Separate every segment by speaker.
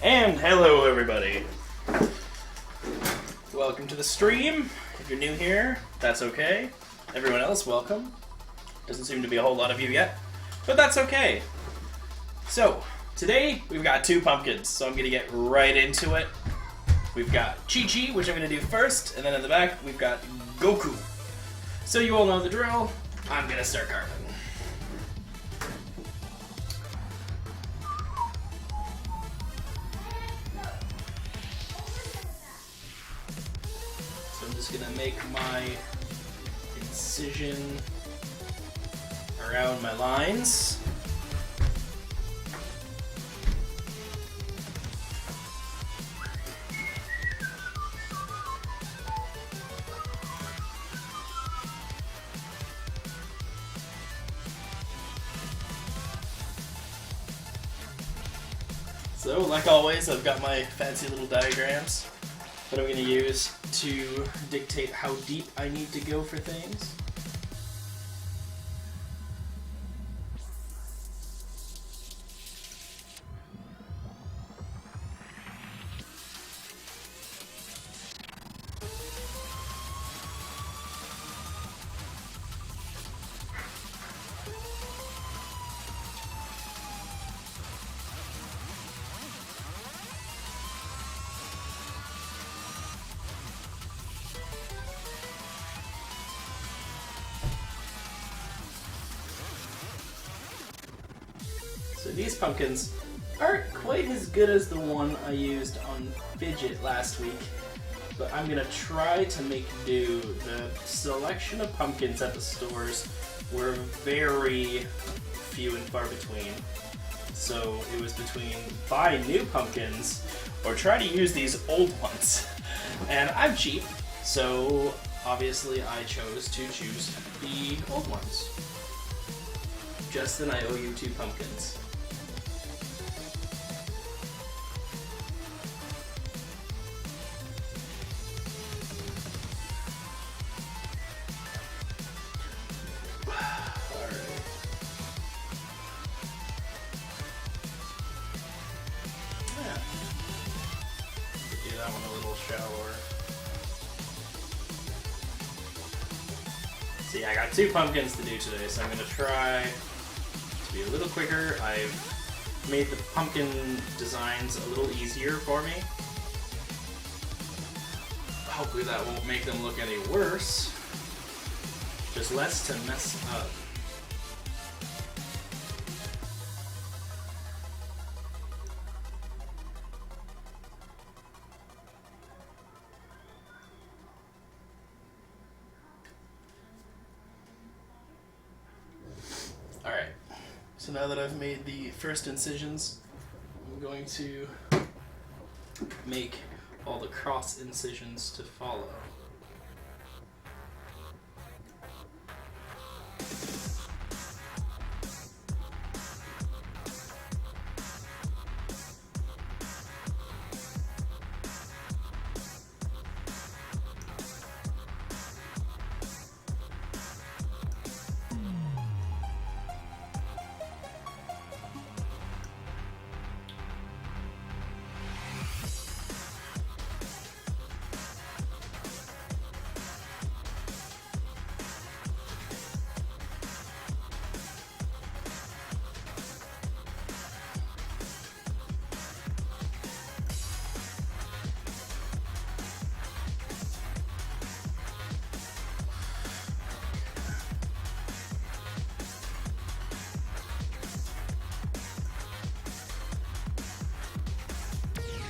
Speaker 1: And hello everybody. Welcome to the stream. If you're new here, that's okay. Everyone else, welcome. Doesn't seem to be a whole lot of you yet, but that's okay. So, today we've got two pumpkins, so I'm going to get right into it. We've got Chi-Chi, which I'm going to do first, and then in the back we've got Goku. So you all know the drill. I'm going to start carving. I'm just gonna make my incision around my lines. So, like always, I've got my fancy little diagrams that I'm going to use to dictate how deep I need to go for things. So these pumpkins aren't quite as good as the one I used on Fidget last week, but I'm going to try to make do. The selection of pumpkins at the stores were very few and far between. So it was between buy new pumpkins or try to use these old ones. And I'm cheap, so obviously I chose to choose the old ones. Justin, I owe you 2 pumpkins. See, I got 2 pumpkins to do today, so I'm going to try to be a little quicker. I've made the pumpkin designs a little easier for me. Hopefully that won't make them look any worse. Just less to mess up. Alright, so now that I've made the first incisions, I'm going to make all the cross incisions to follow.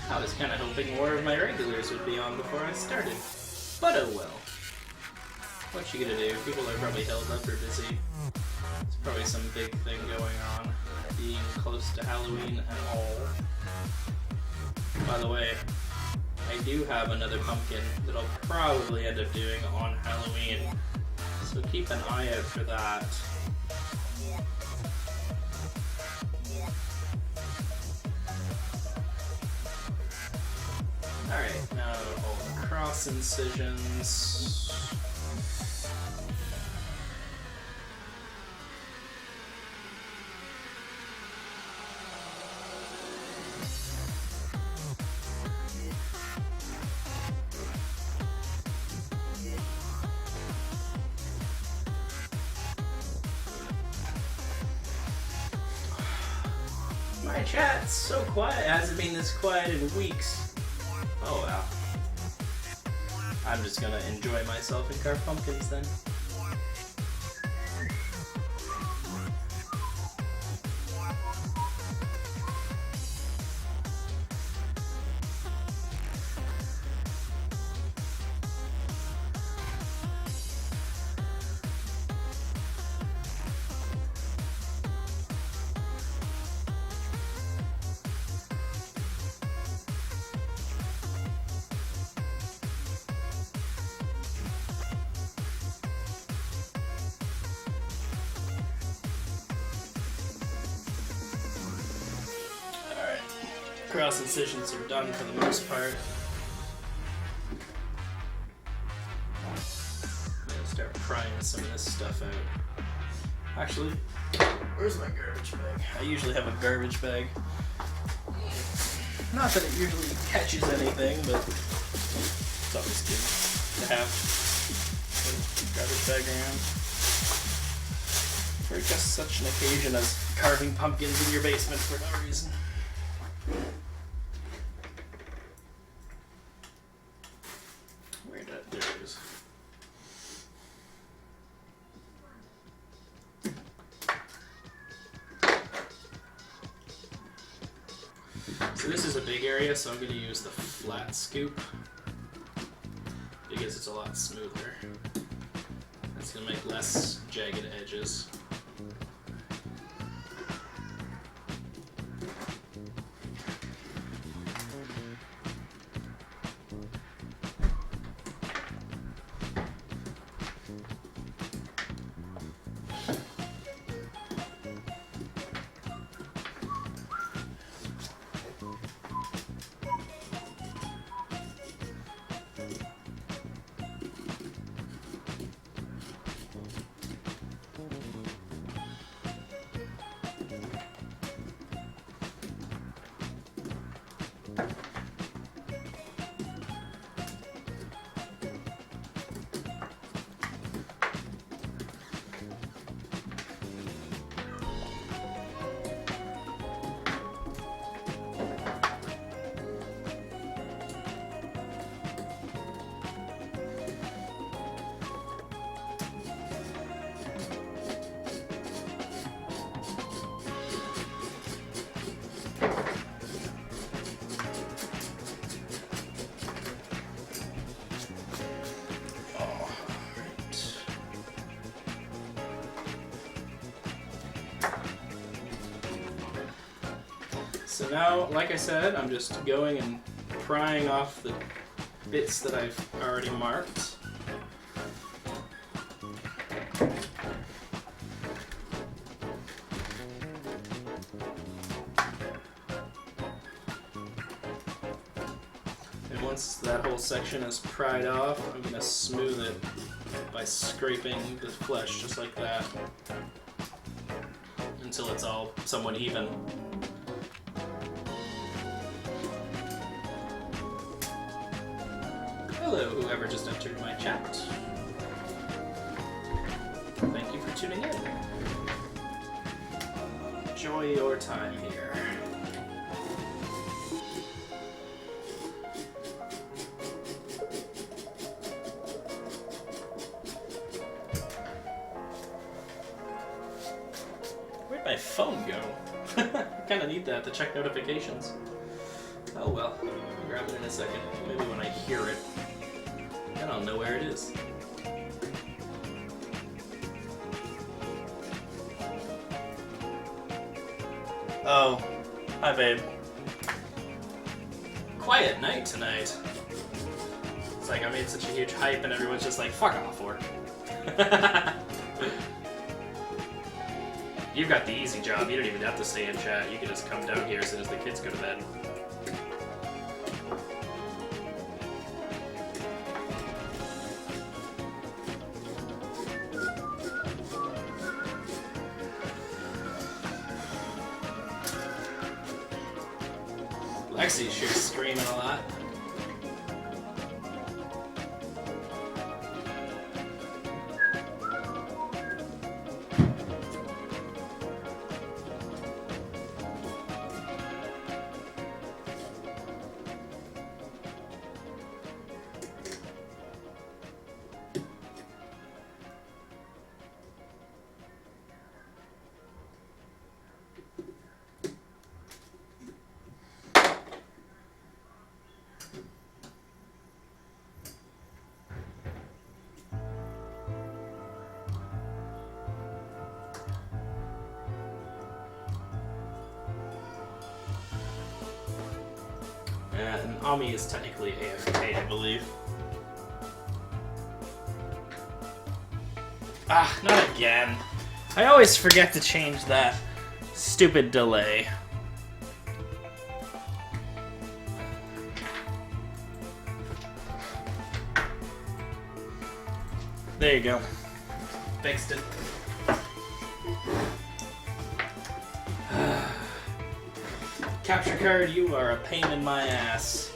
Speaker 1: I was kind of hoping more of my regulars would be on before I started, but oh well. What you gonna do? People are probably held up or busy. There's probably some big thing going on, being close to Halloween and all. By the way, I do have another pumpkin that I'll probably end up doing on Halloween, so keep an eye out for that. Alright, now all the cross incisions. My chat's so quiet. It hasn't been this quiet in weeks. Oh wow. I'm just gonna enjoy myself and carve pumpkins then. Cross incisions are done for the most part. I'm gonna start prying some of this stuff out. Actually, where's my garbage bag? I usually have a garbage bag. Not that it usually catches anything, but it's always good to have a garbage bag around. For just such an occasion as carving pumpkins in your basement for no reason. There it is. So this is a big area, so I'm going to use the flat scoop because it's a lot smoother. It's going to make less jagged edges. So now, like I said, I'm just going and prying off the bits that I've already marked. And once that whole section is pried off, I'm going to smooth it by scraping the flesh just like that until it's all somewhat even. Hello, whoever just entered my chat. Thank you for tuning in. Enjoy your time here. Where'd my phone go? I kind of need that to check notifications. Oh well, I'll grab it in a second. Maybe when I hear it. I don't know where it is. Oh, hi babe. Quiet night tonight. It's like I made such a huge hype and everyone's just like, fuck off, Orc. You've got the easy job, you don't even have to stay in chat, you can just come down here as soon as the kids go to bed. Lexi's sure screaming a lot. And Ami is technically AFK, I believe. Ah, not again. I always forget to change that stupid delay. There you go. Fixed it. Capture card, you are a pain in my ass.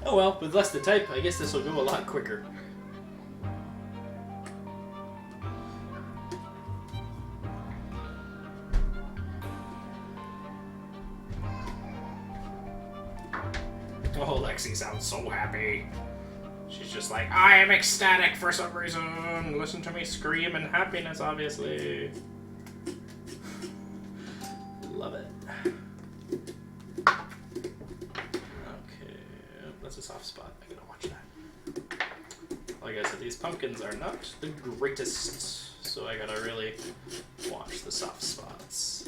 Speaker 1: Oh well, with less to type, I guess this will go a lot quicker. Oh, Lexi sounds so happy. She's just like, I am ecstatic for some reason. Listen to me scream in happiness, obviously. Love it. That's a soft spot. I gotta watch that. Like I said, these pumpkins are not the greatest, so I gotta really watch the soft spots.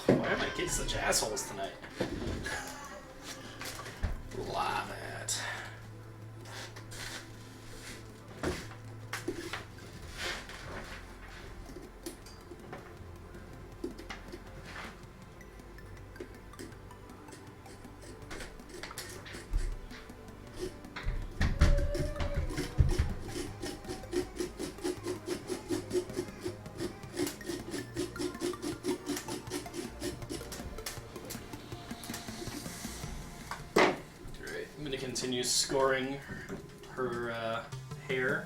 Speaker 1: Why are my kids such assholes tonight? Love it. I'm going to continue scoring her hair.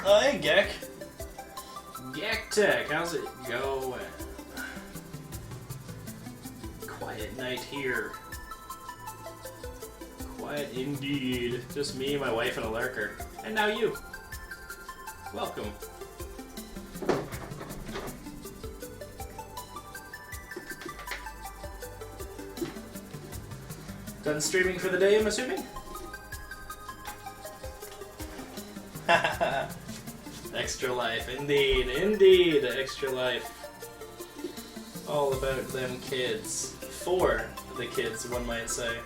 Speaker 1: Oh, hey, Gek. Gek Tech, how's it going? Quiet night here. Quiet indeed. Just me, my wife, and a lurker. And now you. Welcome. Done streaming for the day, I'm assuming? Extra Life, indeed, indeed, Extra Life. All about them kids. For the kids, one might say.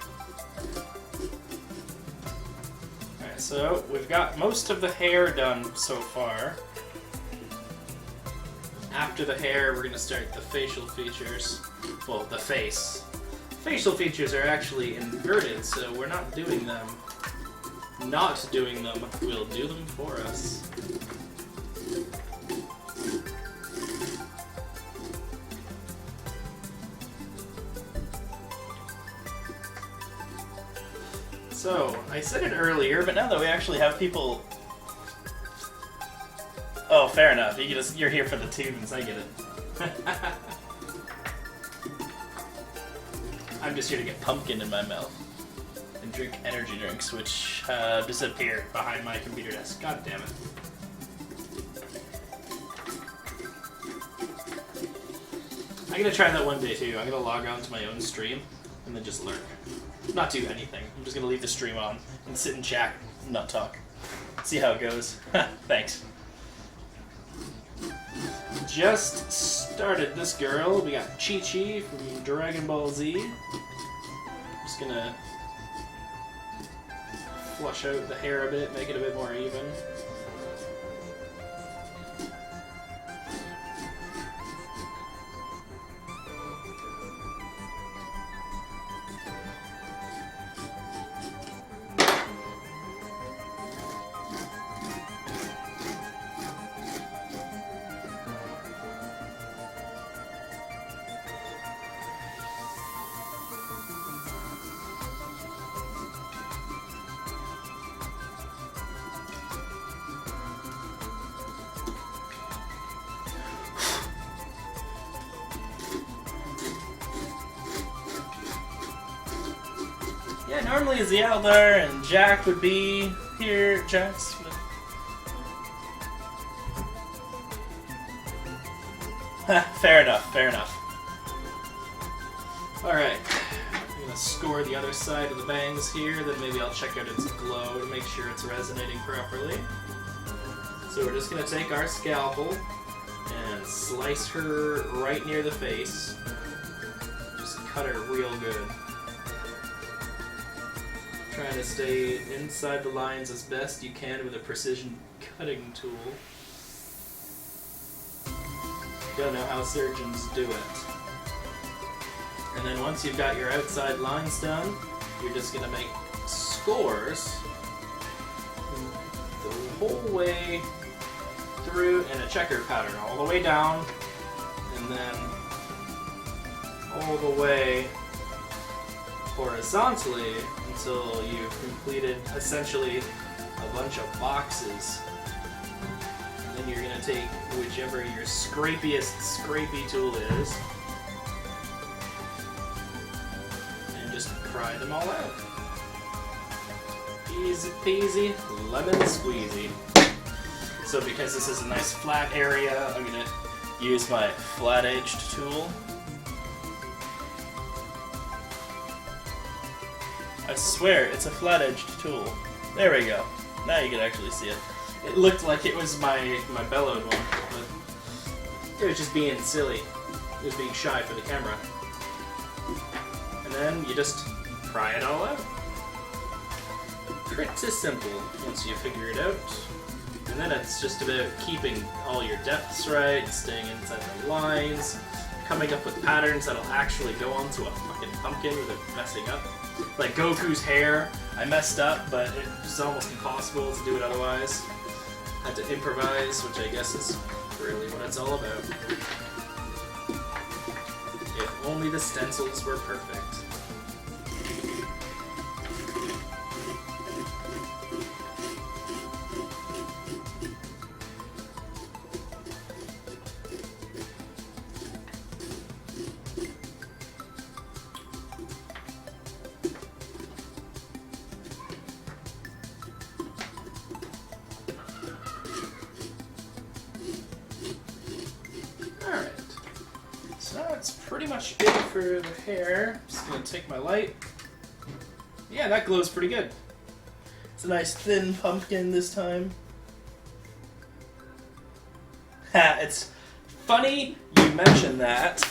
Speaker 1: Alright, so we've got most of the hair done so far. After the hair, we're going to start the facial features. Well, the face. Facial features are actually inverted, so we're not doing them. Not doing them will do them for us. So, I said it earlier, but now that we actually have people... Oh, fair enough. You're here for the tunes, I get it. I'm just here to get pumpkin in my mouth. And drink energy drinks, which disappeared behind my computer desk. God damn it. I'm gonna try that one day too. I'm gonna log on to my own stream and then just lurk. Not do anything. I'm just gonna leave the stream on and sit and chat and not talk. See how it goes. Thanks. Just started this girl. We got Chi-Chi from Dragonball Z. Just gonna flush out the hair a bit, make it a bit more even. Yeah, normally Zeldar and Jack would be here. Jack's. Fair enough, fair enough. Alright. I'm gonna score the other side of the bangs here, then maybe I'll check out its glow to make sure it's resonating properly. So we're just gonna take our scalpel and slice her right near the face. Just cut her real good. Trying to stay inside the lines as best you can with a precision cutting tool. Don't know how surgeons do it. And then once you've got your outside lines done, you're just going to make scores the whole way through in a checker pattern, all the way down, and then all the way horizontally until you've completed essentially a bunch of boxes. And then you're going to take whichever your scrapiest scrapey tool is and just pry them all out. Easy peasy, lemon squeezy. So because this is a nice flat area, I'm going to use my flat-edged tool. I swear, it's a flat-edged tool. There we go. Now you can actually see it. It looked like it was my bellowed one, but it was just being silly. It was being shy for the camera. And then you just pry it all out. Pretty simple once you figure it out. And then it's just about keeping all your depths right, staying inside the lines, coming up with patterns that'll actually go onto a fucking pumpkin without messing up. Like Goku's hair, I messed up, but it was almost impossible to do it otherwise. Had to improvise, which I guess is really what it's all about. If only the stencils were perfect. pretty much it for the hair. Just gonna take my light. Yeah, that glows pretty good. It's a nice thin pumpkin this time. Ha, it's funny you mention that.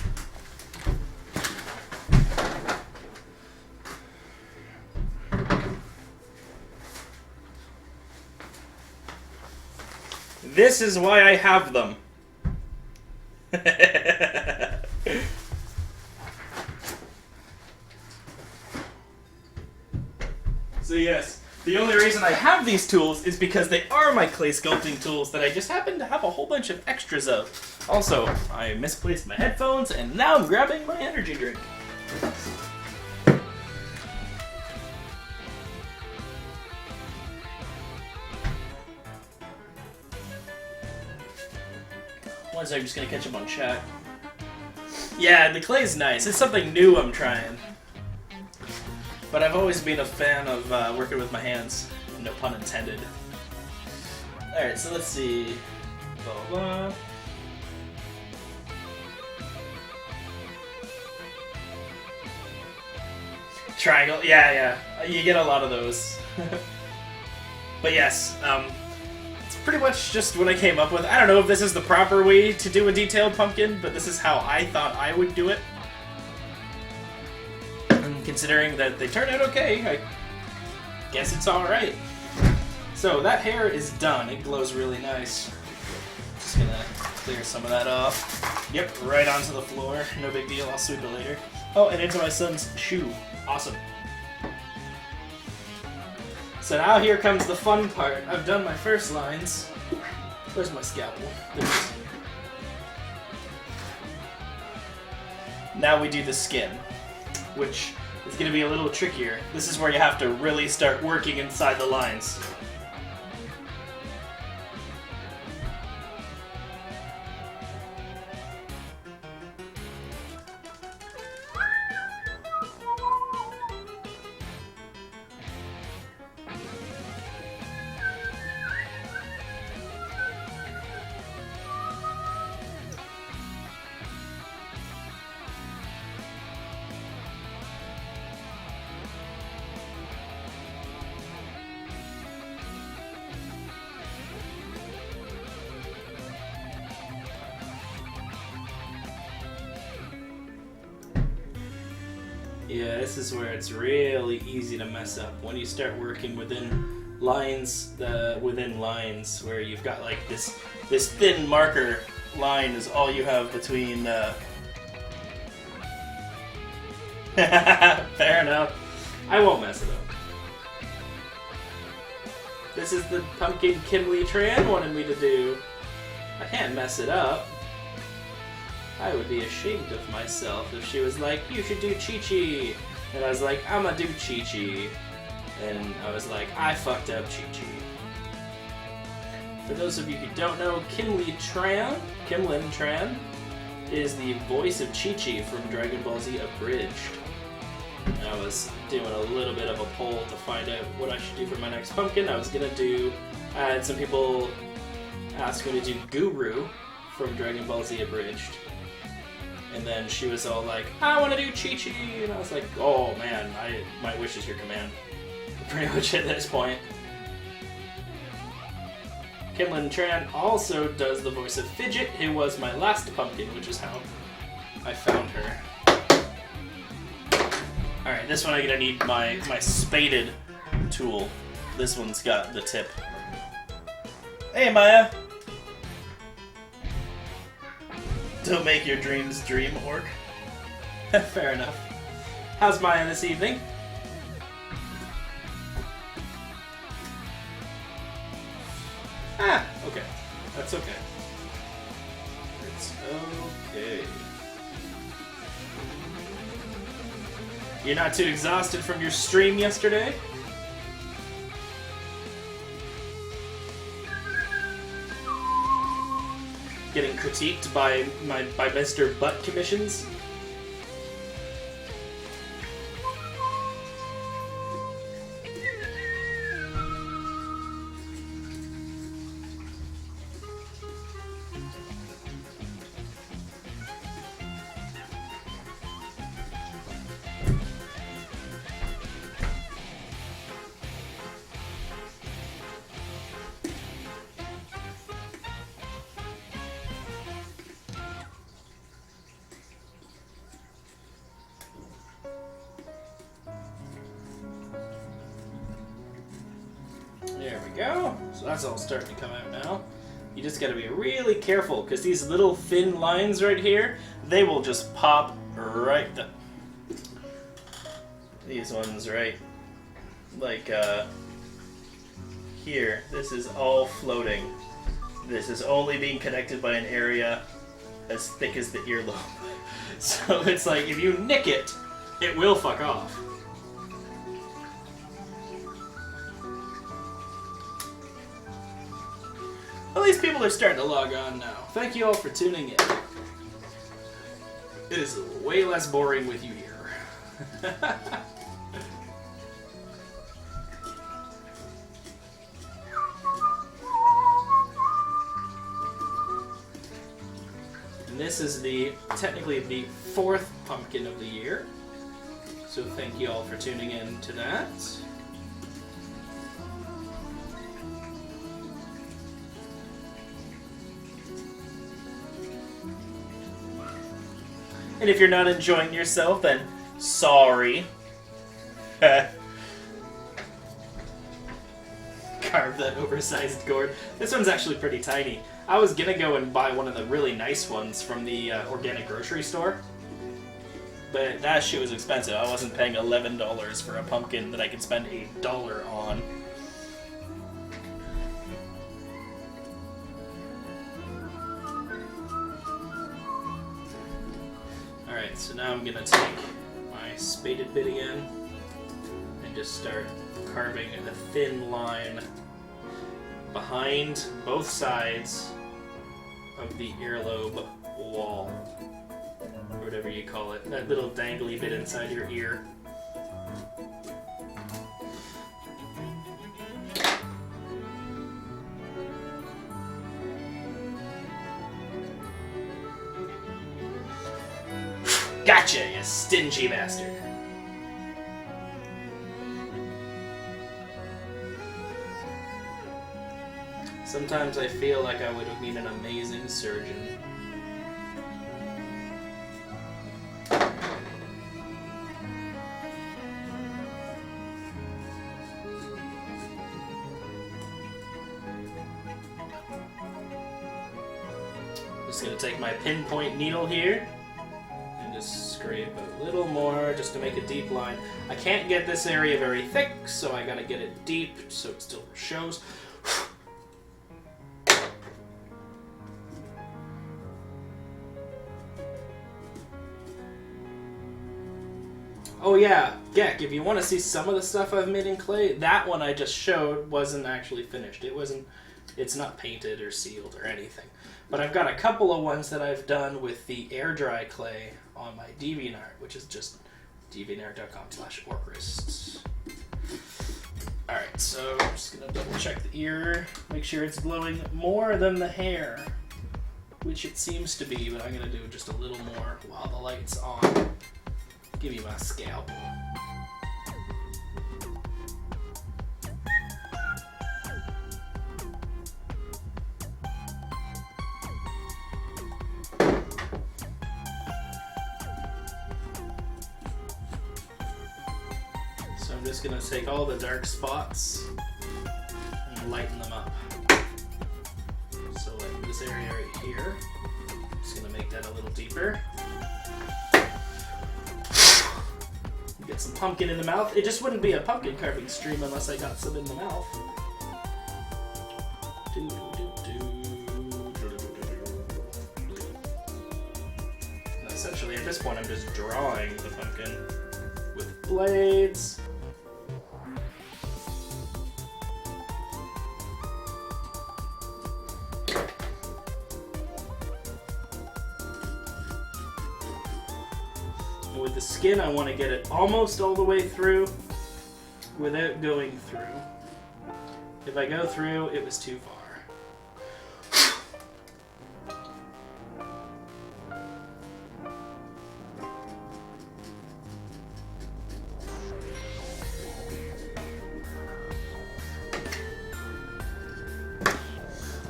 Speaker 1: This is why I have them. So yes, the only reason I have these tools is because they are my clay sculpting tools that I just happen to have a whole bunch of extras of. Also, I misplaced my headphones and now I'm grabbing my energy drink. One second, I'm just gonna catch up on chat. Yeah, the clay's nice. It's something new I'm trying. But I've always been a fan of working with my hands. No pun intended. Alright, so let's see. Blah, blah. Triangle, yeah. You get a lot of those. But yes, it's pretty much just what I came up with. I don't know if this is the proper way to do a detailed pumpkin, but this is how I thought I would do it. And considering that they turned out okay, I guess it's alright. So that hair is done. It glows really nice. Just gonna clear some of that off. Yep, right onto the floor. No big deal, I'll sweep it later. Oh, and into my son's shoe. Awesome. So now here comes the fun part. I've done my first lines. Where's my scalpel? There's... Now we do the skin, which is going to be a little trickier. This is where you have to really start working inside the lines. Yeah, this is where it's really easy to mess up. When you start working within lines, where you've got like this thin marker line is all you have between. Fair enough. I won't mess it up. This is the pumpkin Kimberly Tran wanted me to do. I can't mess it up. I would be ashamed of myself if she was like, you should do Chi-Chi. And I was like, I'm gonna do Chi-Chi. And I was like, I fucked up Chi-Chi. For those of you who don't know, Kimberly Tran is the voice of Chi-Chi from Dragonball Z Abridged. And I was doing a little bit of a poll to find out what I should do for my next pumpkin. I had some people ask me to do Guru from Dragonball Z Abridged. And then she was all like, I want to do Chi-Chi! And I was like, oh man, my wish is your command. Pretty much at this point. Kimlin Tran also does the voice of Fidget, who was my last pumpkin, which is how I found her. Alright, this one I'm gonna need my spaded tool. This one's got the tip. Hey Maya! Don't make your dreams dream, Orc. Fair enough. How's Maya this evening? Ah, okay. That's okay. It's okay. You're not too exhausted from your stream yesterday? Getting critiqued by Mr. Butt Commissions? go. So that's all starting to come out now. You just gotta be really careful, because these little thin lines right here, they will just pop right there. These ones right, like here, this is all floating. This is only being connected by an area as thick as the earlobe. So it's like, if you nick it, it will fuck off. Well, these people are starting to log on now. Thank you all for tuning in. It is way less boring with you here. And this is technically the 4th pumpkin of the year. So thank you all for tuning in to that. And if you're not enjoying yourself, then sorry. Carve that oversized gourd. This one's actually pretty tiny. I was gonna go and buy one of the really nice ones from the organic grocery store, but that shit was expensive. I wasn't paying $11 for a pumpkin that I could spend $1 on. Alright, so now I'm gonna take my spaded bit again and just start carving a thin line behind both sides of the earlobe wall, or whatever you call it, that little dangly bit inside your ear. Gotcha, you stingy bastard. Sometimes I feel like I would have been an amazing surgeon. Just gonna take my pinpoint needle here and just scrape a little more just to make a deep line. I can't get this area very thick, so I gotta get it deep so it still shows. Oh yeah, Gek, if you want to see some of the stuff I've made in clay, that one I just showed wasn't actually finished. It's not painted or sealed or anything. But I've got a couple of ones that I've done with the air dry clay on my DeviantArt, which is just deviantart.com/Orcryst. Alright, so I'm just going to double check the ear, make sure it's glowing more than the hair, which it seems to be, but I'm going to do just a little more while the light's on. Give me my scalp. So I'm just going to take all the dark spots and lighten them up. So like this area right here, I'm just going to make that a little deeper. Get some pumpkin in the mouth. It just wouldn't be a pumpkin carving stream unless I got some in the mouth. And essentially, at this point, I'm just drawing the pumpkin with blades. With the skin, I want to get it almost all the way through without going through. If I go through, it was too far.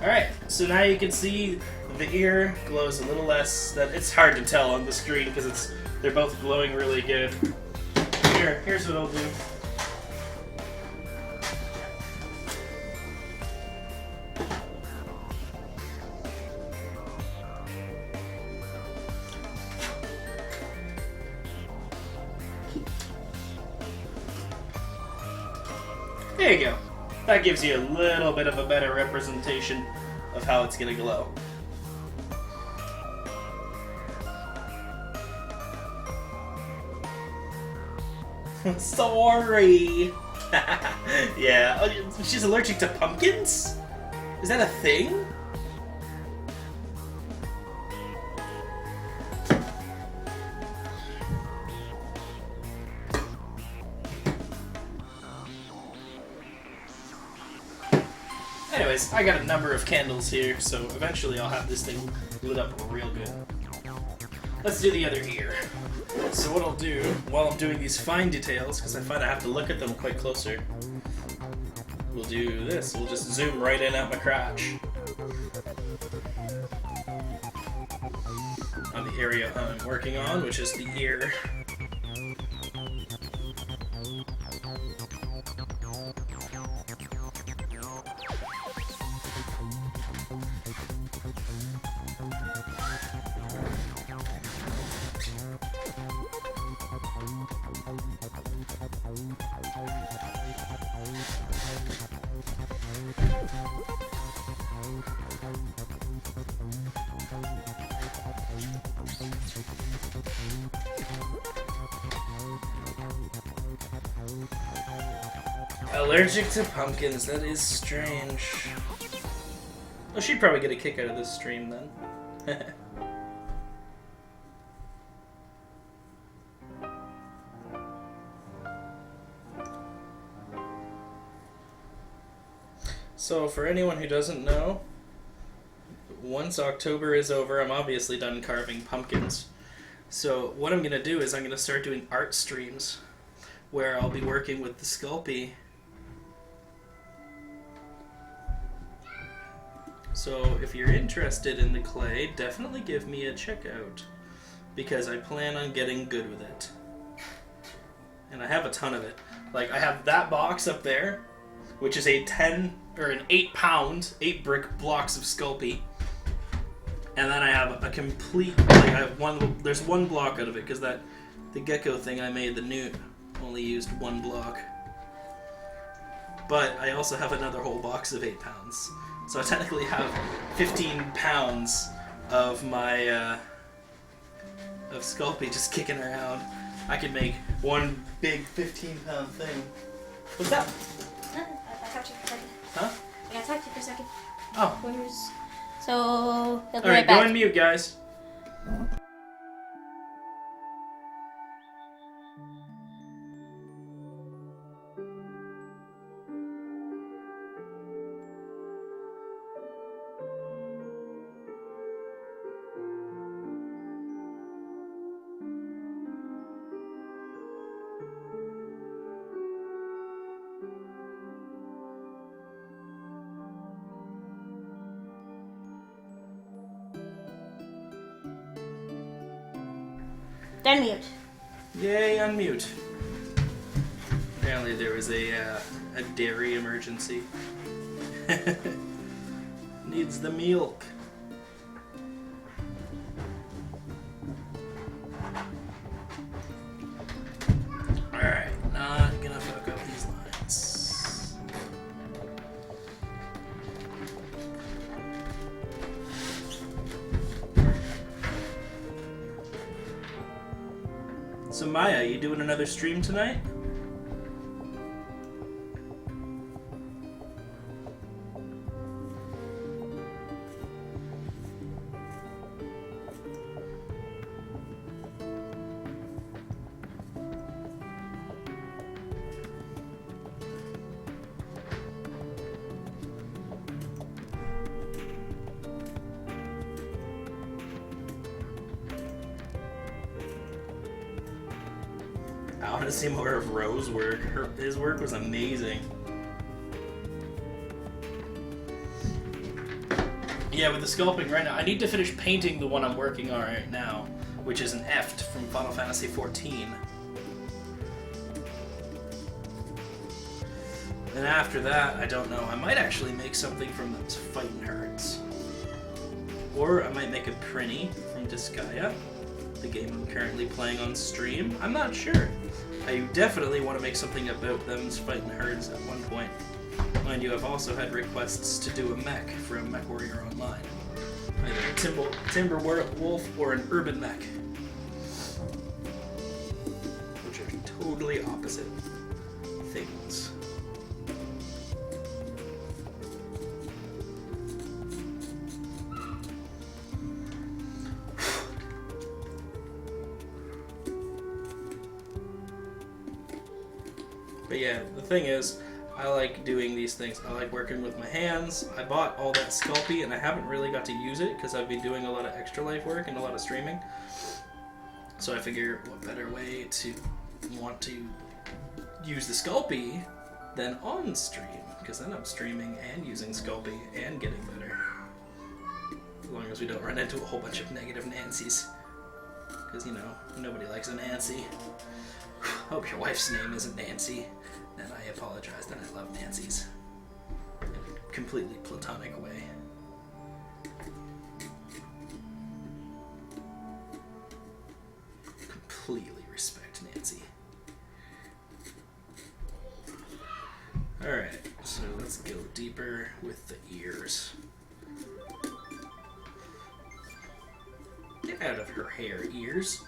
Speaker 1: Alright, so now you can see the ear glows a little less. That it's hard to tell on the screen because they're both glowing really good. Here's what I'll do. There you go. That gives you a little bit of a better representation of how it's gonna glow. Sorry. Yeah. Oh, she's allergic to pumpkins? Is that a thing? Anyways, I got a number of candles here, so eventually I'll have this thing lit up real good. Let's do the other ear. So what I'll do, while I'm doing these fine details, because I find I have to look at them quite closer, we'll do this. We'll just zoom right in at my crotch. On the area I'm working on, which is the ear. Allergic to pumpkins, that is strange. Well, she'd probably get a kick out of this stream then. So, for anyone who doesn't know, once October is over, I'm obviously done carving pumpkins. So, what I'm going to do is I'm going to start doing art streams where I'll be working with the Sculpey. So if you're interested in the clay, definitely give me a check out, because I plan on getting good with it. And I have a ton of it. Like, I have that box up there, which is a 8-pound, 8 brick blocks of Sculpey. And then I have a complete, like, there's one block out of it, because the gecko thing I made, the newt, only used 1 block. But I also have another whole box of 8 pounds. So I technically have 15 pounds of my of Sculpey just kicking around. I could make one big 15-pound thing. What's that?
Speaker 2: I talked to you for a second.
Speaker 1: Huh?
Speaker 2: I gotta talk to you for a second.
Speaker 1: Oh.
Speaker 2: So he'll be
Speaker 1: Alright,
Speaker 2: back.
Speaker 1: go on mute, guys.
Speaker 2: Unmute.
Speaker 1: Yay, unmute. Apparently there was a dairy emergency. Needs the milk. Alright, not gonna fuck up these lines. So Maya, you doing another stream tonight? I want to see more of Ro's work. His work was amazing. Yeah, with the sculpting right now, I need to finish painting the one I'm working on right now, which is an Eft from Final Fantasy XIV. And after that, I don't know. I might actually make something from those fighting herds. Or I might make a Prinny from Disgaea, the game I'm currently playing on stream. I'm not sure. I definitely want to make something about them fighting herds at one point. Mind you, I've also had requests to do a mech from MechWarrior Online. Either a timber wolf or an urban mech. Which are totally opposite things. But yeah, the thing is, I like doing these things. I like working with my hands. I bought all that Sculpey and I haven't really got to use it because I've been doing a lot of ExtraLife work and a lot of streaming. So I figure what better way to want to use the Sculpey than on stream, because then I'm streaming and using Sculpey and getting better. As long as we don't run into a whole bunch of negative Nancys. Because, you know, nobody likes a Nancy. Hope your wife's name isn't Nancy. And I apologize, and I love Nancy's. In a completely platonic way. Completely respect Nancy. Alright, so let's go deeper with the ears. Get out of her hair, ears.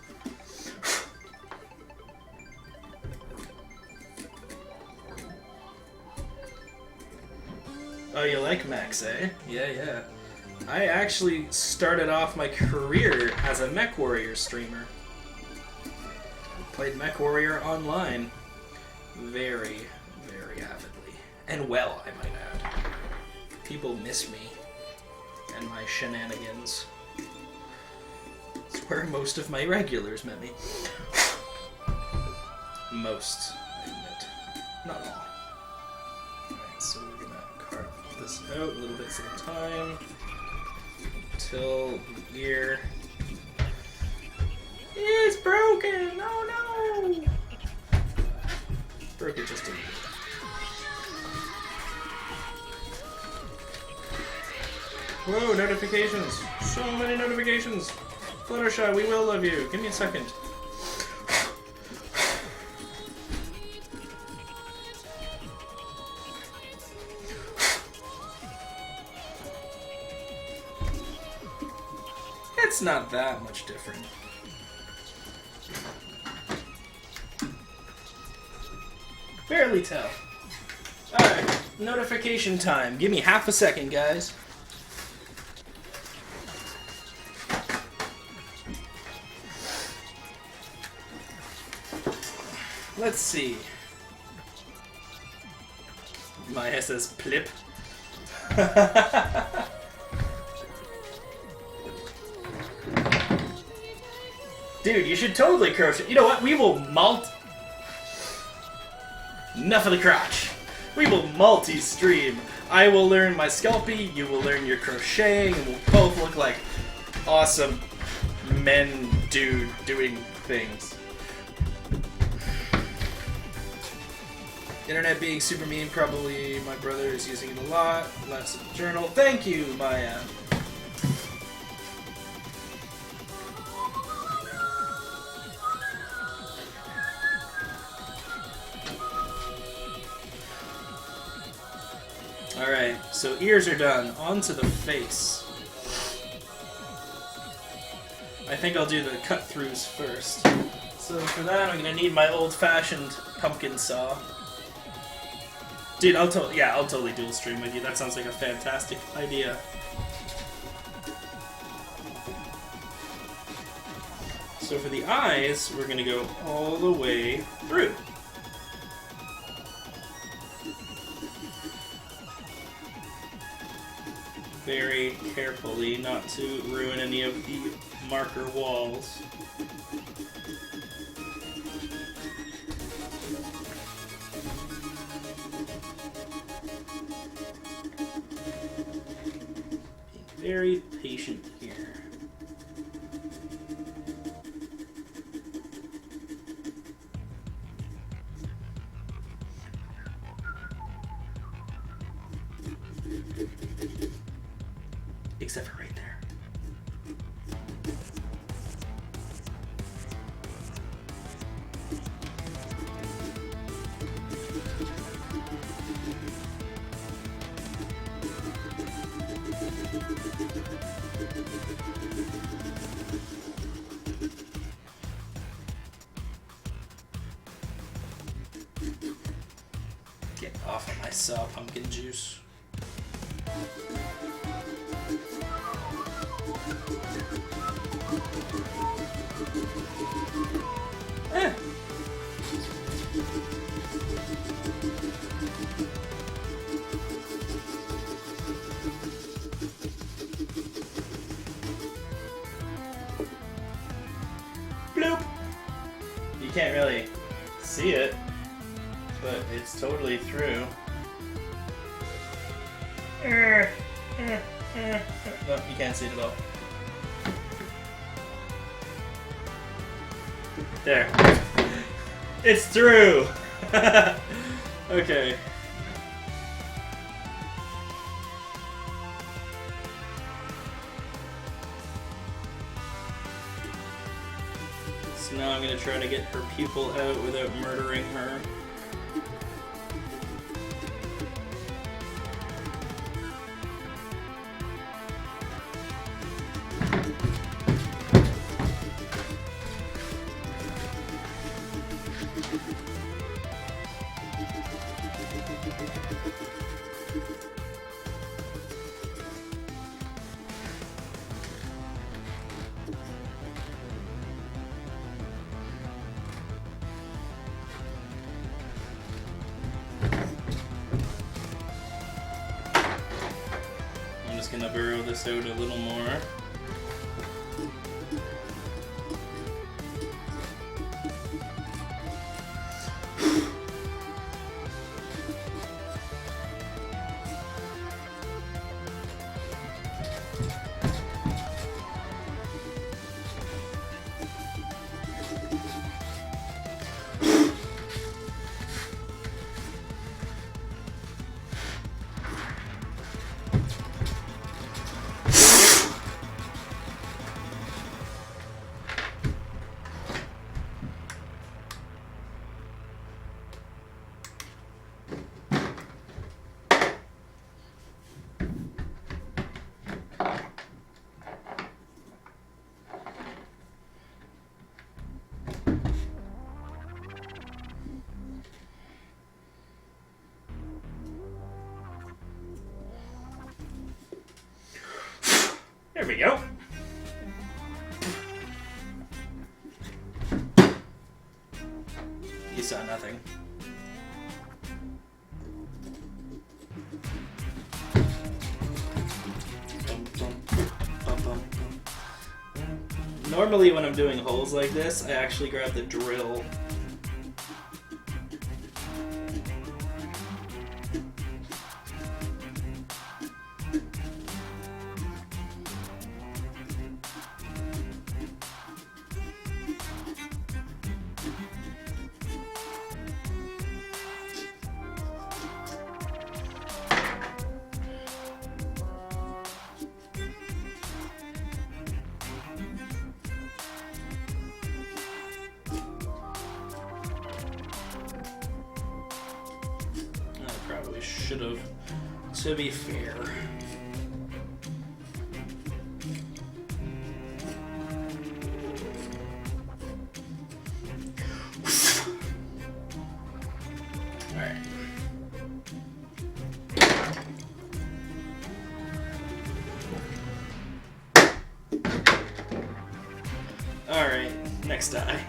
Speaker 1: Oh, you like mechs, eh? Yeah. I actually started off my career as a MechWarrior streamer. Played MechWarrior Online very, very avidly. And well, I might add. People miss me and my shenanigans. It's where most of my regulars met me. Most, I admit. Not all. Alright, so we're gonna carve this out a little bit at a time until the ear is broken. Oh no! Broke it just a little bit. Whoa, notifications! So many notifications! Fluttershy, we will love you. Give me a second. It's not that much different. Barely tell. Alright, notification time. Give me half a second, guys. Let's see. Maya says plip. Dude, you should totally crochet. You know what? We will Enough of the crotch. We will multi-stream. I will learn my Sculpey, you will learn your crocheting, and we'll both look like awesome men doing things. Internet being super mean, probably my brother is using it a lot. Less of a journal. Thank you, Maya. Alright, so ears are done. On to the face. I think I'll do the cut-throughs first. So for that, I'm going to need my old-fashioned pumpkin saw. Dude, I'll totally dual stream with you. That sounds like a fantastic idea. So for the eyes, we're going to go all the way through. Very carefully, not to ruin any of the marker walls. Being very patient here. Except for right there. off of my saw pumpkin juice. Eh. Bloop! You can't really see it, but it's totally through. No, you can't see it at all. There. It's through! Okay. So now I'm gonna try to get her pupil out without murdering her. I'm just gonna burrow this out a little more. There we go. You saw nothing. Normally when I'm doing holes like this, I actually grab the drill. Probably should have, to be fair. Alright. Alright, next die.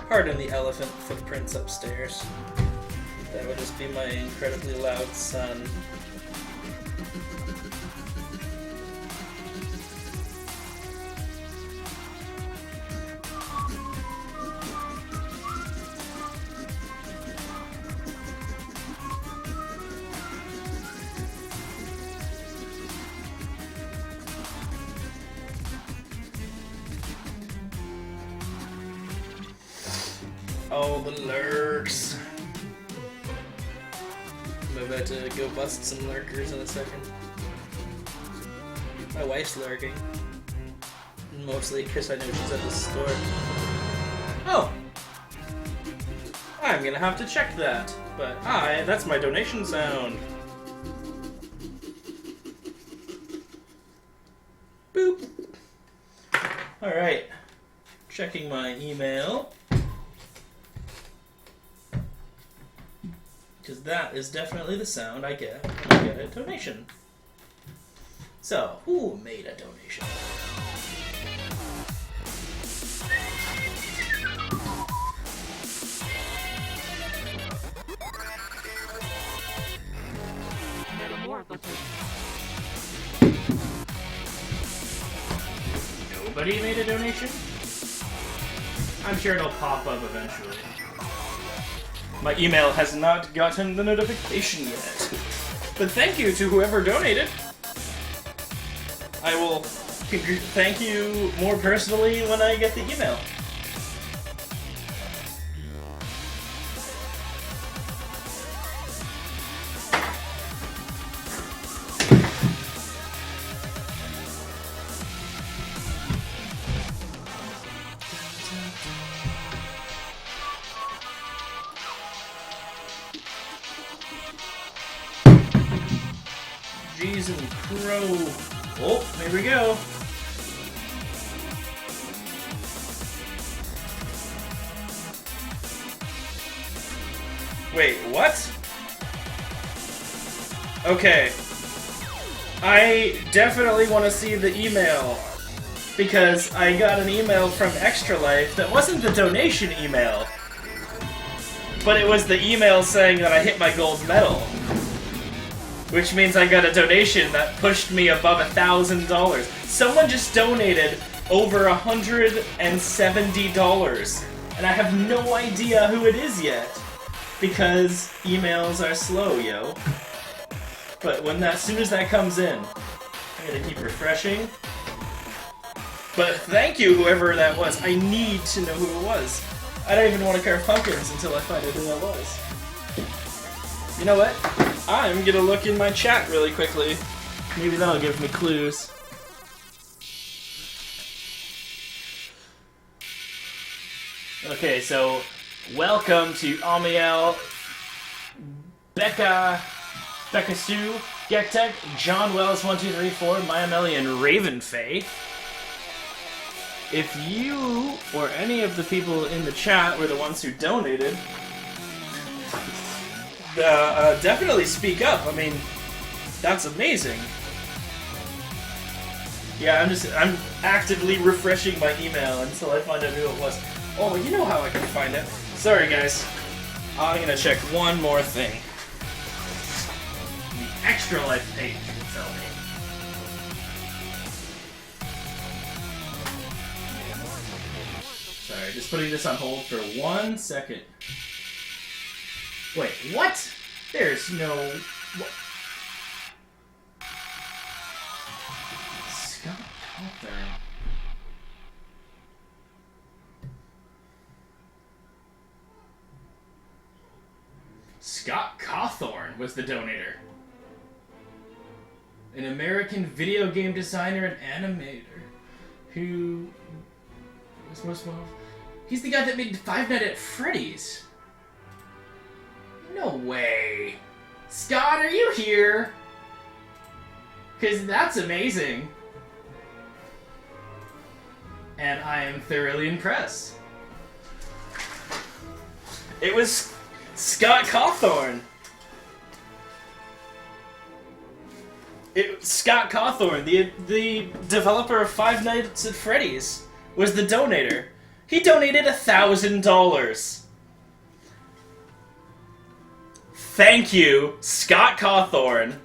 Speaker 1: Pardon the elephant footprints upstairs. That would just be my incredibly loud son. all the lurks. I'm about to go bust some lurkers in a second. My wife's lurking. Mostly because I know she's at the store. Oh! I'm gonna have to check that. But that's my donation sound. Boop. Alright. Checking my email. Because that is definitely the sound I get when I get a donation. So, who made a donation? Nobody made a donation? I'm sure it'll pop up eventually. My email has not gotten the notification yet. But thank you to whoever donated. I will thank you more personally when I get the email. Jeez and crow. Oh, here we go. Wait, what? Okay. I definitely want to see the email. Because I got an email from ExtraLife that wasn't the donation email. But it was the email saying that I hit my gold medal. Which means I got a donation that pushed me above $1,000. Someone just donated over $170. And I have no idea who it is yet. Because emails are slow, yo. But as soon as that comes in, I'm gonna keep refreshing. But thank you, whoever that was. I need to know who it was. I don't even want to carve pumpkins until I find out who that was. You know what? I'm gonna look in my chat really quickly. Maybe that'll give me clues. Okay, so welcome to Amiel, Becca Sue, Gektek, John Wells 1234, Maya Melly, and Ravenfay. If you or any of the people in the chat were the ones who donated, definitely speak up. I mean, that's amazing. Yeah, I'm actively refreshing my email until I find out who it was. Oh, you know how I can find it. Sorry, guys. I'm gonna check one more thing. The ExtraLife page will tell me. Sorry, just putting this on hold for 1 second. Wait, what? There's no... What? Scott Cawthorn. Scott Cawthorn was the donator. An American video game designer and animator who was most well. He's the guy that made Five Nights at Freddy's. No way. Scott, are you here? Because that's amazing. And I am thoroughly impressed. It was Scott Cawthorn. Scott Cawthorn, the developer of Five Nights at Freddy's, was the donator. He donated $1,000. Thank you, Scott Cawthorn.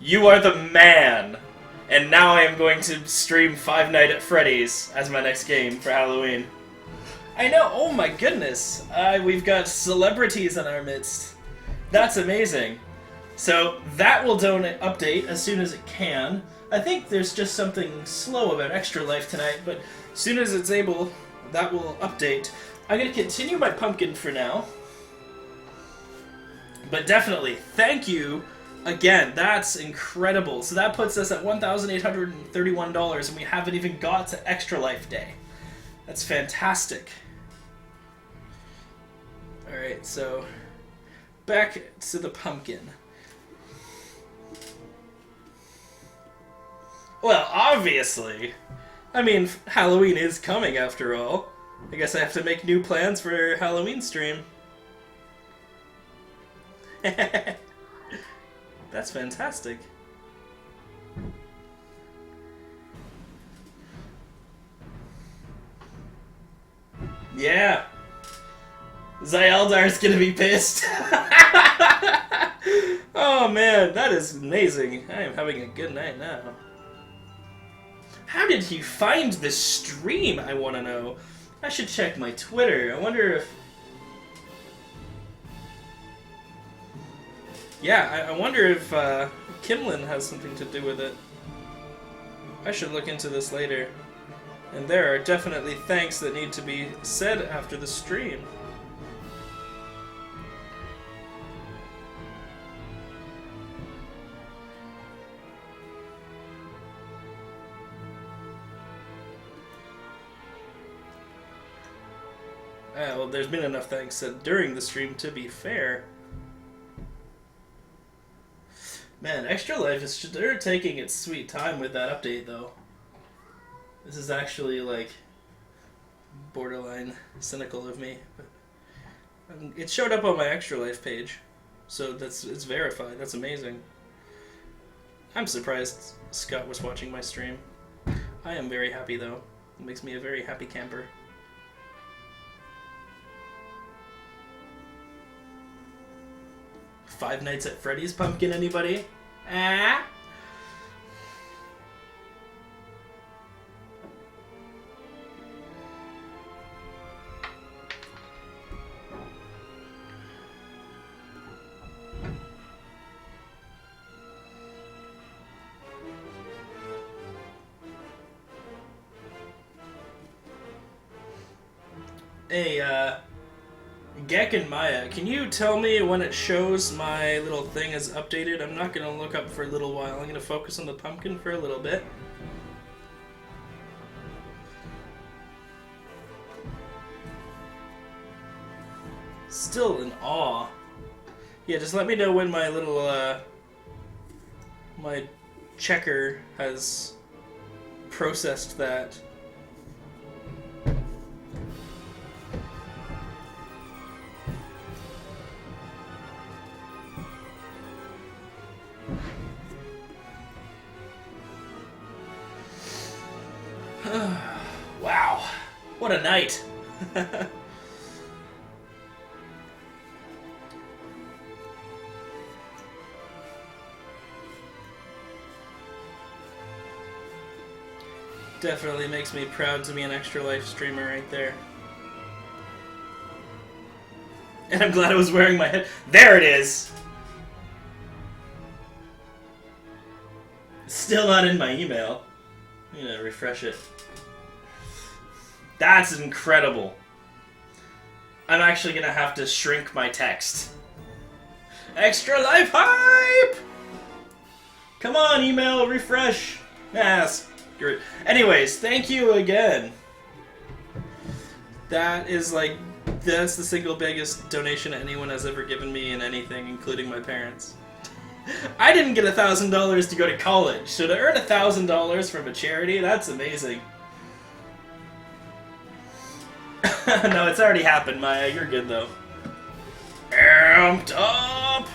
Speaker 1: You are the man. And now I am going to stream Five Nights at Freddy's as my next game for Halloween. I know, oh my goodness. We've got celebrities in our midst. That's amazing. So that will update as soon as it can. I think there's just something slow about ExtraLife tonight, but as soon as it's able, that will update. I'm going to continue my pumpkin for now. But definitely, thank you again. That's incredible. So that puts us at $1,831, and we haven't even got to Extra Life Day. That's fantastic. Alright, so back to the pumpkin. Well, obviously. I mean, Halloween is coming after all. I guess I have to make new plans for Halloween stream. That's fantastic. Yeah. Zyeldar's gonna be pissed. Oh man, that is amazing. I am having a good night now. How did he find this stream, I want to know? I should check my Twitter. I wonder if... Yeah, I wonder if Kimlin has something to do with it. I should look into this later. And there are definitely thanks that need to be said after the stream. Well, there's been enough thanks said during the stream, to be fair. Man, Extra Life is they're taking its sweet time with that update, though. This is actually, like, borderline cynical of me. But it showed up on my Extra Life page, so it's verified. That's amazing. I'm surprised Scott was watching my stream. I am very happy, though. It makes me a very happy camper. Five Nights at Freddy's pumpkin, anybody? Ah? Hey, Gek and Maya, can you tell me when it shows my little thing is updated? I'm not going to look up for a little while. I'm going to focus on the pumpkin for a little bit. Still in awe. Yeah, just let me know when my little, my checker has processed that. Wow, what a night. Definitely makes me proud to be an Extra Life streamer right there. And I'm glad I was wearing my head. There it is! Still not in my email. I'm gonna refresh it. That's incredible. I'm actually gonna have to shrink my text. Extra Life hype! Come on, email, refresh. Yes. Anyways, thank you again. That is like, that's the single biggest donation anyone has ever given me in anything, including my parents. I didn't get $1,000 to go to college, so to earn $1,000 from a charity, that's amazing. No, it's already happened, Maya. You're good, though. Amped up!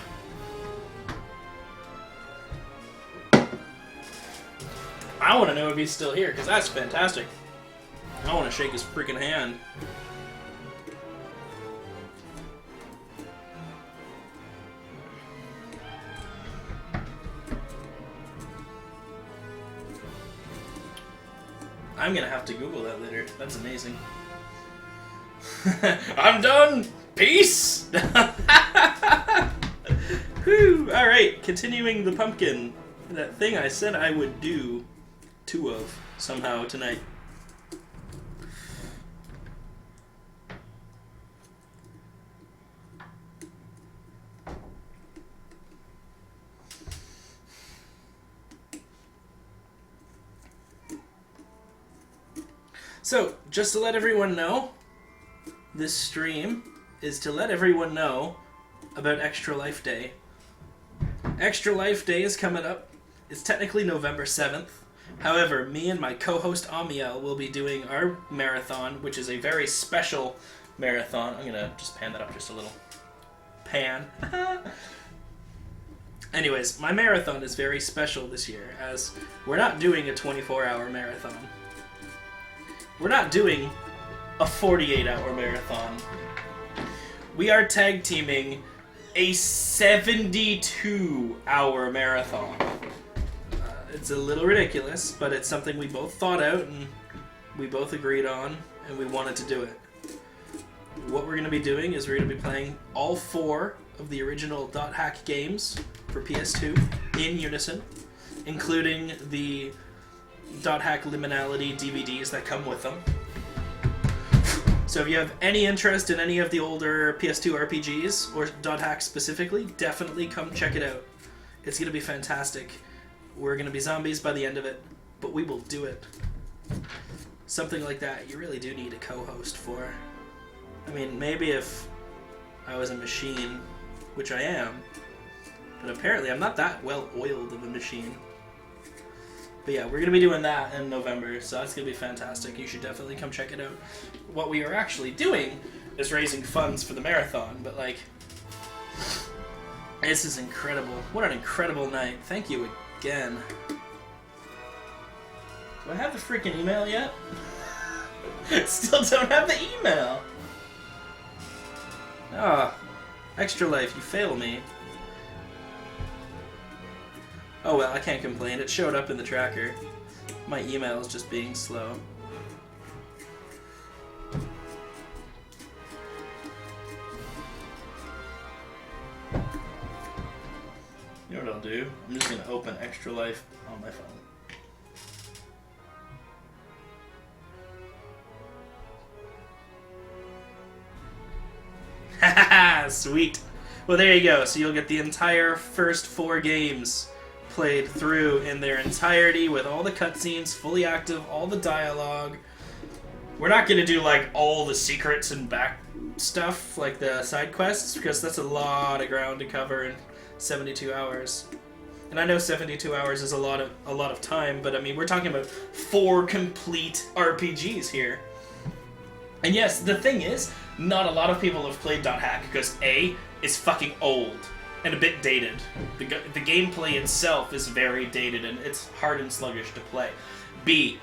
Speaker 1: I want to know if he's still here, because that's fantastic. I want to shake his freaking hand. I'm gonna have to Google that later. That's amazing. I'm done! Peace! Whew! Alright, continuing the pumpkin. That thing I said I would do 2 of somehow tonight. So, just to let everyone know, this stream is to let everyone know about Extra Life Day. Extra Life Day is coming up. It's technically November 7th. However, me and my co-host Amiel will be doing our marathon, which is a very special marathon. I'm going to just pan that up just a little. Pan. Anyways, my marathon is very special this year, as we're not doing a 24-hour marathon. We're not doing a 48-hour marathon. We are tag teaming a 72-hour marathon. It's a little ridiculous, but it's something we both thought out and we both agreed on, and we wanted to do it. What we're going to be doing is we're going to be playing all 4 of the original Dot Hack games for PS2 in unison, including the Dot Hack Liminality DVDs that come with them. So if you have any interest in any of the older PS2 RPGs, or Dot Hack specifically, definitely come check it out. It's going to be fantastic. We're going to be zombies by the end of it, but we will do it. Something like that you really do need a co-host for. I mean, maybe if I was a machine, which I am, but apparently I'm not that well-oiled of a machine. But yeah, we're going to be doing that in November, so that's going to be fantastic. You should definitely come check it out. What we are actually doing is raising funds for the marathon, but like, this is incredible. What an incredible night. Thank you again. Do I have the freaking email yet? Still don't have the email. Ah, Extra Life, you fail me. Oh well, I can't complain. It showed up in the tracker. My email is just being slow. You know what I'll do? I'm just going to open Extra Life on my phone. Haha, sweet. Well, there you go. So you'll get the entire first 4 games played through in their entirety with all the cutscenes, fully active, all the dialogue. We're not going to do like all the secrets and back stuff, like the side quests, because that's a lot of ground to cover in 72 hours. And I know 72 hours is a lot of time, but I mean, we're talking about 4 complete RPGs here. And yes, the thing is, not a lot of people have played Dot Hack because A, it's fucking old and a bit dated. The gameplay itself is very dated and it's hard and sluggish to play. B,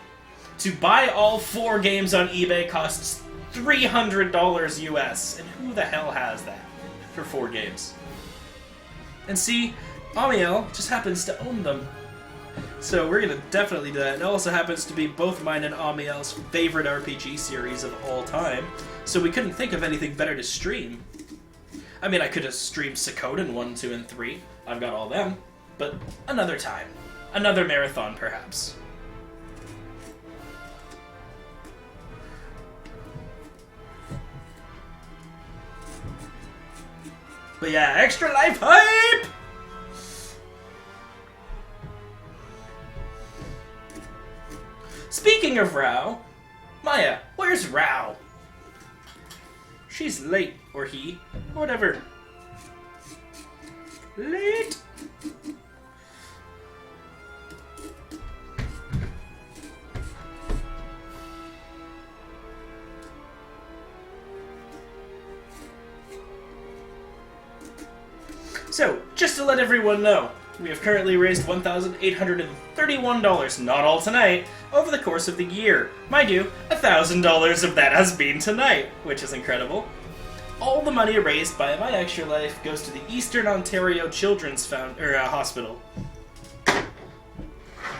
Speaker 1: to buy all 4 games on eBay costs $300 US, and who the hell has that for 4 games? And C, Amiel just happens to own them. So we're gonna definitely do that. It also happens to be both mine and Amiel's favorite RPG series of all time, so we couldn't think of anything better to stream. I mean, I could have streamed Suikoden 1, 2, and 3. I've got all them. But another time. Another marathon, perhaps. But yeah, Extra Life hype! Speaking of Rao, Maya, where's Rao? She's late, or he, or whatever. Late. So, just to let everyone know, we have currently raised $1,831, not all tonight, over the course of the year. Mind you, $1,000 of that has been tonight, which is incredible. All the money raised by My Extra Life goes to the Eastern Ontario Children's Hospital.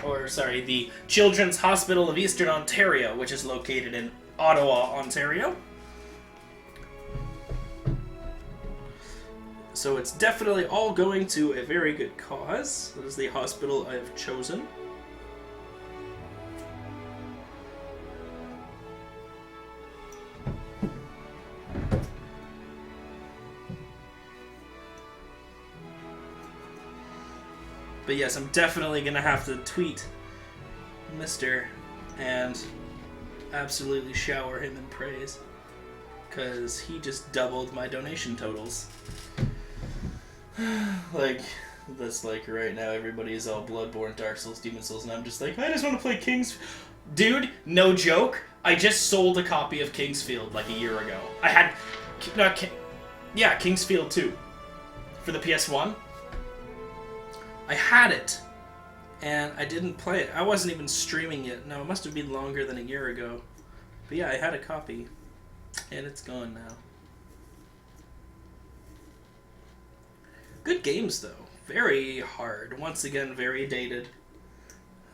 Speaker 1: Or, sorry, the Children's Hospital of Eastern Ontario, which is located in Ottawa, Ontario. So it's definitely all going to a very good cause. That is the hospital I have chosen. But yes, I'm definitely going to have to tweet Mr. and absolutely shower him in praise. Because he just doubled my donation totals. Like, that's like right now everybody is all Bloodborne, Dark Souls, Demon Souls, and I'm just like, I just want to play King's... Dude, no joke, I just sold a copy of Kingsfield like a year ago. I had... Yeah, Kingsfield 2. For the PS1. I had it. And I didn't play it. I wasn't even streaming it. No, it must have been longer than a year ago. But yeah, I had a copy. And it's gone now. Good games, though. Very hard. Once again, very dated.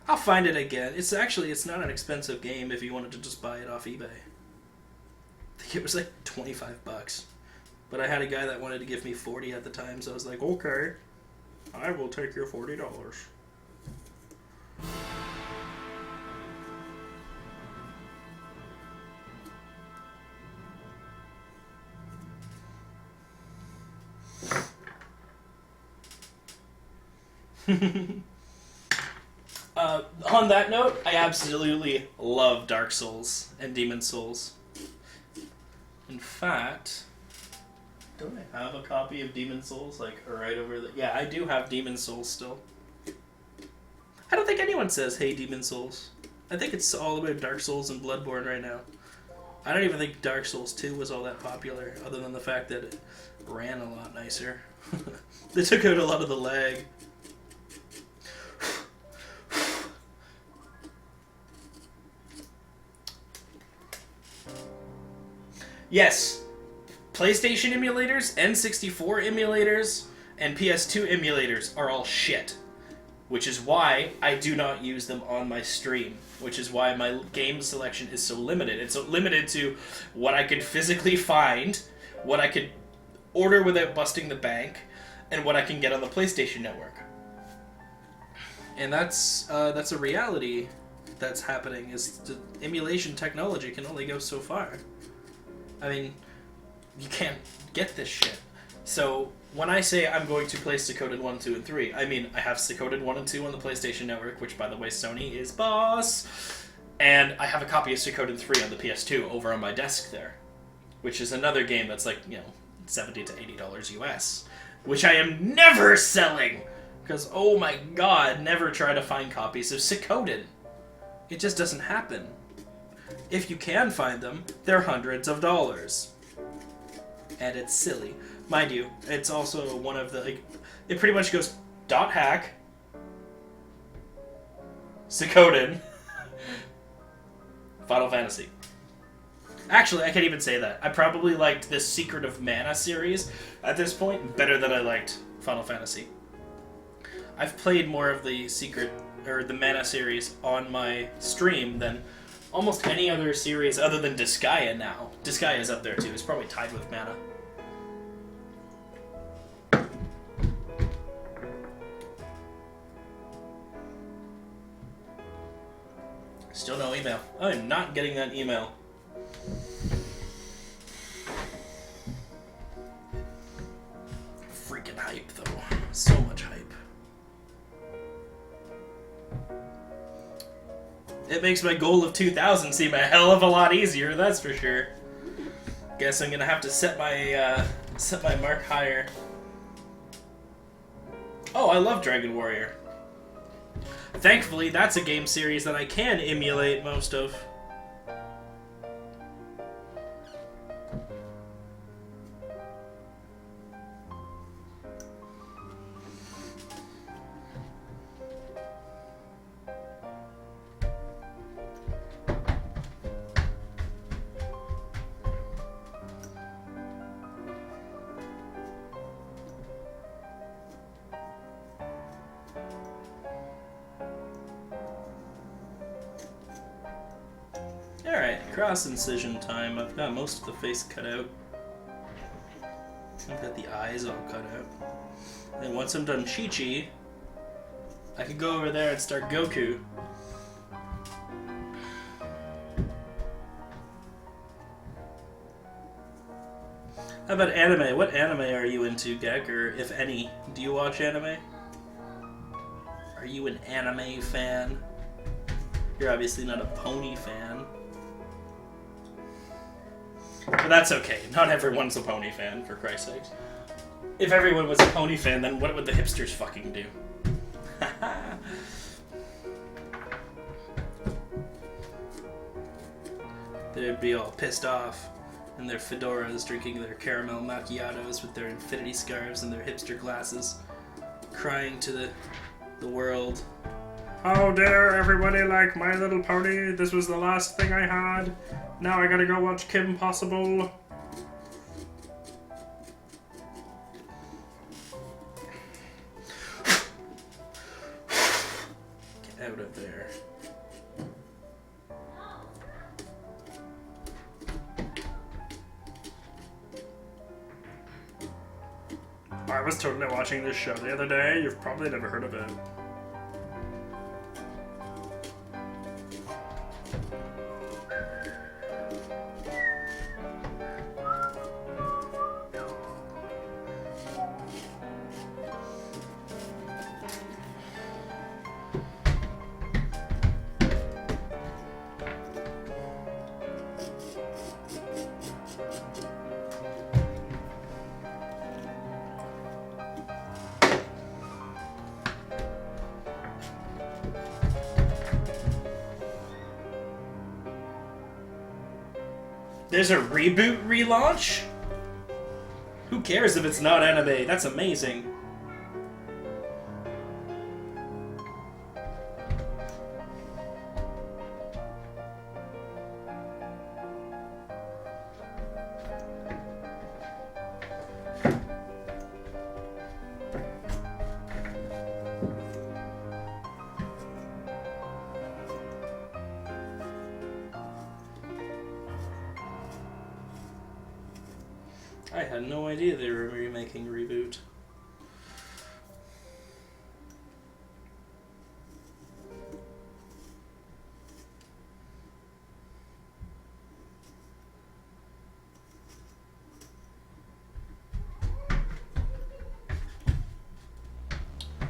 Speaker 1: I'll find it again. It's not an expensive game if you wanted to just buy it off eBay. I think it was like $25. But I had a guy that wanted to give me $40 at the time, so I was like, okay, I will take your $40. On that note, I absolutely love Dark Souls and Demon Souls. In fact, don't I have a copy of Demon Souls, like, right over there? Yeah, I do have Demon Souls still. I don't think anyone says, hey, Demon Souls. I think it's all about Dark Souls and Bloodborne right now. I don't even think Dark Souls 2 was all that popular, other than the fact that it ran a lot nicer. They took out a lot of the lag. Yes, PlayStation emulators, N64 emulators, and PS2 emulators are all shit. Which is why I do not use them on my stream. Which is why my game selection is so limited. It's so limited to what I could physically find, what I could order without busting the bank, and what I can get on the PlayStation Network. And that's a reality that's happening, is the emulation technology can only go so far. I mean, you can't get this shit. So, when I say I'm going to play Suikoden 1, 2, and 3, I mean, I have Suikoden 1 and 2 on the PlayStation Network, which, by the way, Sony is boss. And I have a copy of Suikoden 3 on the PS2 over on my desk there. Which is another game that's like, $70 to $80 US. Which I am never selling! Because, oh my god, never try to find copies of Suikoden. It just doesn't happen. If you can find them, they're hundreds of dollars. And it's silly. Mind you, it's also one of the, it pretty much goes .hack, Suikoden, Final Fantasy. Actually, I can't even say that. I probably liked the Secret of Mana series at this point better than I liked Final Fantasy. I've played more of the the Mana series on my stream than almost any other series other than Disgaea now. Disgaea is up there too. It's probably tied with Mana. Still no email. I am not getting that email. Freaking hype, though. So much hype. It makes my goal of 2,000 seem a hell of a lot easier, that's for sure. Guess I'm gonna have to set my mark higher. Oh, I love Dragon Warrior. Thankfully, that's a game series that I can emulate most of. Cross incision time. I've got most of the face cut out. I've got the eyes all cut out. And once I'm done Chi-Chi, I can go over there and start Goku. How about anime? What anime are you into, Gek, or if any? Do you watch anime? Are you an anime fan? You're obviously not a pony fan. But that's okay. Not everyone's a pony fan, for Christ's sake. If everyone was a pony fan, then what would the hipsters fucking do? They'd be all pissed off in their fedoras, drinking their caramel macchiatos with their infinity scarves and their hipster glasses, crying to the world. How dare everybody like My Little Pony? This was the last thing I had. Now I gotta go watch Kim Possible. Get out of there. I was totally watching this show the other day. You've probably never heard of it. There's a reboot relaunch? Who cares if it's not anime? That's amazing. I had no idea they were remaking Reboot.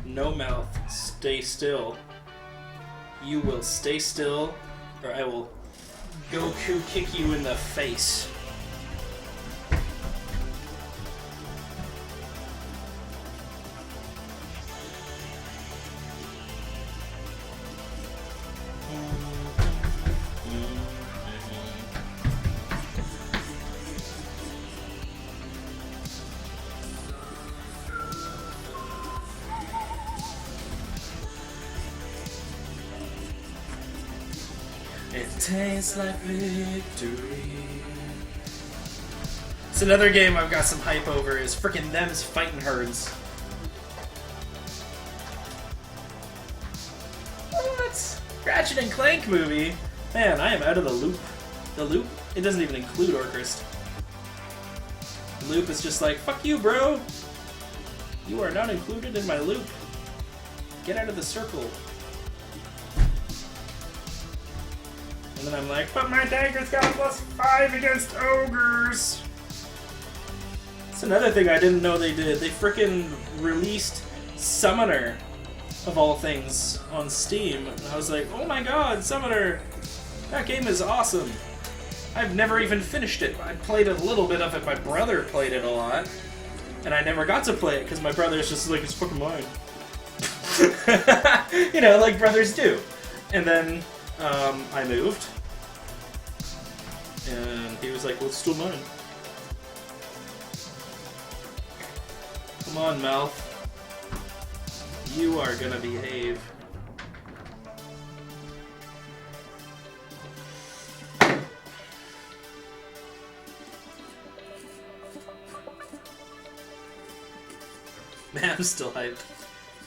Speaker 1: No mouth, stay still. You will stay still, or I will Goku kick you in the face. It tastes like victory. It's another game I've got some hype over is frickin' Them's Fightin' Herds. What? Ratchet and Clank movie? Man, I am out of the loop. The loop? It doesn't even include Orcryst. The loop is just like, fuck you, bro! You are not included in my loop. Get out of the circle. And then I'm like, but my dagger's got +5 against ogres! That's another thing I didn't know they did. They frickin' released Summoner, of all things, on Steam. And I was like, oh my god, Summoner! That game is awesome! I've never even finished it. I played a little bit of it. My brother played it a lot. And I never got to play it because my brother's just like, it's fucking mine. You know, like brothers do. And then I moved. And he was like, well, it's still mine. Come on, Mouth. You are gonna behave. Man, I'm still hyped.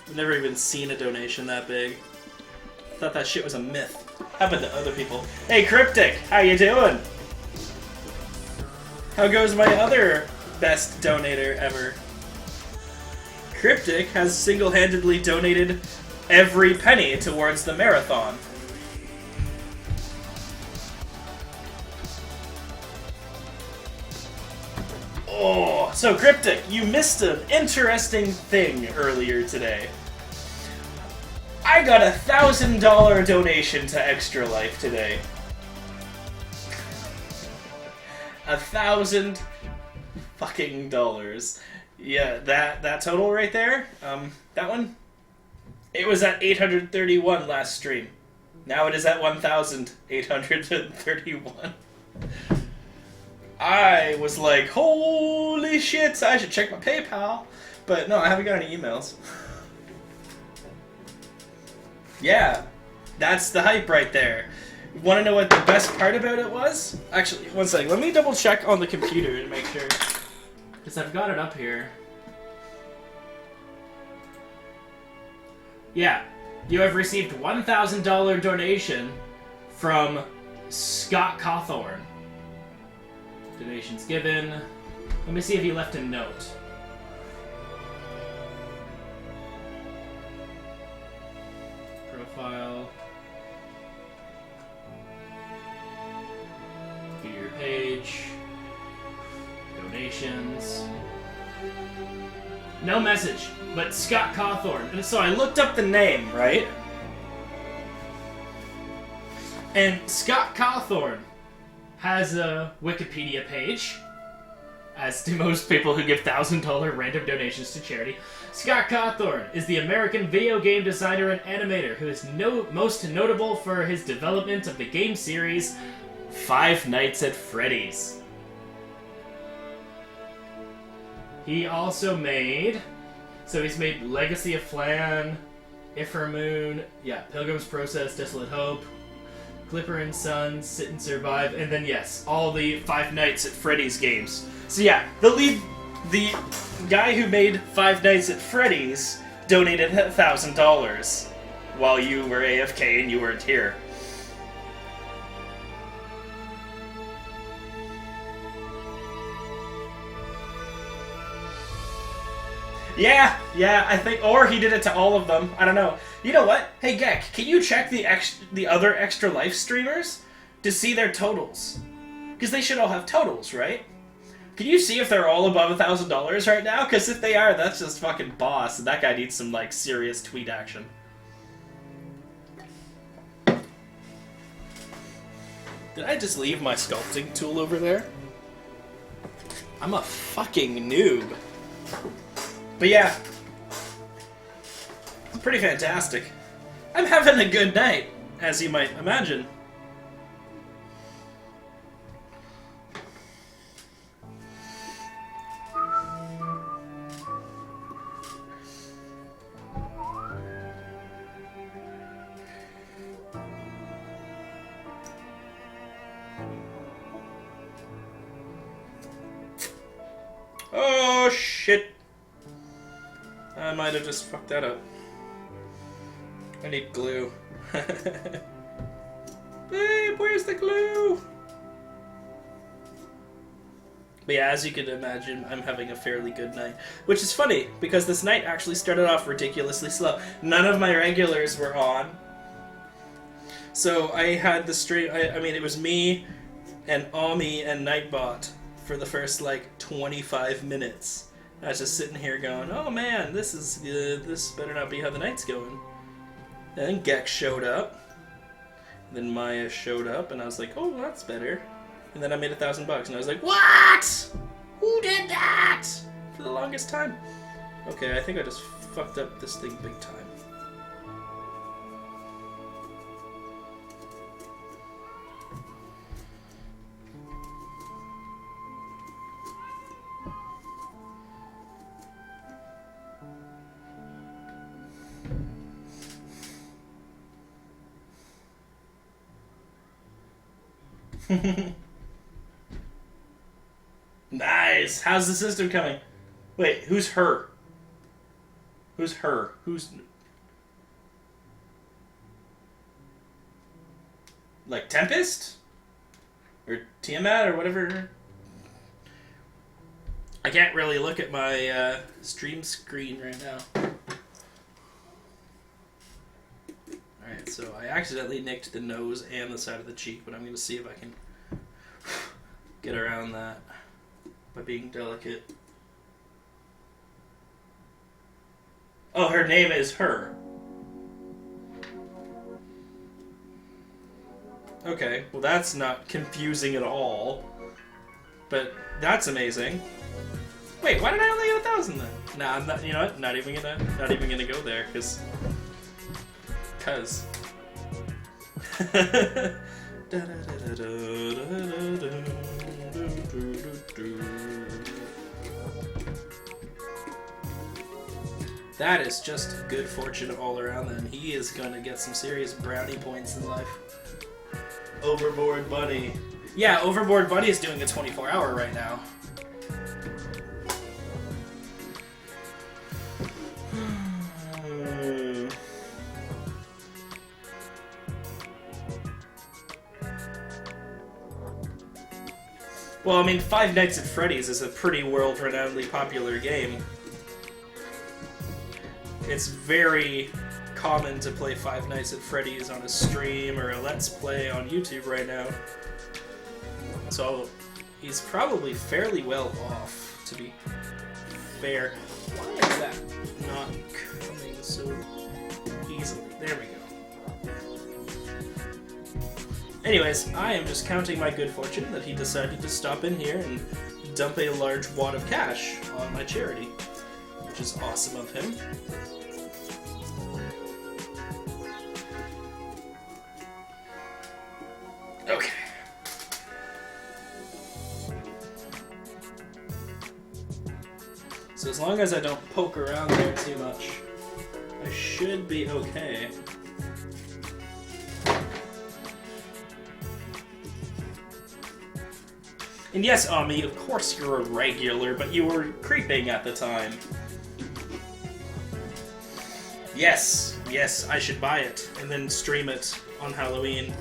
Speaker 1: I've never even seen a donation that big. Thought that shit was a myth. Happened to other people. Hey, Cryptic! How you doing? How goes my other best donator ever? Cryptic has single-handedly donated every penny towards the marathon. Oh, so Cryptic, you missed an interesting thing earlier today. I got a $1,000 donation to ExtraLife today. $1,000 fucking dollars. Yeah, that total right there, that one, it was at 831 last stream. Now it is at 1,831. I was like, holy shit, I should check my PayPal. But no, I haven't got any emails. Yeah, that's the hype right there. Want to know what the best part about it was? Actually, one second. Let me double check on the computer to make sure. Because I've got it up here. Yeah, you have received $1,000 donation from Scott Cawthorn. Donations given. Let me see if he left a note. Profile. View your page. Donations. No message, but Scott Cawthorn. And so I looked up the name, right? And Scott Cawthorn has a Wikipedia page, as do most people who give $1,000 random donations to charity. Scott Cawthorn is the American video game designer and animator who is most notable for his development of the game series Five Nights at Freddy's. He also made... So he's made Legacy of Flan, Ifra Moon, yeah, Pilgrim's Process, Desolate Hope, Clipper and Son, Sit and Survive, and then yes, all the Five Nights at Freddy's games. So yeah, the guy who made Five Nights at Freddy's donated $1,000 while you were AFK and you weren't here. Yeah, I think, or he did it to all of them. I don't know. You know what? Hey, Gek, can you check the other Extra Life streamers to see their totals? Because they should all have totals, right? Can you see if they're all above $1,000 right now? Because if they are, that's just fucking boss, and that guy needs some, like, serious tweet action. Did I just leave my sculpting tool over there? I'm a fucking noob. But yeah, it's pretty fantastic. I'm having a good night, as you might imagine. Oh shit. I might have just fucked that up. I need glue. Babe, where's the glue? But yeah, as you can imagine, I'm having a fairly good night. Which is funny, because this night actually started off ridiculously slow. None of my regulars were on. So I had the stream, I mean, it was me and Ami and Nightbot for the first, like, 25 minutes. I was just sitting here going, oh man, this is good. This better not be how the night's going. And then Gex showed up. And then Maya showed up, and I was like, oh, that's better. And then I made $1,000, and I was like, what? Who did that? For the longest time. Okay, I think I just fucked up this thing big time. Nice! How's the system coming? Wait, who's her? Who's her? Who's... Like Tempest? Or Tiamat or whatever? I can't really look at my stream screen right now. Alright, so I accidentally nicked the nose and the side of the cheek, but I'm going to see if I can get around that by being delicate. Oh, her name is Her. Okay, well that's not confusing at all. But that's amazing. Wait, why did I only get 1,000 then? Nah, I'm not. You know what? Not even gonna go there, cause. That is just good fortune all around then. He is gonna get some serious brownie points in life. Overboard Bunny. Yeah, Overboard Bunny is doing a 24-hour right now. Well, I mean, Five Nights at Freddy's is a pretty world-renownedly popular game. It's very common to play Five Nights at Freddy's on a stream or a Let's Play on YouTube right now. So, he's probably fairly well off, to be fair. Why is that not coming so easily? There we go. Anyways, I am just counting my good fortune that he decided to stop in here and dump a large wad of cash on my charity, which is awesome of him. Okay. So as long as I don't poke around there too much, I should be okay. And yes, Ami, of course you're a regular, but you were creeping at the time. Yes, I should buy it, and then stream it on Halloween.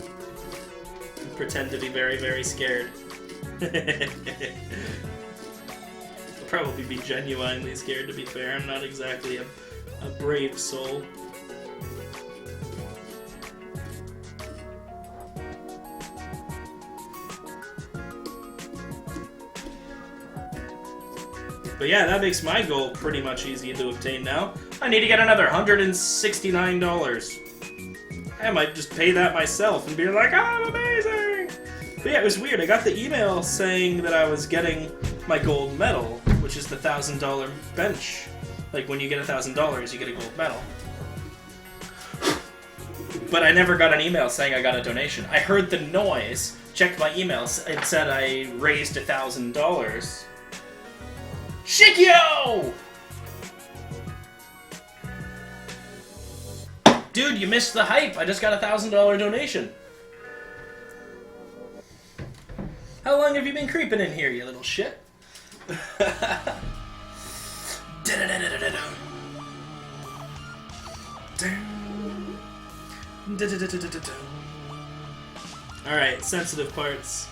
Speaker 1: And pretend to be very, very scared. I'll probably be genuinely scared, to be fair. I'm not exactly a brave soul. But yeah, that makes my goal pretty much easy to obtain now. I need to get another $169. I might just pay that myself and be like, I'm amazing! But yeah, it was weird. I got the email saying that I was getting my gold medal, which is the $1,000 bench. Like, when you get $1,000, you get a gold medal. But I never got an email saying I got a donation. I heard the noise, checked my emails, it said I raised $1,000. Shikyo! Dude, you missed the hype. I just got a $1,000 donation. How long have you been creeping in here, you little shit? Alright, sensitive parts.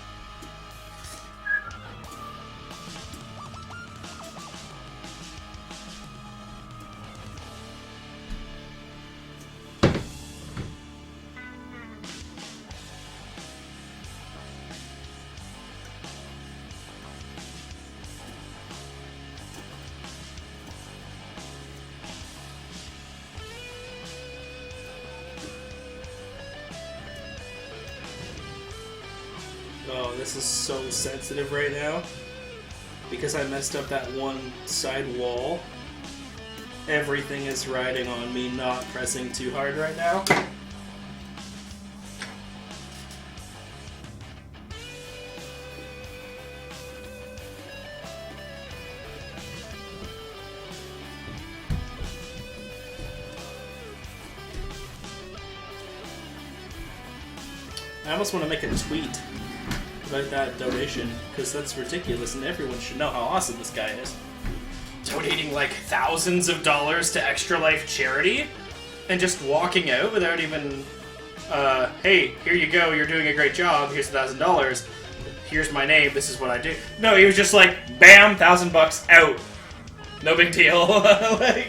Speaker 1: Oh, this is so sensitive right now. Because I messed up that one side wall. Everything is riding on me not pressing too hard right now. I almost want to make a tweet about that donation, because that's ridiculous and everyone should know how awesome this guy is. Donating like thousands of dollars to ExtraLife charity and just walking out without even, hey, here you go, you're doing a great job, here's $1,000, here's my name, this is what I do. No, he was just like, bam, $1,000 out. No big deal. Like,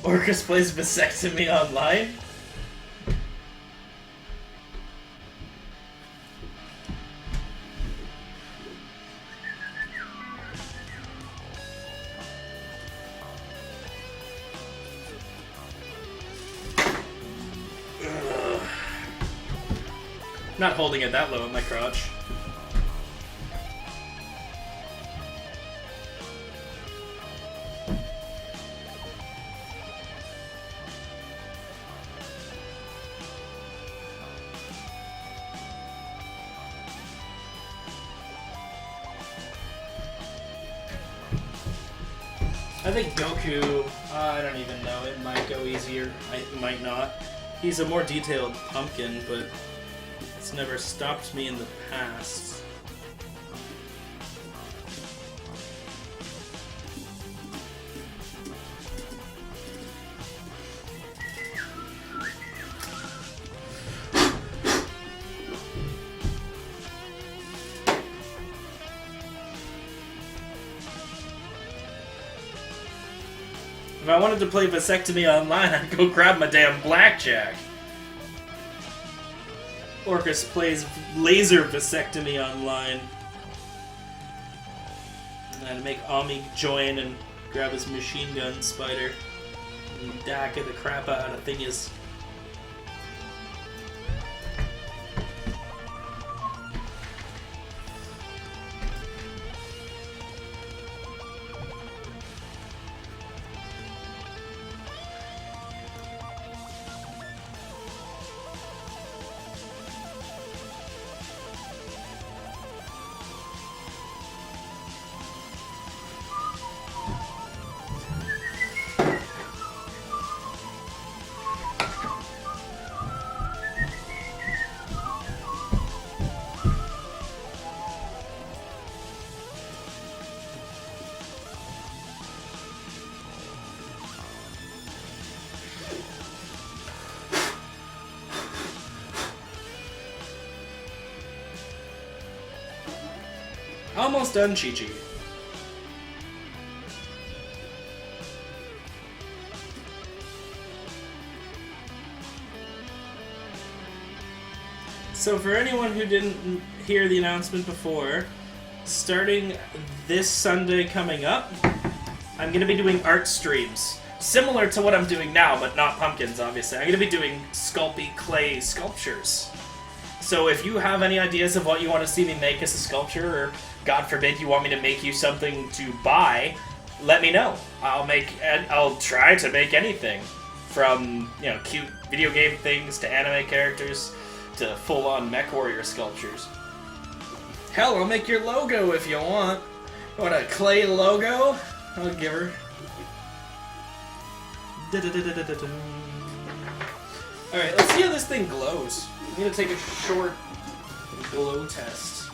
Speaker 1: Orcryst plays vasectomy online? Not holding it that low in my crotch. I think Goku, I don't even know, it might go easier, it might not. He's a more detailed pumpkin, but it's never stopped me in the past. If I wanted to play Vasectomy online, I'd go grab my damn blackjack. Orcryst plays laser Vasectomy online. And I'd make Ami join and grab his machine gun spider and dagger the crap out of thingies. Almost done, Chi-Chi. So for anyone who didn't hear the announcement before, starting this Sunday coming up, I'm going to be doing art streams. Similar to what I'm doing now, but not pumpkins, obviously. I'm going to be doing Sculpey clay sculptures. So if you have any ideas of what you want to see me make as a sculpture, or God forbid you want me to make you something to buy, let me know. I'll try to make anything. From, you know, cute video game things to anime characters to full-on mech warrior sculptures. Hell, I'll make your logo if you want. You want a clay logo? I'll give her. Alright, let's see how this thing glows. I'm gonna take a short glow test.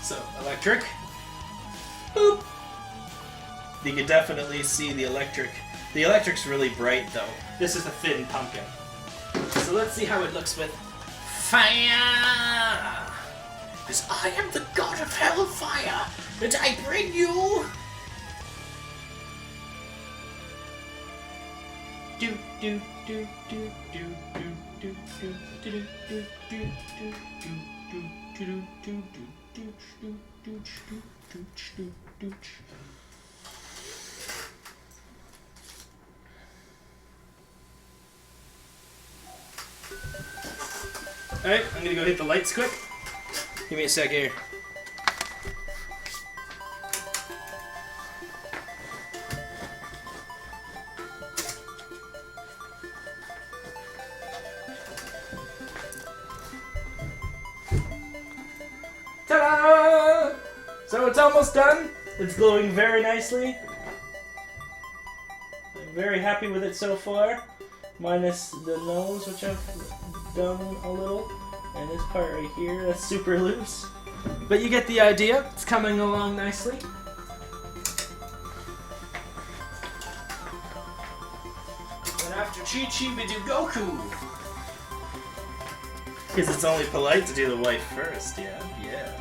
Speaker 1: So, electric. Boop! You can definitely see the electric. The electric's really bright, though. This is a thin pumpkin. So let's see how it looks with fire! Because I am the god of hellfire, and I bring you... Do do do do do do do do do do do do do do do do. Alright, I'm gonna go hit the lights quick. Give me a sec here. Ta-da! So it's almost done. It's glowing very nicely. I'm very happy with it so far. Minus the nose, which I've done a little. And this part right here, that's super loose. But you get the idea. It's coming along nicely. And after Chi-Chi, we do Goku. Because it's only polite to do the wife first, yeah. Yeah.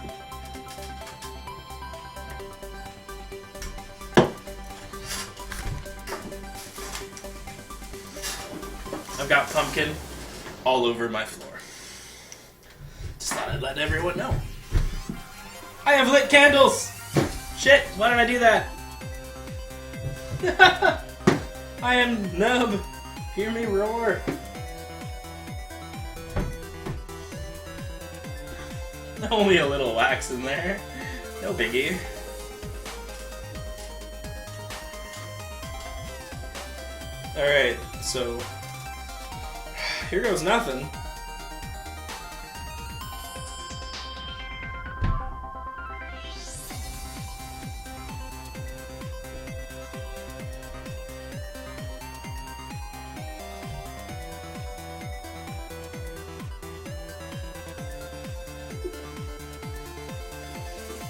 Speaker 1: I've got pumpkin all over my floor. Just thought I'd let everyone know. I have lit candles! Shit, why did I do that? I am Nub. Hear me roar. Only a little wax in there. No biggie. Alright, so... here goes nothing.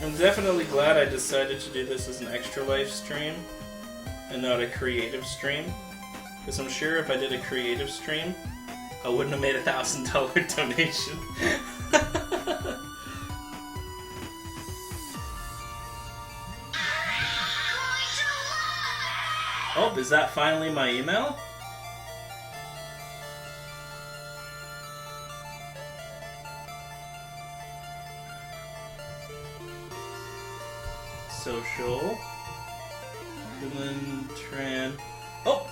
Speaker 1: I'm definitely glad I decided to do this as an Extra Life stream and not a creative stream. Because I'm sure if I did a creative stream, I wouldn't have made a $1,000 donation. Oh, is that finally my email? Social. Kimlin Tran. Oh!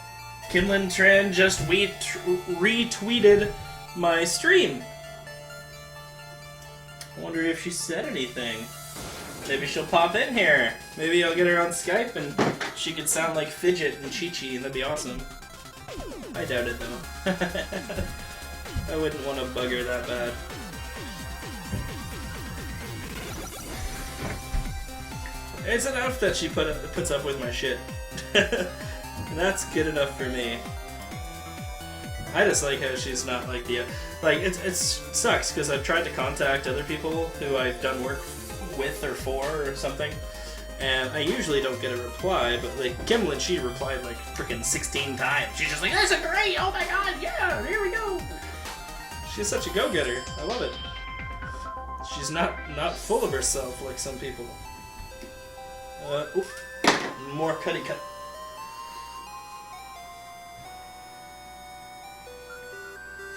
Speaker 1: Kimlin Tran just retweeted my stream. I wonder if she said anything. Maybe she'll pop in here. Maybe I'll get her on Skype and she could sound like Fidget and Chi-Chi and that'd be awesome. I doubt it though. I wouldn't want to bug her that bad. It's enough that she puts up with my shit. And that's good enough for me. I just like how she's not like the... Like, it sucks, because I've tried to contact other people who I've done work with or for or something, and I usually don't get a reply, but like, Kimlin, she replied like freaking 16 times. She's just like, that's a great, oh my god, yeah, here we go. She's such a go-getter. I love it. She's not full of herself like some people. Oof. More cutty cut.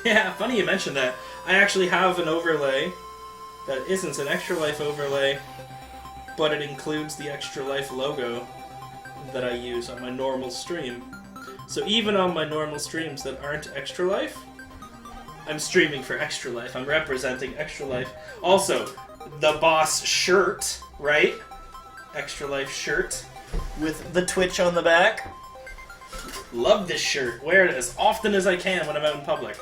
Speaker 1: Yeah, funny you mentioned that. I actually have an overlay that isn't an Extra Life overlay, but it includes the Extra Life logo that I use on my normal stream. So even on my normal streams that aren't Extra Life, I'm streaming for Extra Life. I'm representing Extra Life. Also, the boss shirt, right? Extra Life shirt with the Twitch on the back. Love this shirt. Wear it as often as I can when I'm out in public.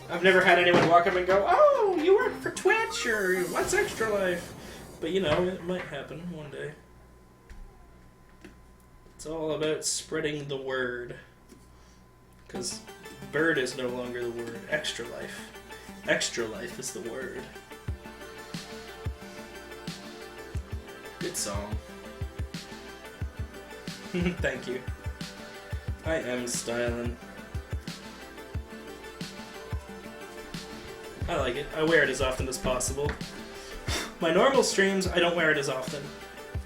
Speaker 1: I've never had anyone walk up and go, oh, you work for Twitch, or what's Extra Life? But you know, it might happen one day. It's all about spreading the word. Because bird is no longer the word. Extra Life. Extra Life is the word. Good song. Thank you. I am styling. I like it. I wear it as often as possible. My normal streams, I don't wear it as often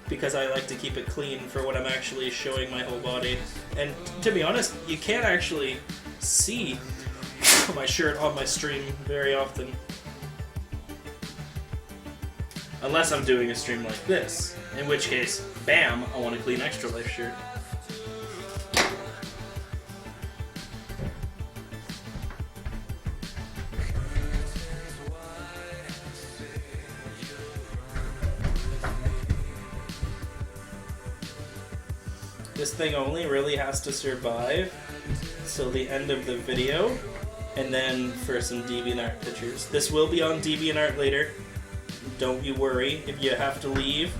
Speaker 1: because I like to keep it clean for when I'm actually showing my whole body. And to be honest, you can't actually see my shirt on my stream very often. Unless I'm doing a stream like this, in which case, bam, I want a clean Extra Life shirt. This thing only really has to survive till the end of the video, and then for some DeviantArt pictures. This will be on DeviantArt later. Don't you worry. If you have to leave,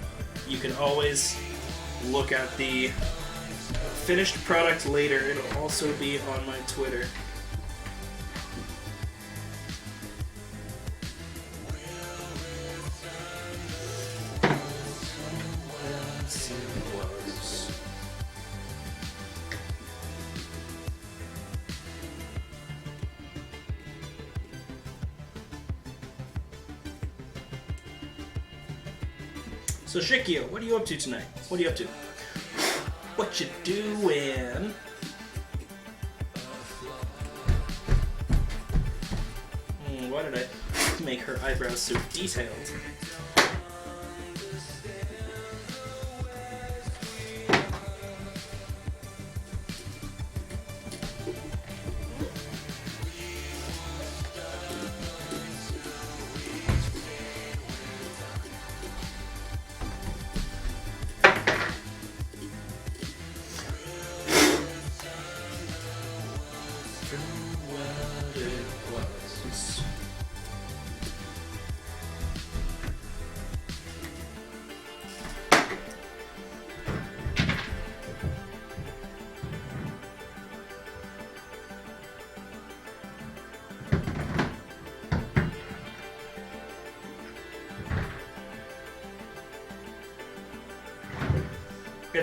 Speaker 1: you can always look at the finished product later. It'll also be on my Twitter. So Shikio, what are you up to tonight? What are you up to? What you doing? Why did I make her eyebrows so detailed?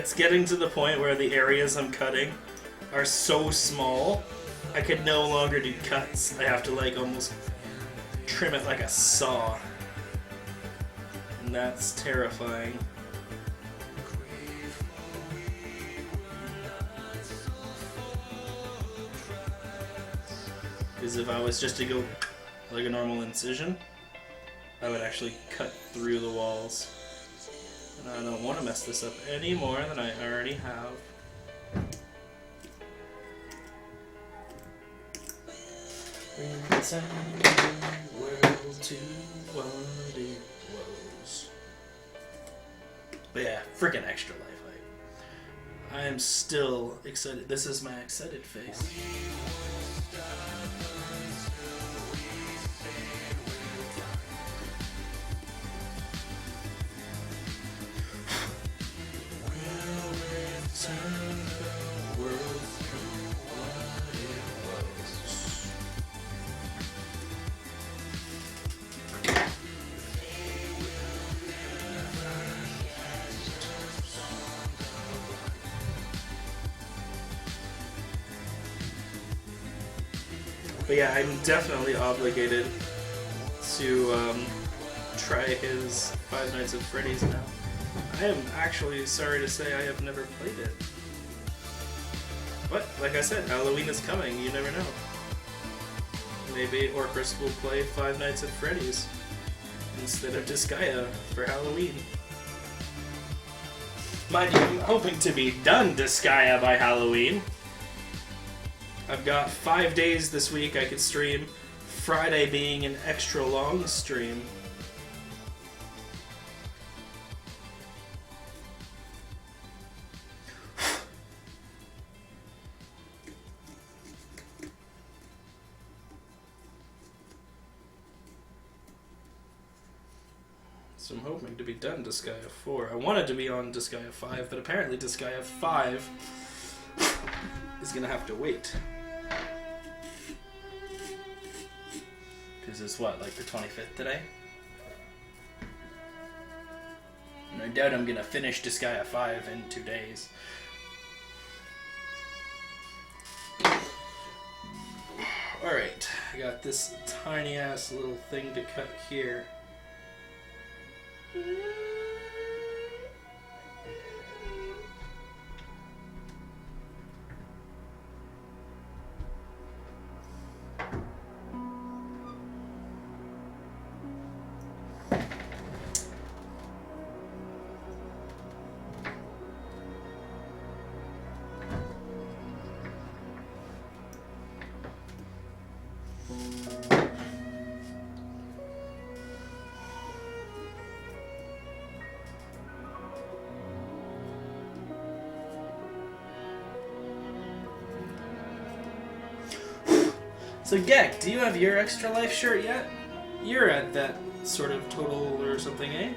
Speaker 1: it's getting to the point where the areas I'm cutting are so small, I could no longer do cuts. I have to like almost trim it like a saw. And that's terrifying. Because if I was just to go like a normal incision, I would actually cut through the walls. And I don't want to mess this up any more than I already have. Return the world to what it was. But yeah, freaking Extra Life. I am still excited. This is my excited face. But yeah, I'm definitely obligated to try his Five Nights at Freddy's now. I am actually sorry to say I have never played it. But, like I said, Halloween is coming, you never know. Maybe Orcryst will play Five Nights at Freddy's instead of Disgaea for Halloween. Mind you, I'm hoping to be done Disgaea by Halloween. I've got 5 days this week I could stream, Friday being an extra long stream. So I'm hoping to be done Disgaea 4. I wanted to be on Disgaea 5, but apparently Disgaea 5 is gonna have to wait. Because it's what, like the 25th today? And I doubt I'm gonna finish Disgaea 5 in 2 days. Alright, I got this tiny ass little thing to cut here. So Gek, do you have your Extra Life shirt yet? You're at that sort of total or something, eh?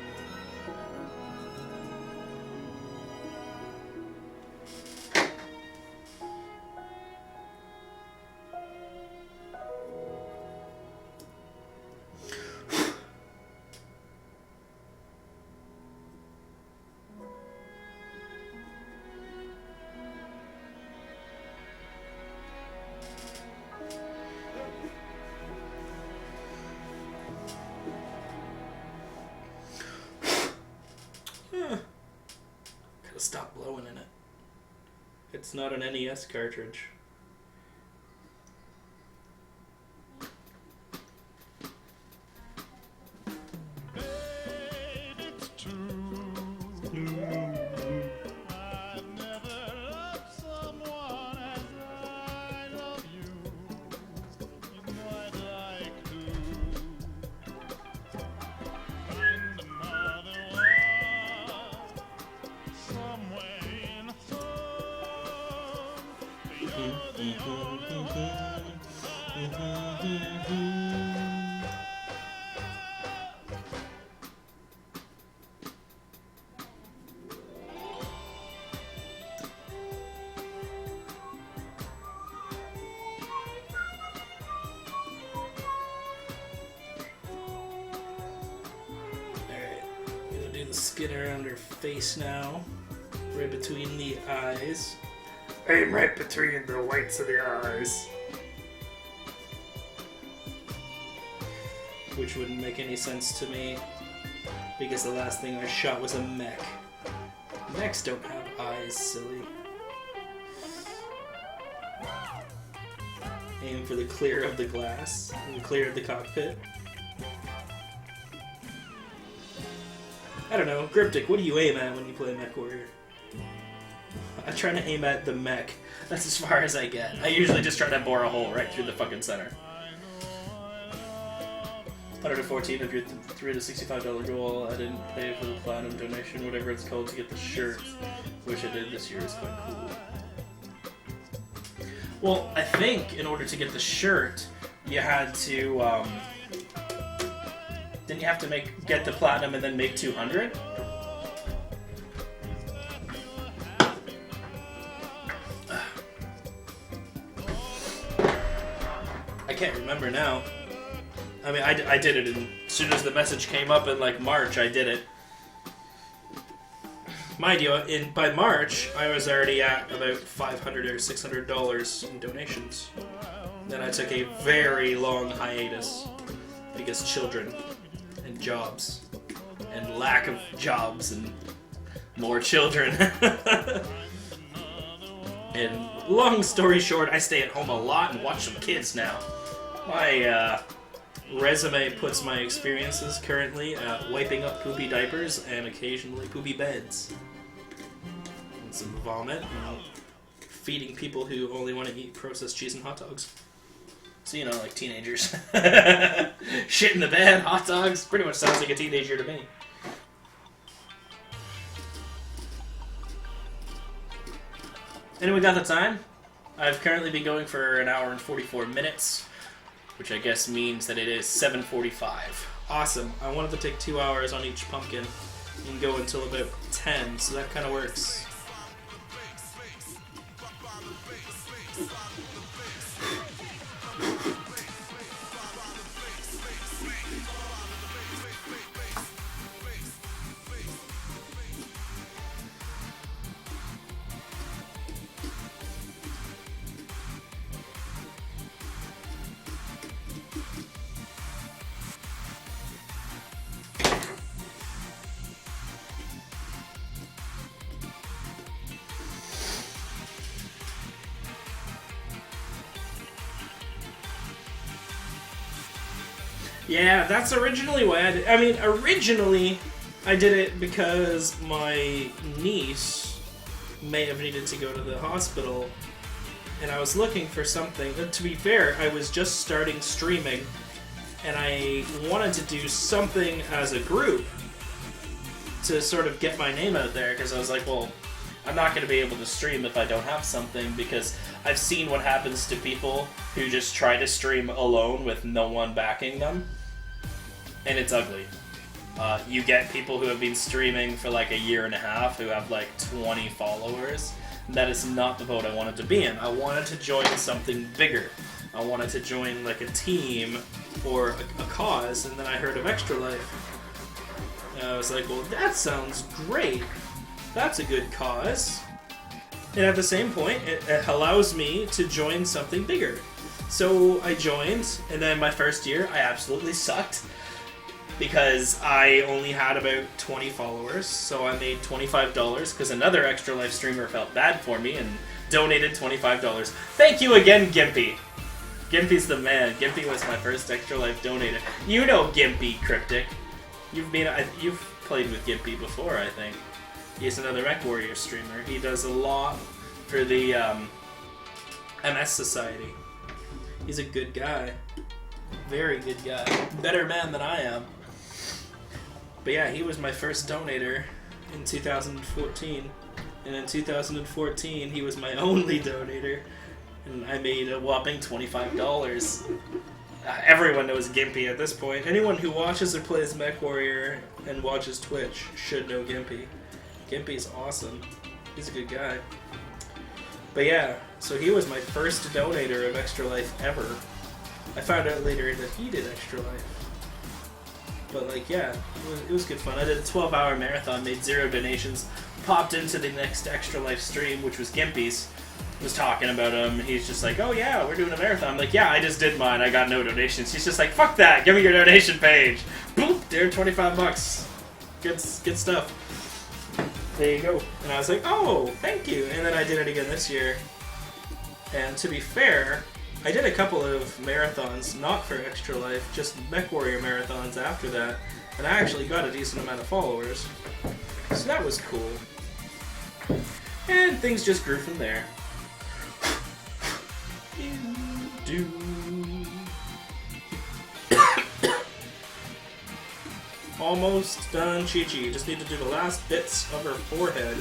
Speaker 1: Stop blowing in it. It's not an NES cartridge. Skin around her face now. Right between the eyes.
Speaker 3: Aim right between the whites of the eyes.
Speaker 1: Which wouldn't make any sense to me, because the last thing I shot was a mech. Mechs don't have eyes, silly. Aim for the clear of the glass, and the clear of the cockpit. I don't know, Cryptic, what do you aim at when you play Mech Warrior? I try to aim at the mech. That's as far as I get. I usually just try to bore a hole right through the fucking center. 114 of your $365 goal. I didn't pay for the platinum donation, whatever it's called, to get the shirt. Wish I did this year. It's quite cool. Well, I think in order to get the shirt, you had to, didn't you have to get the platinum and then make 200? I can't remember now. I mean, I did it as soon as the message came up in, like, March, I did it. Mind you, by March, I was already at about $500 or $600 in donations. Then I took a very long hiatus because children and jobs and lack of jobs and more children. And long story short, I stay at home a lot and watch some kids now. My resume puts my experiences currently at wiping up poopy diapers and occasionally poopy beds. And some vomit and feeding people who only want to eat processed cheese and hot dogs. So, you know, like teenagers. Shit in the bed, hot dogs, pretty much sounds like a teenager to me. Anyone got the time? I've currently been going for an hour and 44 minutes, which I guess means that it is 7:45. Awesome. I wanted to take 2 hours on each pumpkin and go until about 10, so that kind of works. Yeah, that's originally why I did. I mean, originally I did it because my niece may have needed to go to the hospital, and I was looking for something. To be fair, I was just starting streaming, and I wanted to do something as a group to sort of get my name out there, because I was like, well, I'm not going to be able to stream if I don't have something, because I've seen what happens to people who just try to stream alone with no one backing them, and it's ugly. You get people who have been streaming for like a year and a half who have like 20 followers. That is not the boat I wanted to be in. I wanted to join something bigger. I wanted to join like a team or a cause, and then I heard of ExtraLife. And I was like, well, that sounds great. That's a good cause. And at the same point, it allows me to join something bigger. So I joined, and then my first year, I absolutely sucked. Because I only had about 20 followers, so I made $25 because another ExtraLife streamer felt bad for me and donated $25. Thank you again, Gimpy! Gimpy's the man. Gimpy was my first ExtraLife donator. You know Gimpy, Cryptic. You've played with Gimpy before, I think. He's another Mech Warrior streamer. He does a lot for the MS Society. He's a good guy. Very good guy. Better man than I am. But yeah, he was my first donator in 2014. And in 2014, he was my only donator. And I made a whopping $25. Everyone knows Gimpy at this point. Anyone who watches or plays Mech Warrior and watches Twitch should know Gimpy. Gimpy's awesome. He's a good guy. But yeah, so he was my first donator of ExtraLife ever. I found out later that he did ExtraLife. But like, yeah, it was good fun. I did a 12-hour marathon, made 0 donations, popped into the next Extra Life stream, which was Gimpy's, was talking about him. He's just like, oh yeah, we're doing a marathon. I'm like, yeah, I just did mine. I got no donations. He's just like, fuck that. Give me your donation page. Boop, there, $25. Good stuff. There you go. And I was like, oh, thank you. And then I did it again this year. And to be fair, I did a couple of marathons, not for Extra Life, just MechWarrior marathons after that. And I actually got a decent amount of followers. So that was cool. And things just grew from there. Almost done, Chi-Chi. Just need to do the last bits of her forehead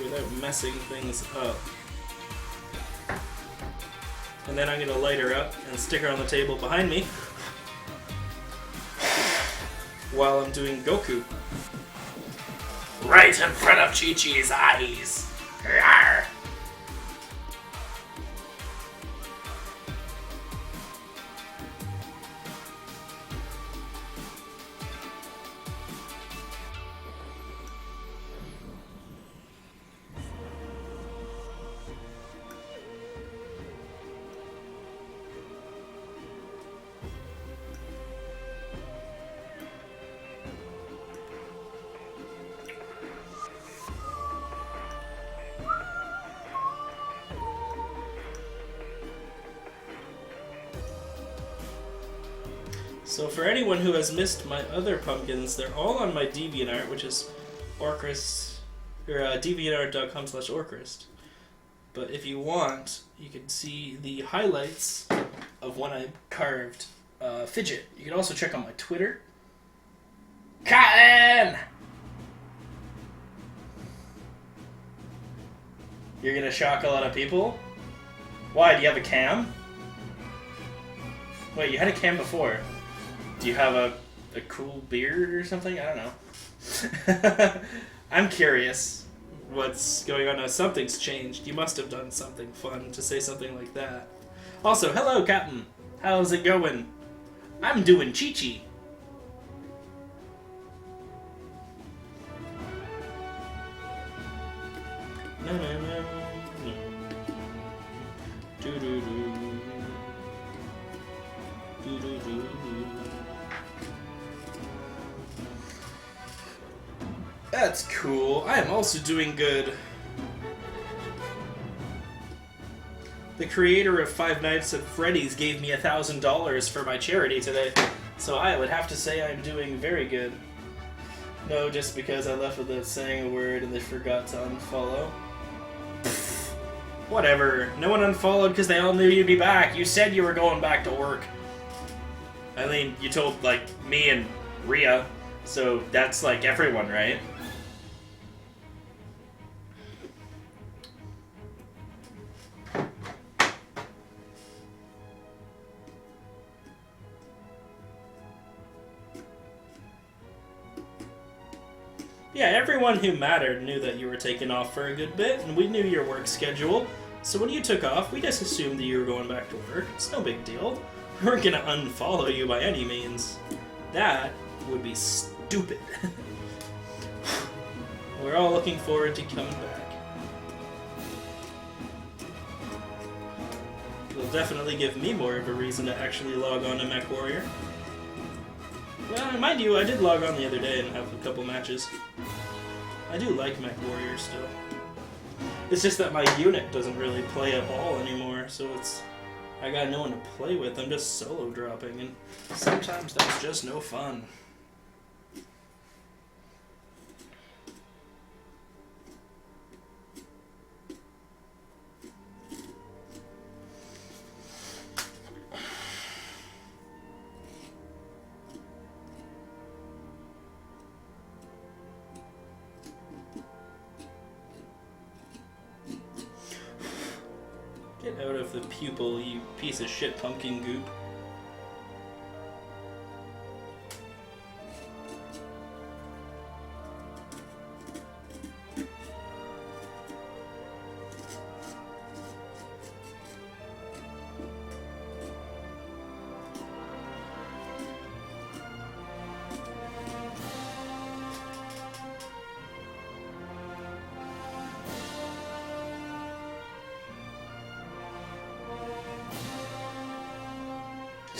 Speaker 1: without messing things up. And then I'm going to light her up and stick her on the table behind me while I'm doing Goku. Right in front of Chi-Chi's eyes. Rawr. So for anyone who has missed my other pumpkins, they're all on my DeviantArt, which is Orcryst, or deviantart.com/Orcryst. But if you want, you can see the highlights of when I carved Fidget. You can also check out my Twitter. Cotton! You're gonna shock a lot of people? Why, do you have a cam? Wait, you had a cam before. Do you have a cool beard or something? I don't know. I'm curious what's going on now. Something's changed. You must have done something fun to say something like that. Also, hello, Captain. How's it going? I'm doing Chi-Chi. No, no, no, no. Do-do-do. Do-do-do. That's cool. I am also doing good. The creator of Five Nights at Freddy's gave me $1,000 for my charity today, so I would have to say I'm doing very good. No, just because I left without saying a word and they forgot to unfollow. Pfft, whatever. No one unfollowed because they all knew you'd be back. You said you were going back to work. I mean, you told, like, me and Rhea, so that's, like, everyone, right? Yeah, everyone who mattered knew that you were taking off for a good bit, and we knew your work schedule. So when you took off, we just assumed that you were going back to work. It's no big deal. We weren't gonna unfollow you by any means. That would be stupid. We're all looking forward to coming back. It'll definitely give me more of a reason to actually log on to MechWarrior. Well, mind you, I did log on the other day and have a couple matches. I do like MechWarrior still. It's just that my unit doesn't really play at all anymore, so I got no one to play with. I'm just solo dropping, and sometimes that's just no fun. Get out of the pupil, you piece of shit pumpkin goop.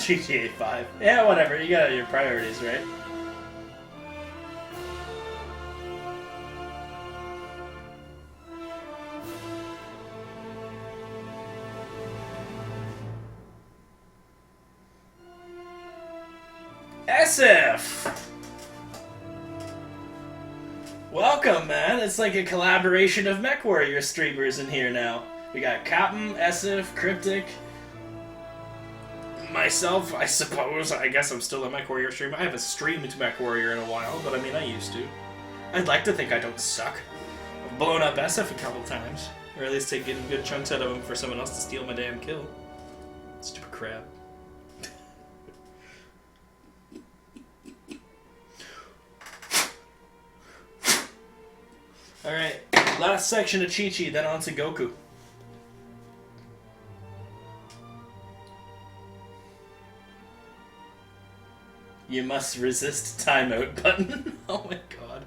Speaker 1: GTA 5. Yeah, whatever. You got your priorities, right? SF! Welcome, man. It's like a collaboration of MechWarrior streamers in here now. We got Captain, SF, Cryptic, myself, I suppose. I guess I'm still a MechWarrior streamer. I haven't streamed MechWarrior in a while, but I mean, I used to. I'd like to think I don't suck. I've blown up SF a couple times. Or at least taken good chunks out of him for someone else to steal my damn kill. Stupid crap. Alright, last section of Chi-Chi, then on to Goku. You must resist timeout button. Oh my god.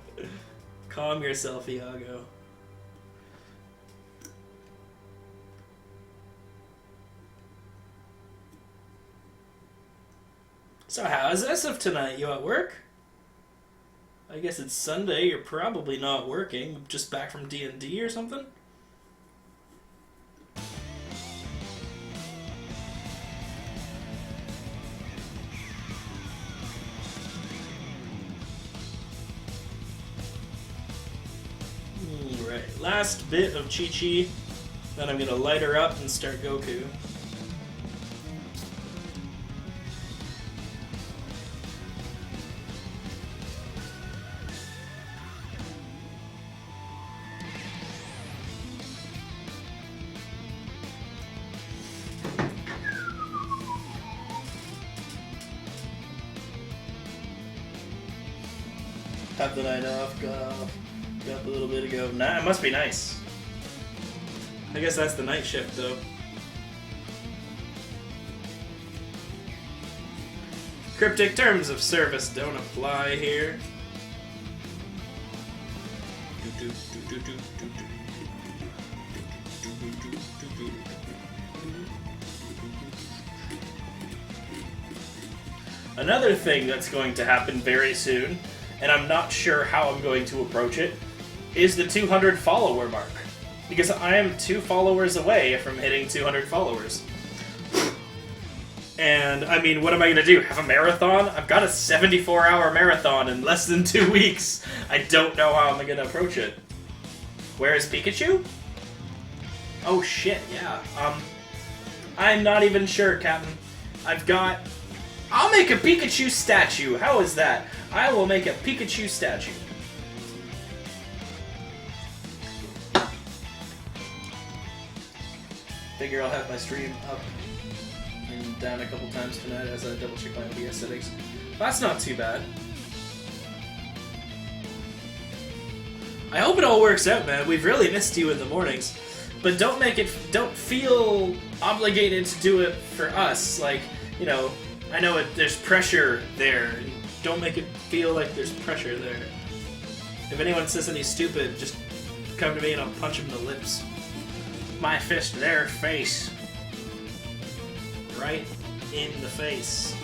Speaker 1: Calm yourself, Iago. So how is SF tonight? You at work? I guess it's Sunday, you're probably not working. Just back from D&D or something? Right, last bit of Chi-Chi. Then I'm gonna light her up and start Goku. Have the night off, got up a little bit ago. Nah, it must be nice. I guess that's the night shift, though. Cryptic terms of service don't apply here. Another thing that's going to happen very soon, and I'm not sure how I'm going to approach it, is the 200 follower mark. Because I am 2 followers away from hitting 200 followers. And, I mean, what am I going to do? Have a marathon? I've got a 74-hour marathon in less than 2 weeks. I don't know how I'm going to approach it. Where is Pikachu? Oh shit, yeah. I'm not even sure, Captain. I'll make a Pikachu statue. How is that? I will make a Pikachu statue. Figure I'll have my stream up and down a couple times tonight as I double check my OBS settings. That's not too bad. I hope it all works out, man. We've really missed you in the mornings. But don't feel obligated to do it for us. Like, you know, I know there's pressure there. Don't make it feel like there's pressure there. If anyone says anything stupid, just come to me and I'll punch him in the lips. My fist, their face. Right in the face.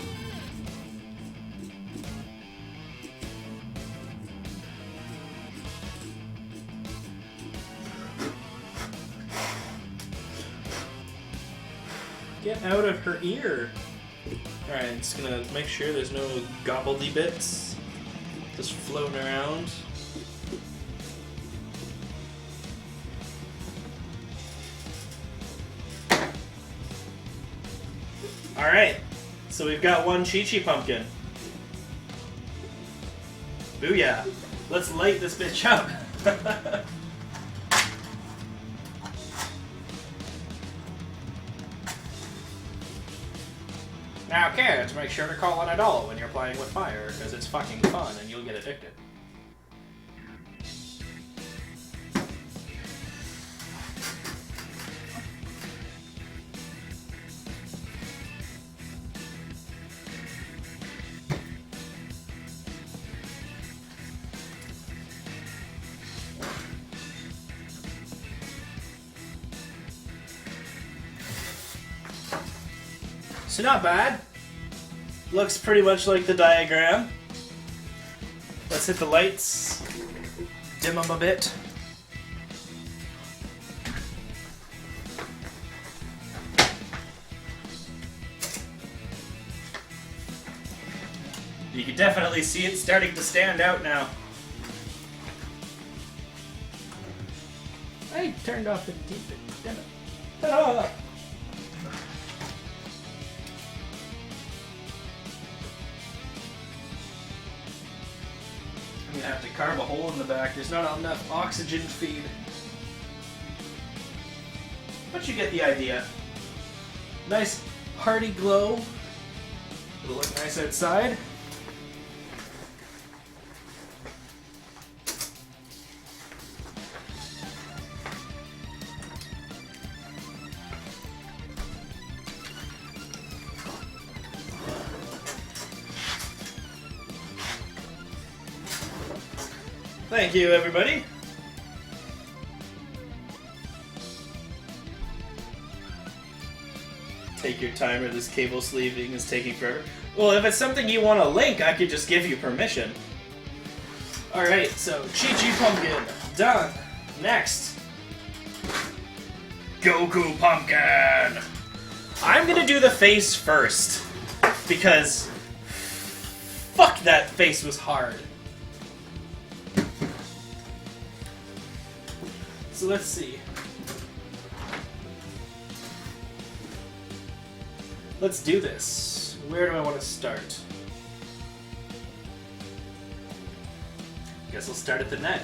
Speaker 1: Get out of her ear. Alright, just gonna make sure there's no gobbledy bits just floating around. Alright, so we've got one Chi-Chi pumpkin. Booyah. Let's light this bitch up. Now, kids, make sure to call an adult when you're playing with fire, because it's fucking fun and you'll get addicted. So not bad. Looks pretty much like the diagram. Let's hit the lights. Dim them a bit. You can definitely see it starting to stand out now. I turned off the TV. Damn it. Ah! I'm gonna have to carve a hole in the back. There's not enough oxygen feed. But you get the idea. Nice hearty glow. It'll look nice outside. Thank you, everybody. Take your time, or this cable sleeving is taking forever. Well, if it's something you want to link, I could just give you permission. Alright, so Chi-Chi Pumpkin, done. Next. Goku Pumpkin! I'm gonna do the face first, because fuck, that face was hard. So let's see. Let's do this. Where do I want to start? Guess I'll start at the neck.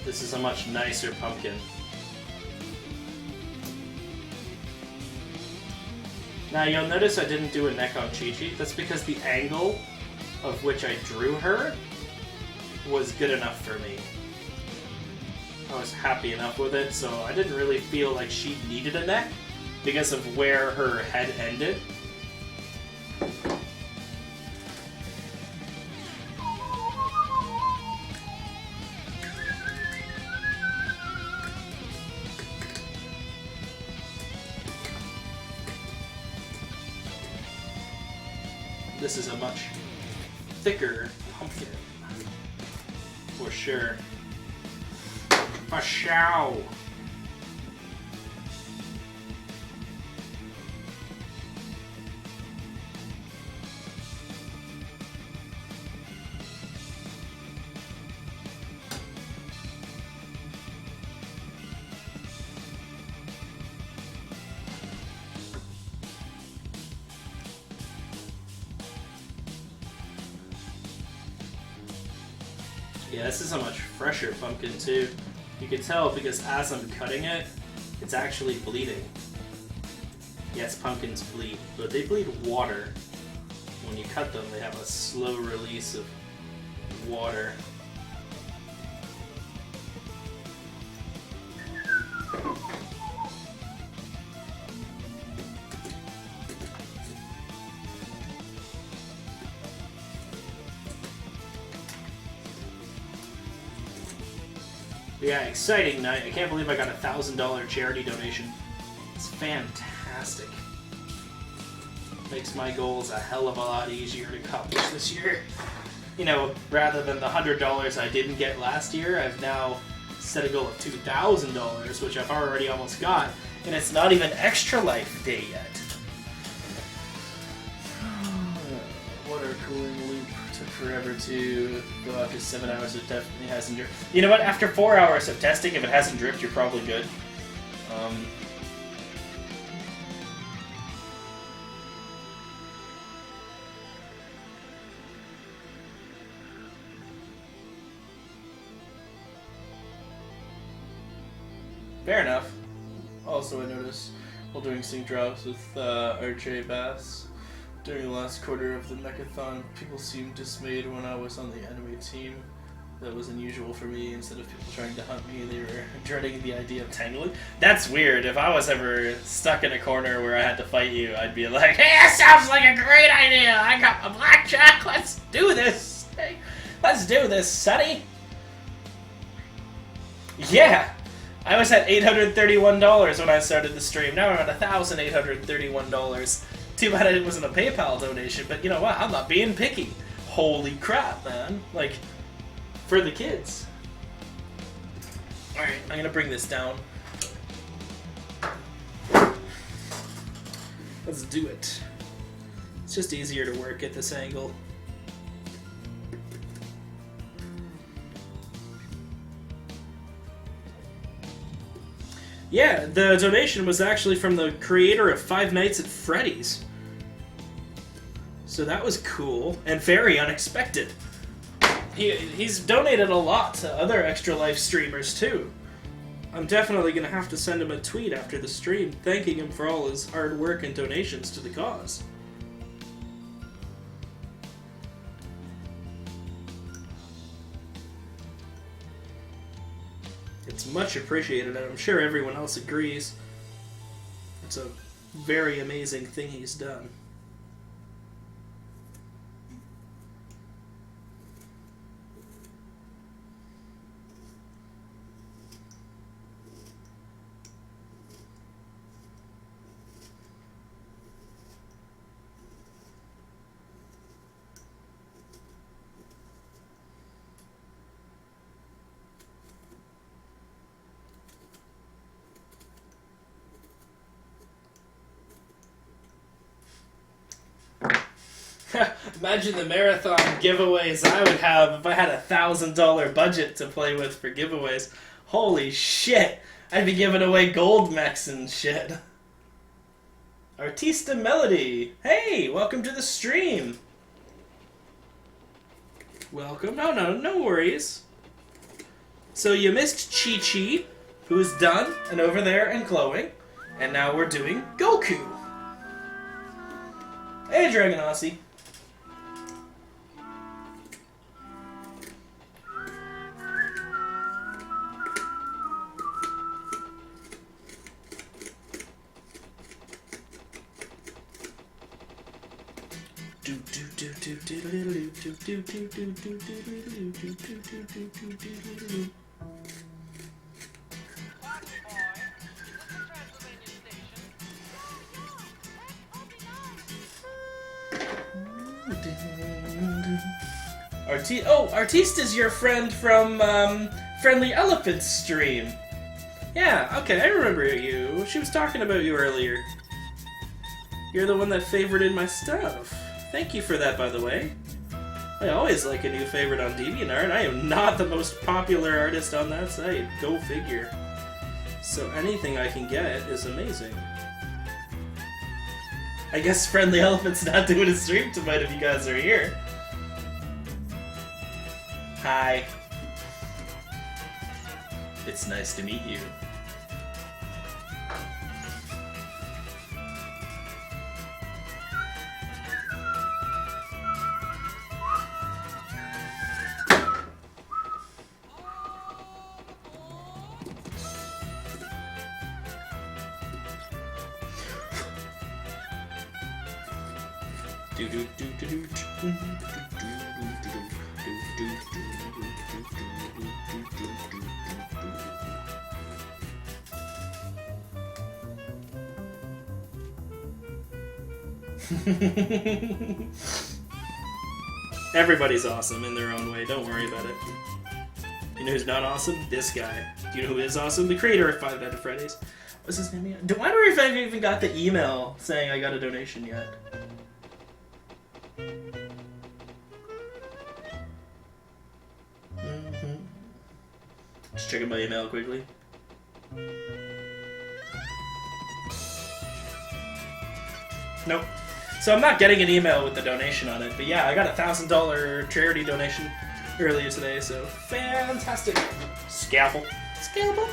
Speaker 1: This is a much nicer pumpkin. Now you'll notice I didn't do a neck on Chi-Chi. That's because the angle of which I drew her was good enough for me. I was happy enough with it, so I didn't really feel like she needed a neck because of where her head ended. This is a much thicker pumpkin, for sure. For sure. Yeah, this is a much fresher pumpkin too. You can tell because as I'm cutting it, it's actually bleeding. Yes, pumpkins bleed, but they bleed water. When you cut them, they have a slow release of water. Yeah, exciting night. I can't believe I got a $1,000 charity donation. It's fantastic. Makes my goals a hell of a lot easier to accomplish this year. You know, rather than the $100 I didn't get last year, I've now set a goal of $2,000, which I've already almost got, and it's not even ExtraLife Day yet. Water cooling loop took forever to go after 7 hours. It definitely hasn't dripped. You know what? After 4 hours of testing, if it hasn't dripped, you're probably good. Fair enough. Also, I noticed while doing sync drops with RJ Bass during the last quarter of the mechathon, people seemed dismayed when I was on the enemy team. that was unusual for me. Instead of people trying to hunt me, they were dreading the idea of tangling. That's weird. If I was ever stuck in a corner where I had to fight you, I'd be like, hey, that sounds like a great idea! I got my blackjack, let's do this! Hey, let's do this, sonny! Yeah! I was at $831 when I started the stream. Now I'm at $1,831. Too bad it wasn't a PayPal donation, but you know what? I'm not being picky. Holy crap, man. Like, for the kids. Alright, I'm gonna bring this down. Let's do it. It's just easier to work at this angle. Yeah, the donation was actually from the creator of Five Nights at Freddy's. So that was cool, and very unexpected. He's donated a lot to other Extra Life streamers, too. I'm definitely going to have to send him a tweet after the stream, thanking him for all his hard work and donations to the cause. It's much appreciated, and I'm sure everyone else agrees. It's a very amazing thing he's done. Imagine the marathon giveaways I would have if I had a $1,000 budget to play with for giveaways. Holy shit! I'd be giving away gold mechs and shit. Artista Melody! Hey! Welcome to the stream! Welcome. No worries. So you missed Chi-Chi, who's done and over there and glowing. And now we're doing Goku. Hey, Dragon Aussie. Artista's your friend from Friendly Elephant's stream. Yeah, okay, I remember you. She was talking about you earlier. You're the one that favorited my stuff. Thank you for that, by the way. I always like a new favorite on DeviantArt. I am not the most popular artist on that site. Go figure. So anything I can get is amazing. I guess Friendly Elephant's not doing a stream tonight if you guys are here. Hi. It's nice to meet you. Everybody's awesome in their own way, don't worry about it. You know who's not awesome? This guy. Do you know who is awesome? The creator of Five Nights at Freddy's. What's his name again? I wonder if I even got the email saying I got a donation yet. Just checking my email quickly. Nope. So I'm not getting an email with the donation on it, but yeah, I got a $1,000 charity donation earlier today, so fantastic. Scalpel. Scalpel.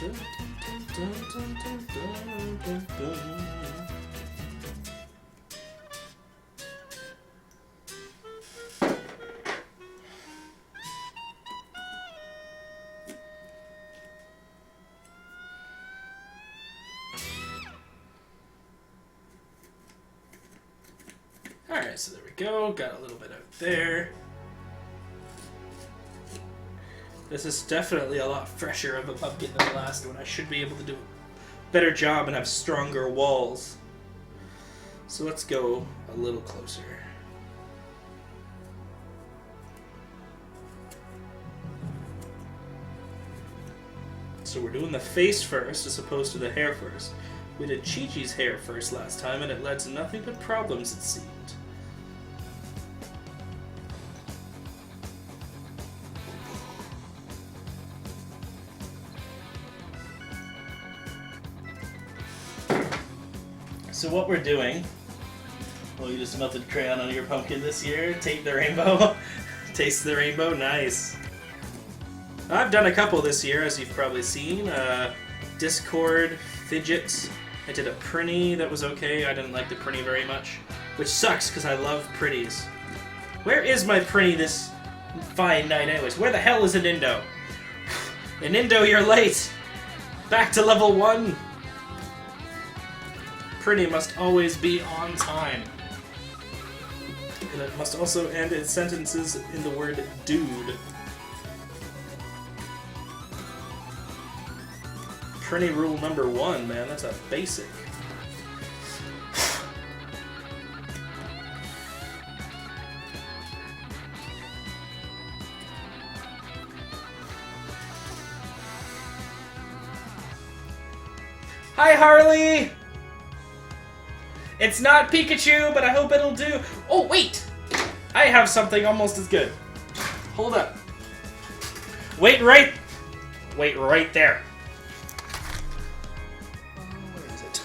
Speaker 1: Alright, so there we go. Got a little bit out there. This is definitely a lot fresher of a pumpkin than the last one. I should be able to do a better job and have stronger walls. So let's go a little closer. So we're doing the face first as opposed to the hair first. We did Chi-Chi's hair first last time and it led to nothing but problems, it seemed. So what we're doing, well, you just melted crayon on your pumpkin this year, tape the rainbow, taste the rainbow, nice. I've done a couple this year, as you've probably seen. Discord, Fidget, I did a Prinny that was okay, I didn't like the Prinny very much, which sucks because I love Pretties. Where is my Prinny this fine night anyways? Where the hell is Anindo? Anindo, you're late! Back to level 1! Prinny must always be on time. And it must also end its sentences in the word dude. Prinny rule number 1, man, that's a basic. Hi, Harley! It's not Pikachu, but I hope it'll do. Oh, wait! I have something almost as good. Hold up. Wait right there. Where is it?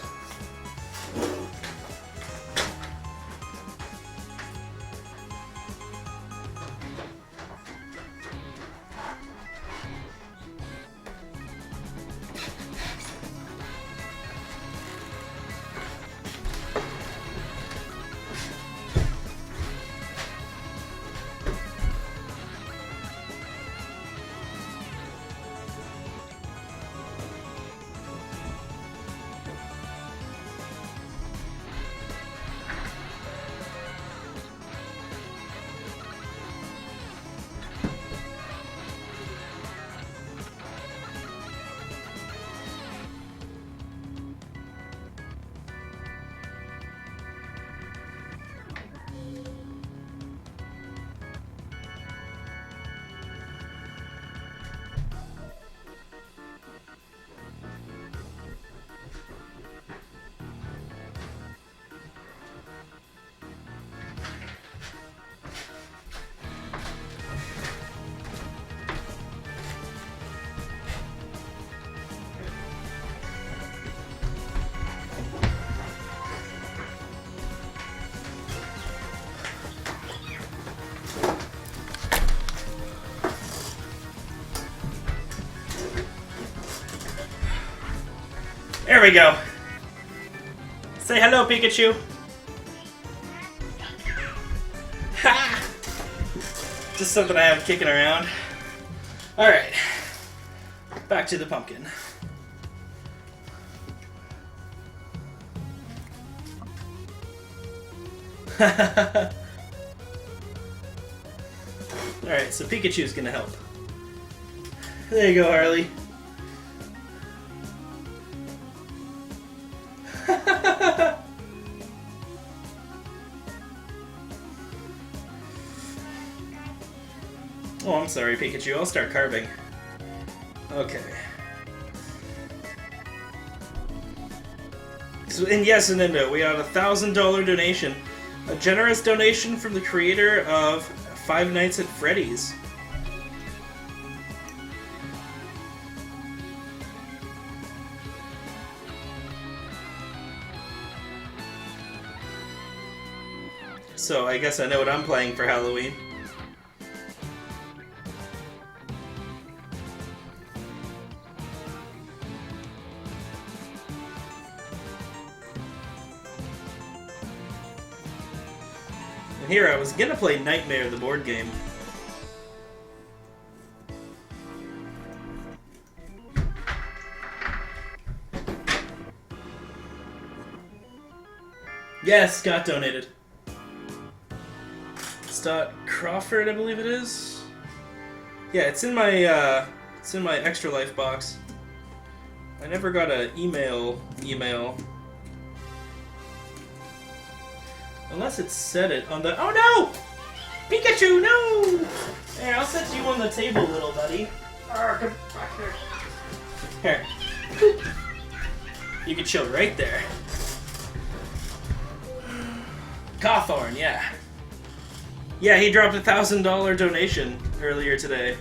Speaker 1: There we go. Say hello, Pikachu. Ha! Just something I have kicking around. Alright. Back to the pumpkin. Alright, so Pikachu's gonna help. There you go, Harley. Oh, I'm sorry, Pikachu. I'll start carving. Okay. So, and yes, Nintendo, we have a $1,000 donation. A generous donation from the creator of Five Nights at Freddy's. So, I guess I know what I'm playing for Halloween. And here, I was gonna play Nightmare, the board game. Yes, Scott donated. Scott Crawford, I believe it is. Yeah, it's in my ExtraLife box. I never got an email. Unless it said it on the... Oh no! Pikachu, no! Here, I'll set you on the table, little buddy. Come back here. Here. You can chill right there. Cawthorn, yeah. Yeah, he dropped a $1,000 donation earlier today.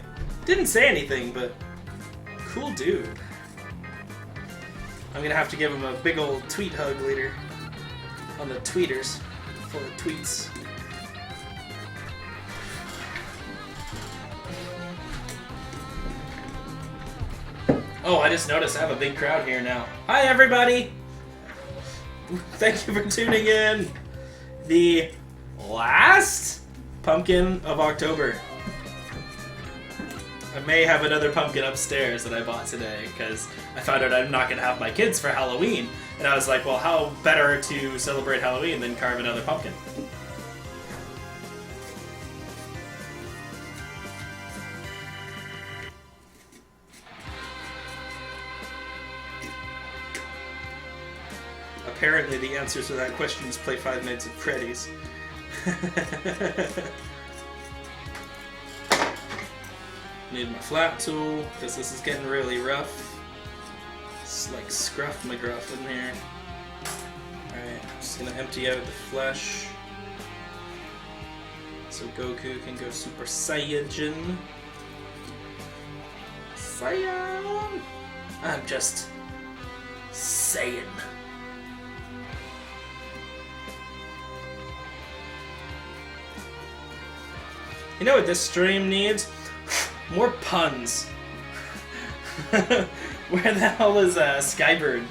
Speaker 1: Didn't say anything, but cool dude. I'm gonna have to give him a big old tweet hug later. On the tweeters. Full of tweets. Oh, I just noticed I have a big crowd here now. Hi, everybody! Thank you for tuning in. The last pumpkin of October. I may have another pumpkin upstairs that I bought today because I found out I'm not going to have my kids for Halloween. And I was like, well, how better to celebrate Halloween than carve another pumpkin? Apparently the answer to that question is play 5 minutes of Freddy's. Need my flat tool, because this is getting really rough. It's like scruff McGruff in here. Alright, just gonna empty out the flesh. So Goku can go Super Saiyajin. Saiyan! I'm just saying. You know what this stream needs? More puns. Where the hell is Skybird?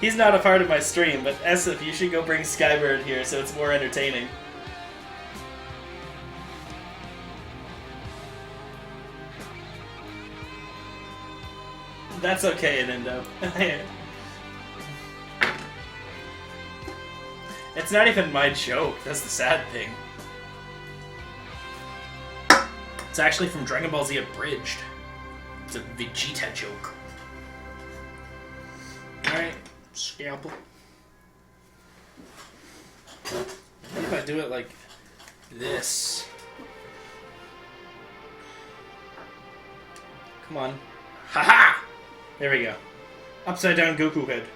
Speaker 1: He's not a part of my stream, but Esif, you should go bring Skybird here so it's more entertaining. That's okay, Nendo. It's not even my joke, that's the sad thing. It's actually from Dragonball Z Abridged. It's a Vegeta joke. Alright, scalpel. What if I do it like this? Come on. Haha! There we go. Upside down Goku head.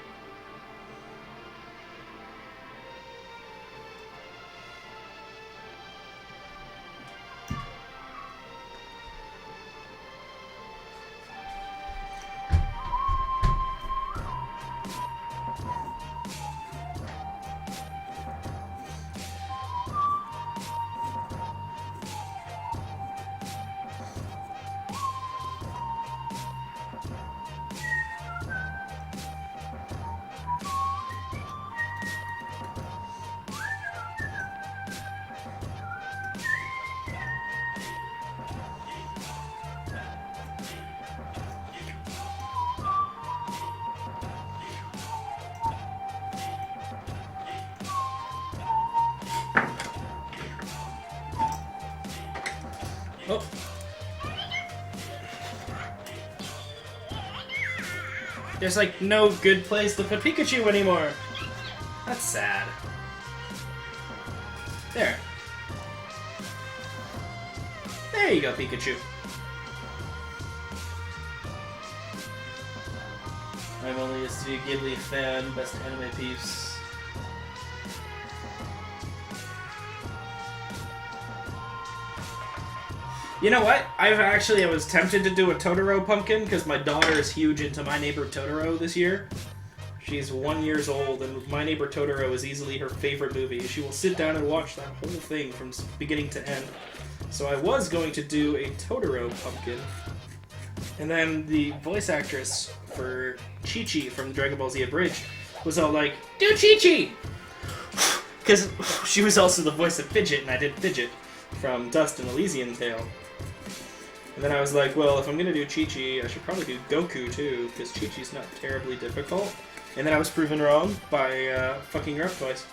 Speaker 1: Oh. There's like no good place to put Pikachu anymore. That's sad. There. There you go, Pikachu. I'm only a Studio Ghibli fan, best anime piece. You know what? I was tempted to do a Totoro pumpkin because my daughter is huge into My Neighbor Totoro this year. She's 1 year old, and My Neighbor Totoro is easily her favorite movie. She will sit down and watch that whole thing from beginning to end. So I was going to do a Totoro pumpkin. And then the voice actress for Chi-Chi from Dragonball Z Abridged was all like, "Do Chi-Chi!" Because she was also the voice of Fidget, and I did Fidget from Dust and Elysian Tale. And then I was like, well, if I'm going to do Chi-Chi, I should probably do Goku, too, because Chi-Chi's not terribly difficult. And then I was proven wrong by fucking her up twice.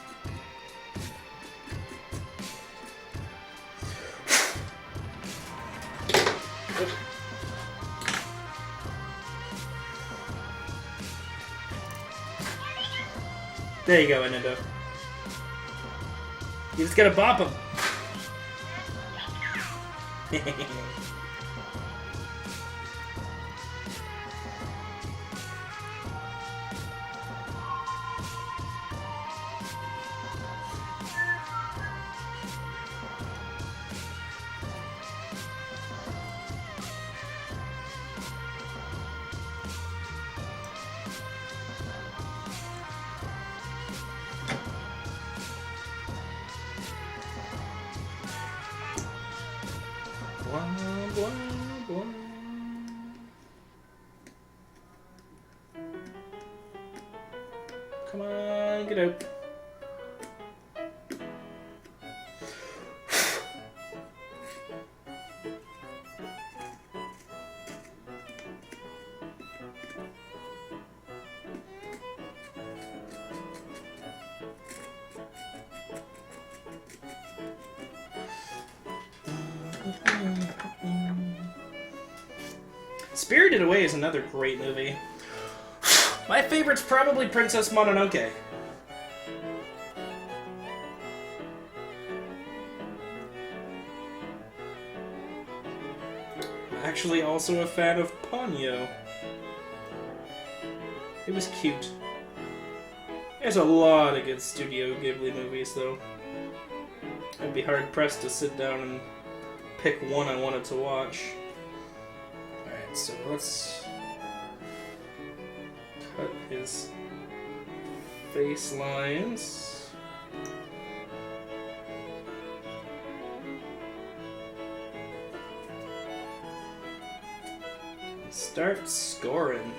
Speaker 1: There you go, Enindo. You just gotta bop him. Blah, blah, blah. Come on, get out. Spirited Away is another great movie. My favorite's probably Princess Mononoke. I'm actually also a fan of Ponyo. It was cute. There's a lot of good Studio Ghibli movies, though. I'd be hard-pressed to sit down and pick one I wanted to watch. Alright, so let's cut his face lines. And start scoring.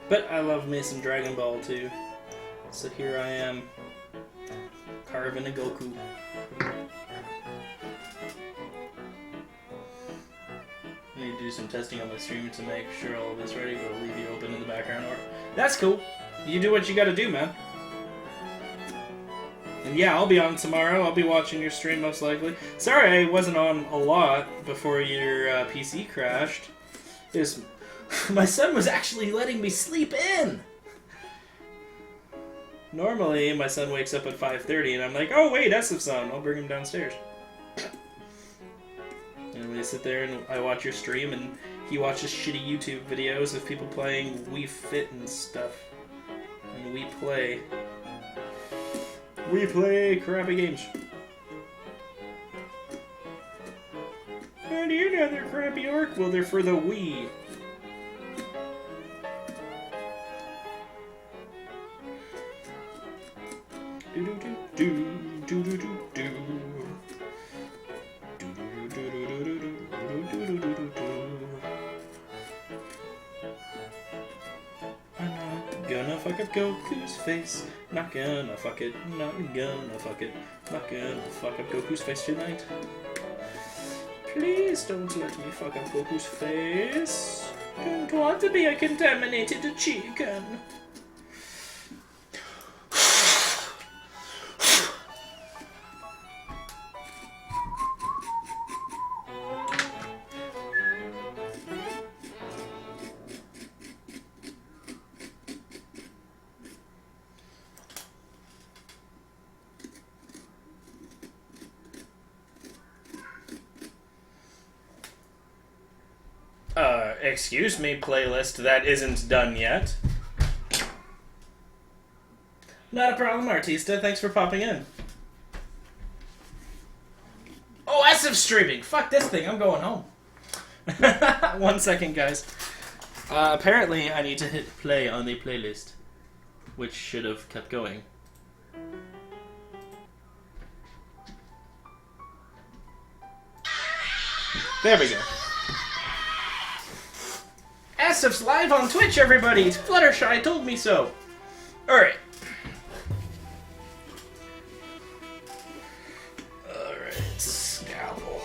Speaker 1: But I love me some Dragon Ball too. So here I am, carving a Goku. I need to do some testing on my stream to make sure all of this ready, but I'll leave you open in the background. Or that's cool. You do what you gotta do, man. And yeah, I'll be on tomorrow. I'll be watching your stream most likely. Sorry I wasn't on a lot before your PC crashed. My son was actually letting me sleep in! Normally, my son wakes up at 5:30 and I'm like, oh wait, SF-san, I'll bring him downstairs. And we sit there and I watch your stream and he watches shitty YouTube videos of people playing Wii Fit and stuff. And we play crappy games. How do you know they're crappy orc? Well, they're for the Wii. Do do do do do do do I'm not gonna fuck up Goku's face. Not gonna fuck it. Not gonna fuck it. Not gonna fuck up Goku's face tonight. Please don't let me fuck up Goku's face. Don't want to be a contaminated chicken. Excuse me, playlist that isn't done yet. Not a problem, Artista. Thanks for popping in. Oh, SF streaming. Fuck this thing. I'm going home. 1 second, guys. Apparently, I need to hit play on the playlist, which should have kept going. There we go. Asif's live on Twitch, everybody! Fluttershy told me so! Alright. Alright, scalpel.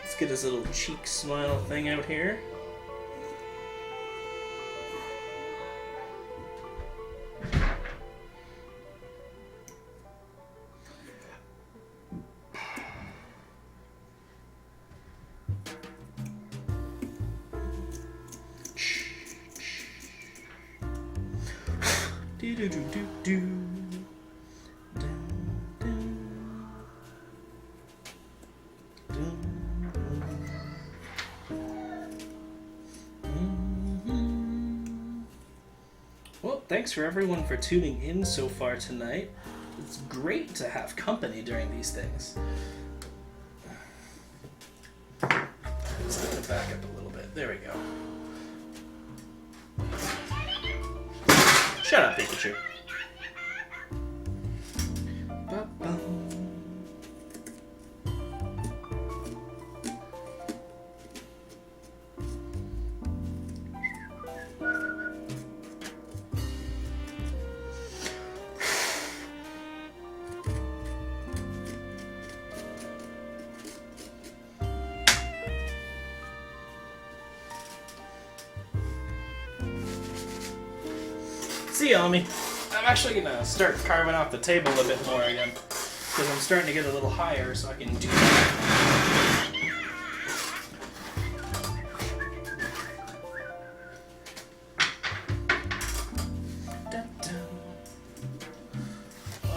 Speaker 1: Let's get his little cheek smile thing out here. Do do do do do. Well, thanks for everyone for tuning in so far tonight. It's great to have company during these things. Let's let it back up a little bit. There we go. Shut up, Pikachu. See ya, Omi. I'm actually gonna start carving off the table a bit more again, because I'm starting to get a little higher, so I can do that.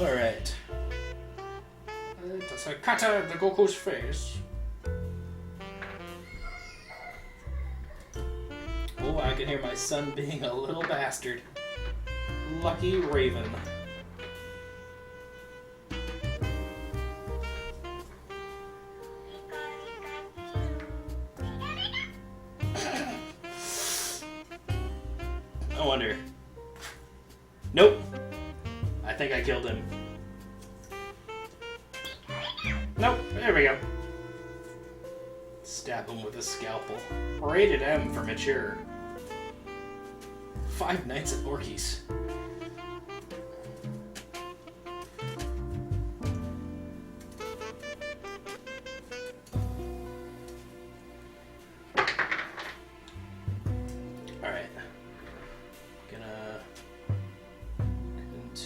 Speaker 1: Alright. That's a cut out of the Goku's face. Oh, I can hear my son being a little bastard. Lucky Raven. I wonder. Nope. I think I killed him. Nope. There we go. Stab him with a scalpel. Rated M for mature. 5 nights at Orcryst.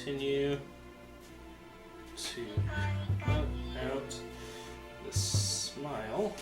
Speaker 1: Continue to put out the smile.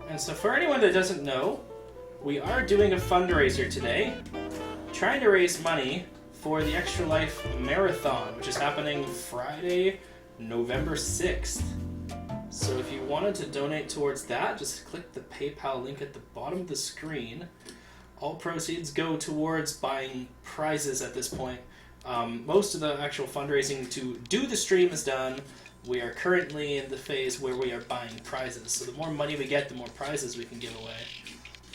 Speaker 1: And so for anyone that doesn't know, we are doing a fundraiser today, trying to raise money for the Extra Life Marathon, which is happening Friday, November 6th. So if you wanted to donate towards that, just click the PayPal link at the bottom of the screen. All proceeds go towards buying prizes at this point. Most of the actual fundraising to do the stream is done. We are currently in the phase where we are buying prizes. So the more money we get, the more prizes we can give away.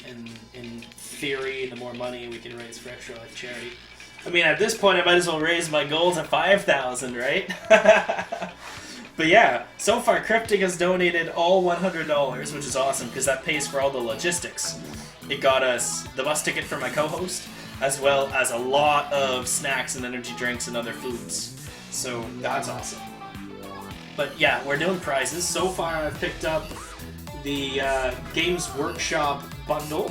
Speaker 1: And in theory, the more money we can raise for Extra Life charity. I mean, at this point, I might as well raise my goal to 5,000, right? But yeah, so far Cryptic has donated all $100, which is awesome because that pays for all the logistics. It got us the bus ticket for my co-host, as well as a lot of snacks and energy drinks and other foods. So that's awesome. But yeah, we're doing prizes. So far I've picked up the Games Workshop bundle.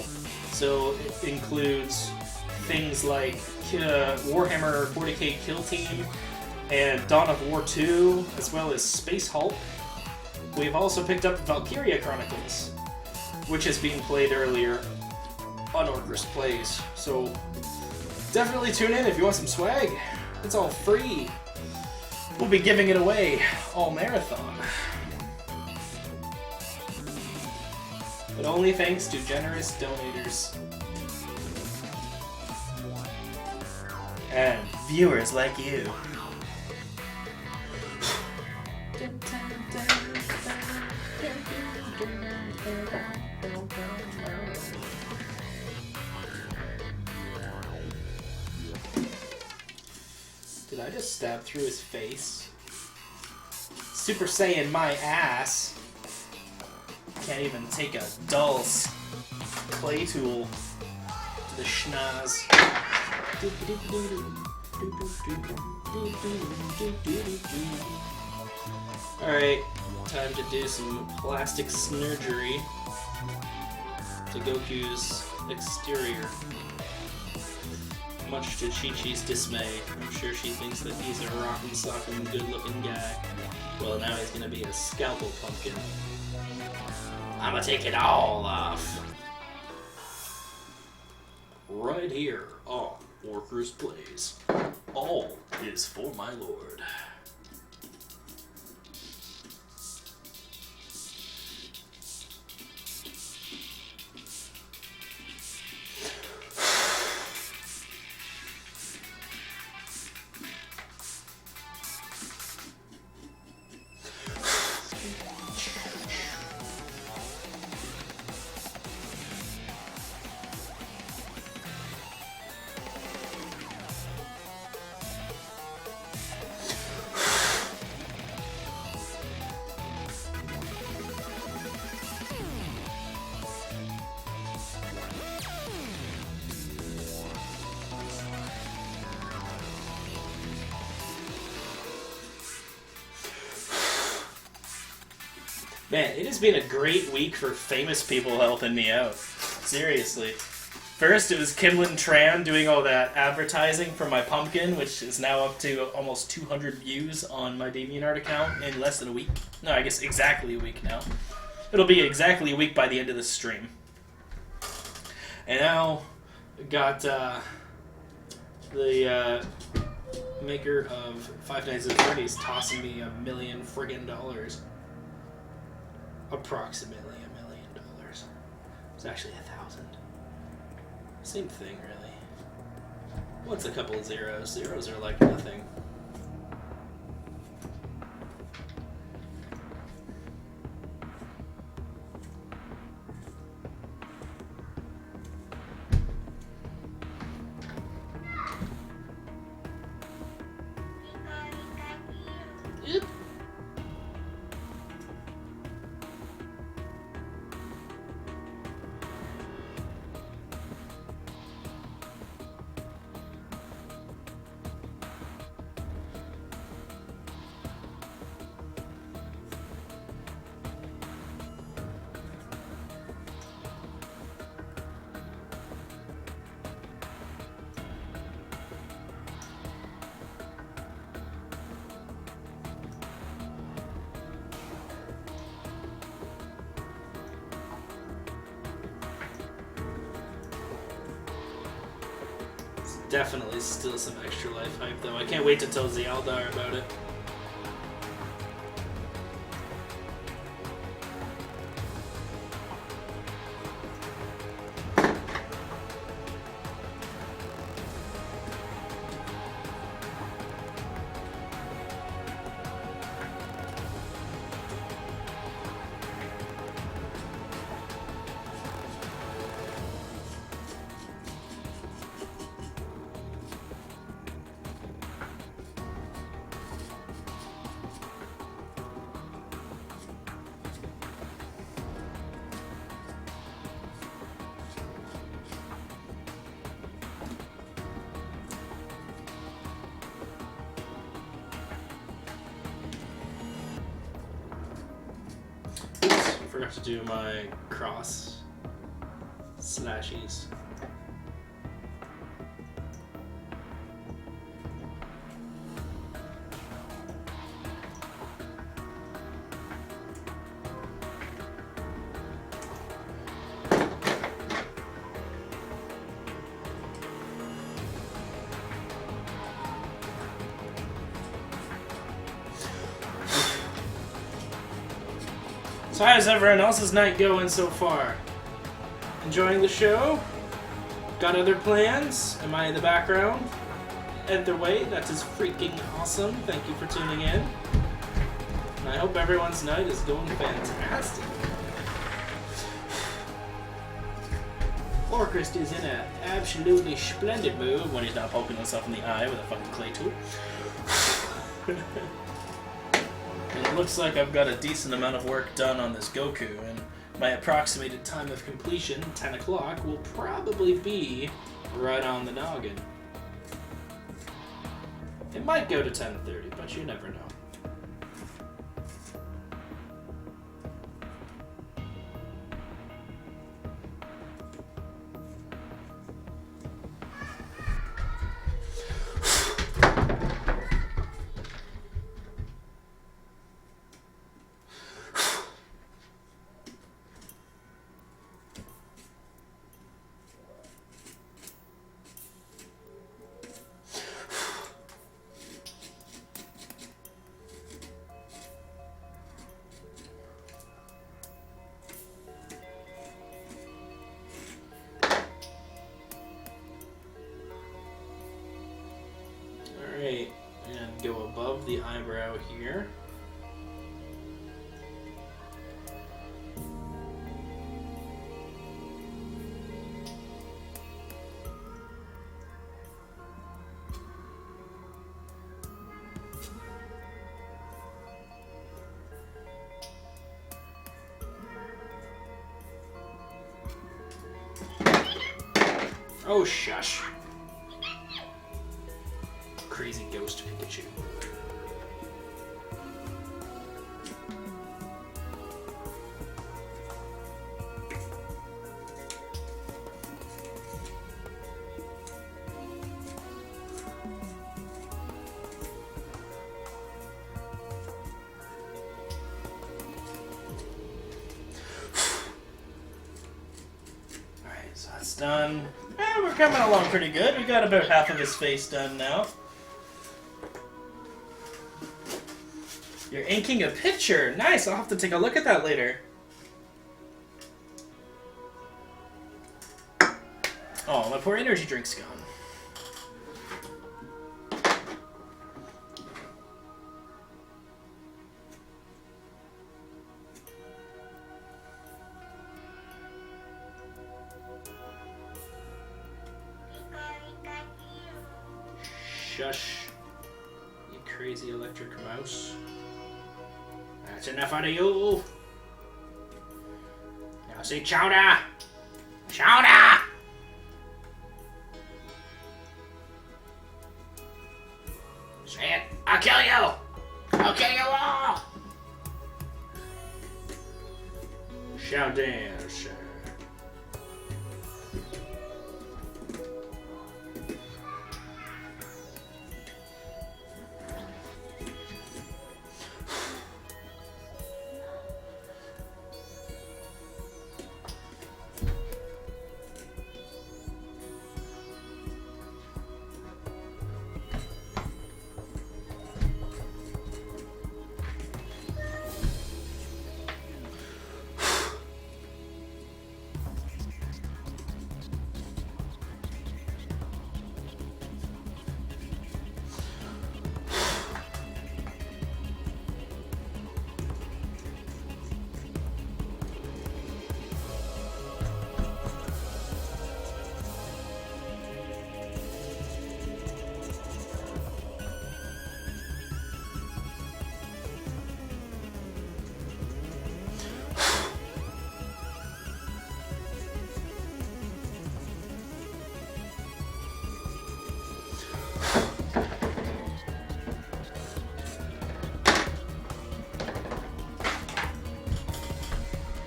Speaker 1: So it includes things like Warhammer 40k Kill Team and Dawn of War 2, as well as Space Hulk. We've also picked up Valkyria Chronicles, which is being played earlier on Orcryst Plays. So definitely tune in if you want some swag. It's all free. We'll be giving it away all marathon. But only thanks to generous donators. And viewers like you. Did I just stab through his face? Super Saiyan my ass. Can't even take a dull clay tool to the schnoz. Alright, time to do some plastic snurgery to Goku's exterior. Much to Chi-Chi's dismay. I'm sure she thinks that he's a rockin' sockin' good looking guy. Well, now he's gonna be a scalpel pumpkin. I'ma take it all off. Right here on Orcryst Plays. All is for my lord. Man, it has been a great week for famous people helping me out. Seriously. First, it was Kimlin Tran doing all that advertising for my pumpkin, which is now up to almost 200 views on my DeviantArt account in less than a week. No, I guess exactly a week now. It'll be exactly a week by the end of this stream. And now, got the maker of Five Nights at Freddy's tossing me $1 million friggin' dollars. Approximately $1 million. It's actually 1,000. Same thing, really. What's a couple of zeros? Zeros are like nothing. Yep. Definitely still some extra life hype, though. I can't wait to tell Zealdar about it. I forgot to do my cross slashies. So how's everyone else's night going so far? Enjoying the show? Got other plans? Am I in the background? Either way, that is freaking awesome. Thank you for tuning in. And I hope everyone's night is going fantastic. Orcryst is in an absolutely splendid mood when he's not poking himself in the eye with a fucking clay tool. And it looks like I've got a decent amount of work done on this Goku, and my approximated time of completion, 10 o'clock, will probably be right on the noggin. It might go to 10:30, but you never know. Alright, and go above the eyebrow here. Oh, shush. Crazy ghost Pikachu. Alright, so that's done. We're coming along pretty good. We got about half of his face done now. You're inking a picture. Nice. I'll have to take a look at that later. Oh, my poor energy drink's gone. Shush, you crazy electric mouse. That's enough out of you. Now say chowder! Chowder! Say it. I'll kill you! I'll kill you all! Chowder, sir.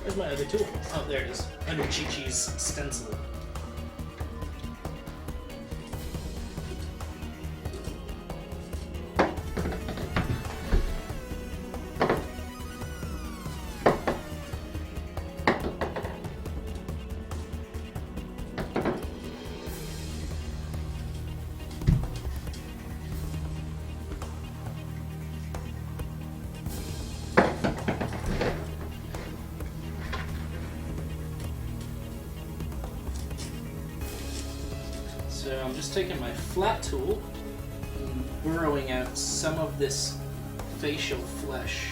Speaker 1: Where's my other tool? Oh, there it is. Under Chi-Chi's stencil. So I'm just taking my flat tool and burrowing out some of this facial flesh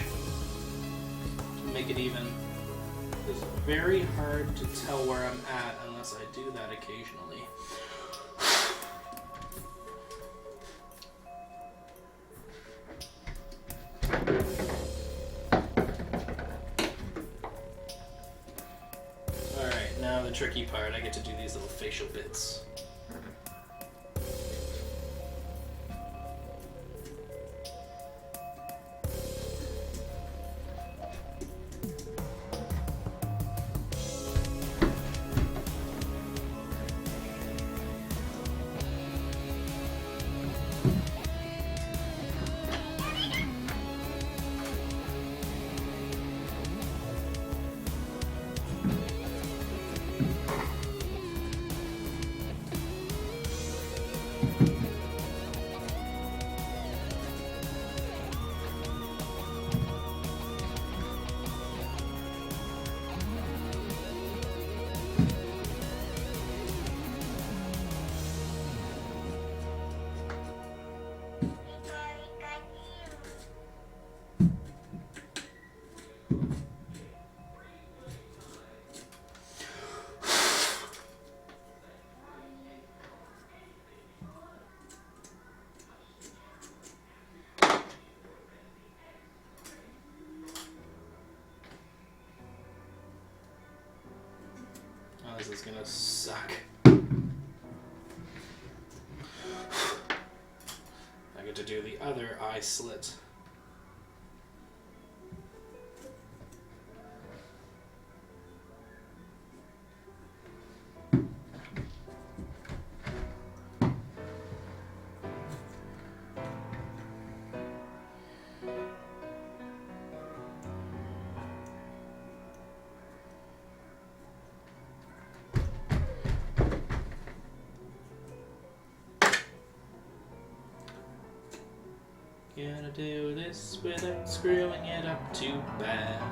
Speaker 1: to make it even. It's very hard to tell where I'm at unless I do that occasionally. Alright, now the tricky part. I get to do these little facial bits. This is gonna suck. I get to do the other eye slit. Gonna do this without screwing it up too bad.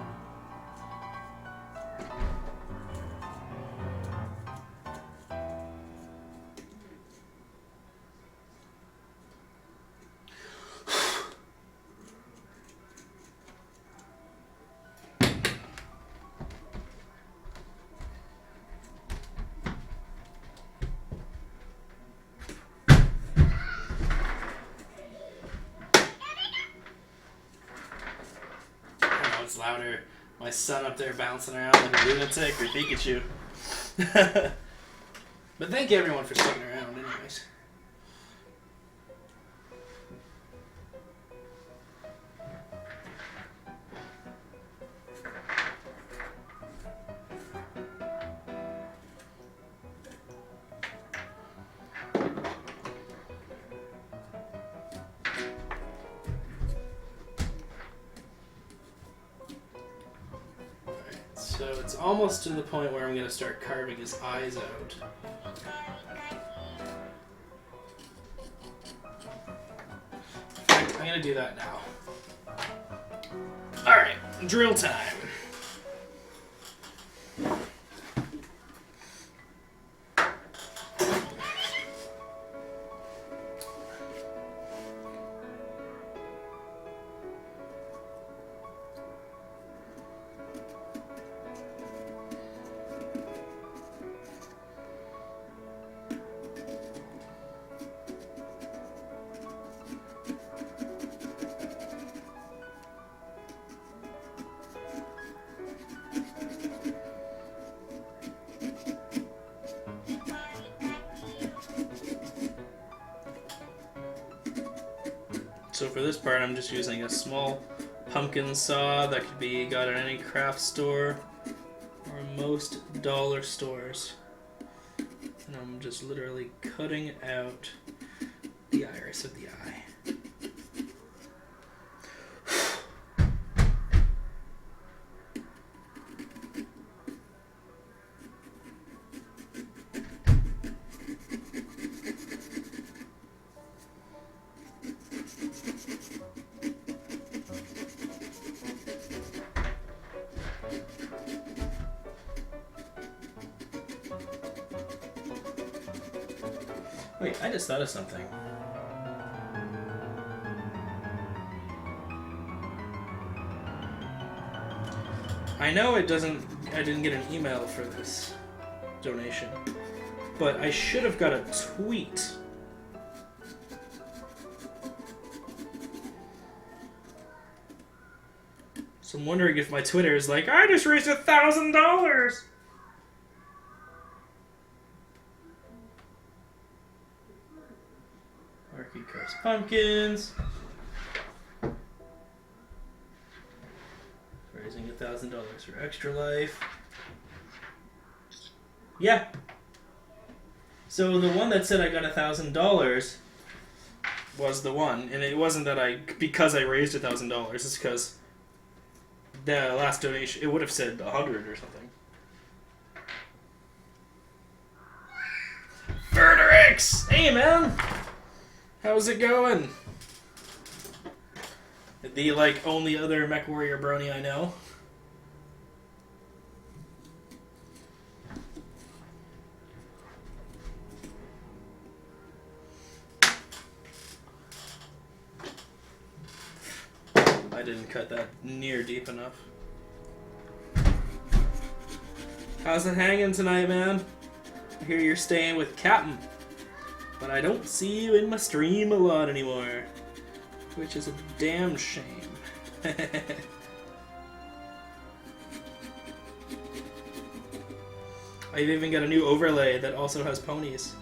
Speaker 1: It's louder. My son up there bouncing around like a lunatic or Pikachu. But thank you everyone for sticking around anyways. So it's almost to the point where I'm going to start carving his eyes out. In fact, I'm going to do that now. Alright, drill time. So for this part, I'm just using a small pumpkin saw that could be got at any craft store. from most dollar stores. And I'm just literally cutting out the iris of the eye. Wait, I just thought of something. I know I didn't get an email for this donation, but I should have got a tweet. So I'm wondering if my Twitter is like, I just raised $1,000! Marky Carves Pumpkins. Raising $1,000 for ExtraLife. Yeah. So the one that said I got $1,000 was the one, and it wasn't that because I raised $1,000. It's because the last donation it would have said 100 or something. Verderix! Hey man, how's it going? The only other MechWarrior brony I know. I didn't cut that near deep enough. How's it hanging tonight, man? I hear you're staying with Captain, but I don't see you in my stream a lot anymore, which is a damn shame. I've even got a new overlay that also has ponies.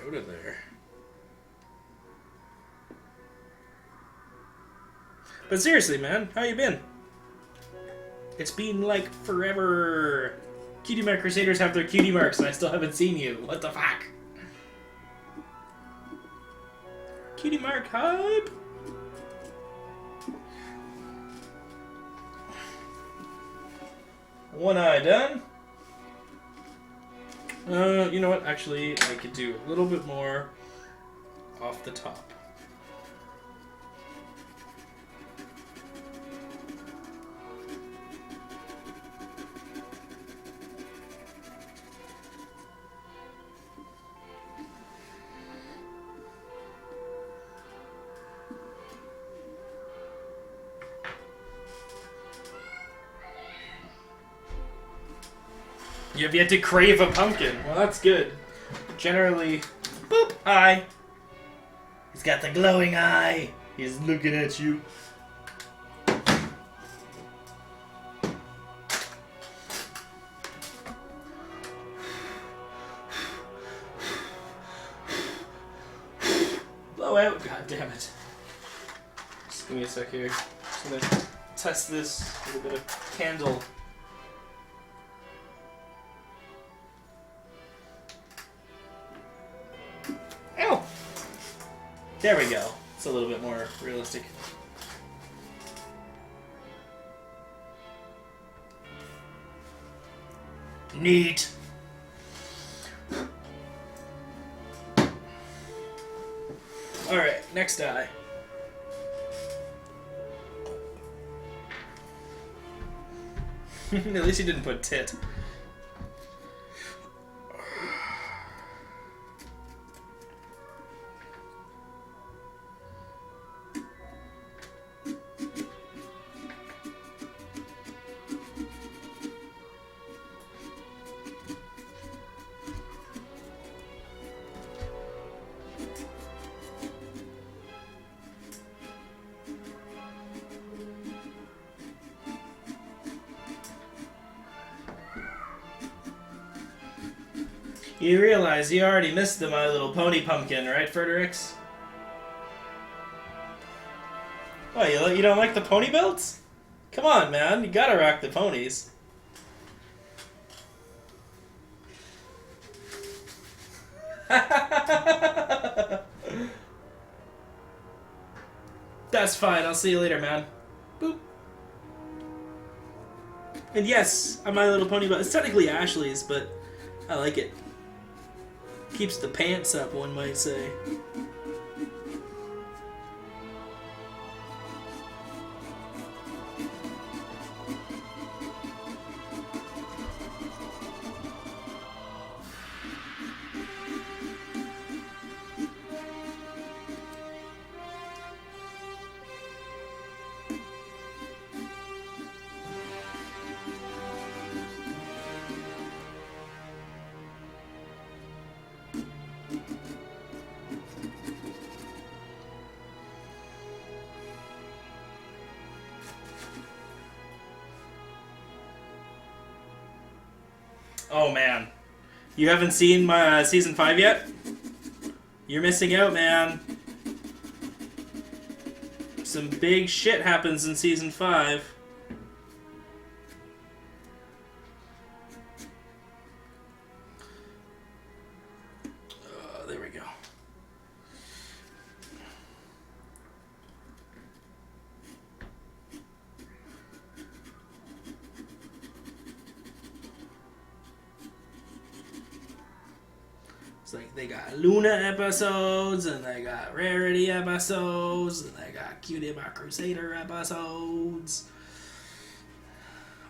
Speaker 1: Out of there. But seriously, man, how you been? It's been like forever. Cutie Mark Crusaders have their cutie marks and I still haven't seen you. What the fuck? Cutie Mark hype? One eye done. You know what? Actually, I could do a little bit more off the top. You have yet to crave a pumpkin. Well, that's good. Generally, boop, eye. He's got the glowing eye. He's looking at you. Blow out. God damn it. Just give me a sec here. Just gonna test this with a bit of candle. There we go. It's a little bit more realistic. Neat. Alright, next die. At least you didn't put tit. You realize you already missed the My Little Pony pumpkin, right, Fredericks? Oh, you don't like the pony belts? Come on, man. You gotta rock the ponies. That's fine. I'll see you later, man. Boop. And yes, a My Little Pony belt. It's technically Ashley's, but I like it. Keeps the pants up, one might say. Oh man, you haven't seen my season 5 yet? You're missing out, man. Some big shit happens in season 5. There we go. It's like they got Luna episodes, and they got Rarity episodes, and they got Cutie by Crusader episodes.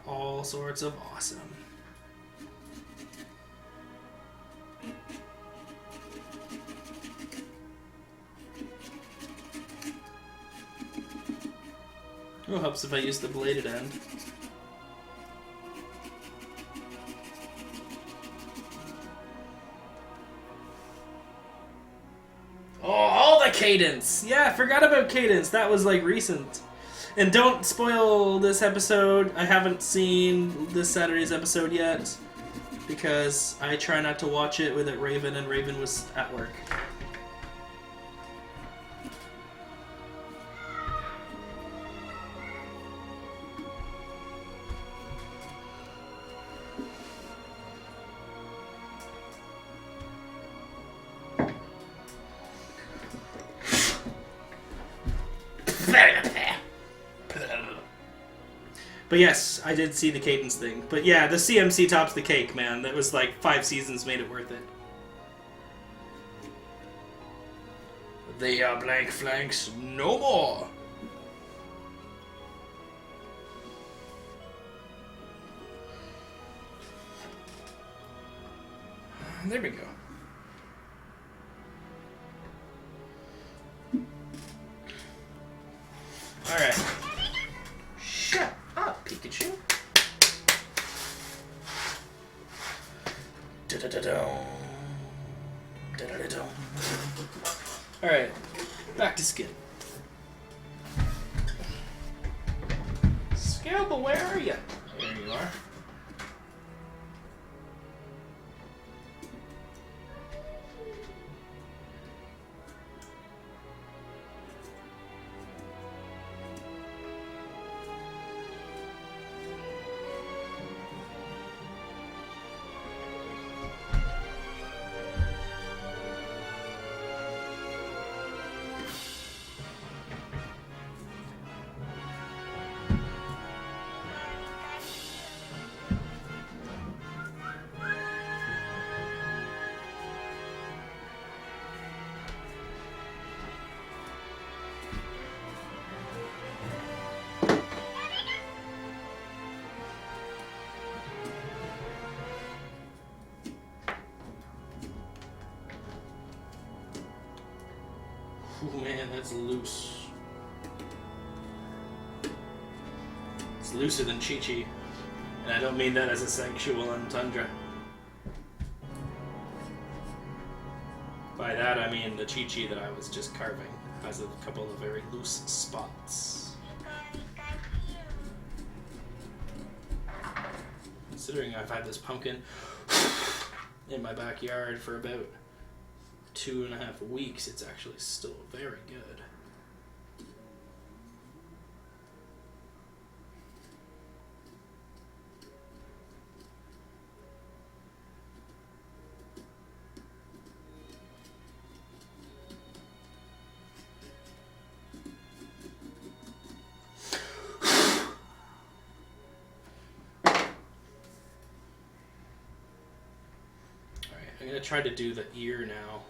Speaker 1: All sorts of awesome. It helps if I use the bladed end. Oh, all the Cadence! Yeah, I forgot about Cadence. That was like recent. And don't spoil this episode. I haven't seen this Saturday's episode yet because I try not to watch it with it Raven, and Raven was at work. But yes, I did see the Cadence thing. But yeah, the CMC tops the cake, man. That was like 5 seasons made it worth it. They are blank flanks no more. There we go. Alright. Shut up, Pikachu. Alright, back to Skid. Scalpel, where are you? There you are. man, that's loose. It's looser than Chi-Chi. And I don't mean that as a sexual entendre. By that I mean the Chi-Chi that I was just carving has a couple of very loose spots. Considering I've had this pumpkin in my backyard for about 2.5 weeks, it's actually still very good. I'm gonna try to do the ear now.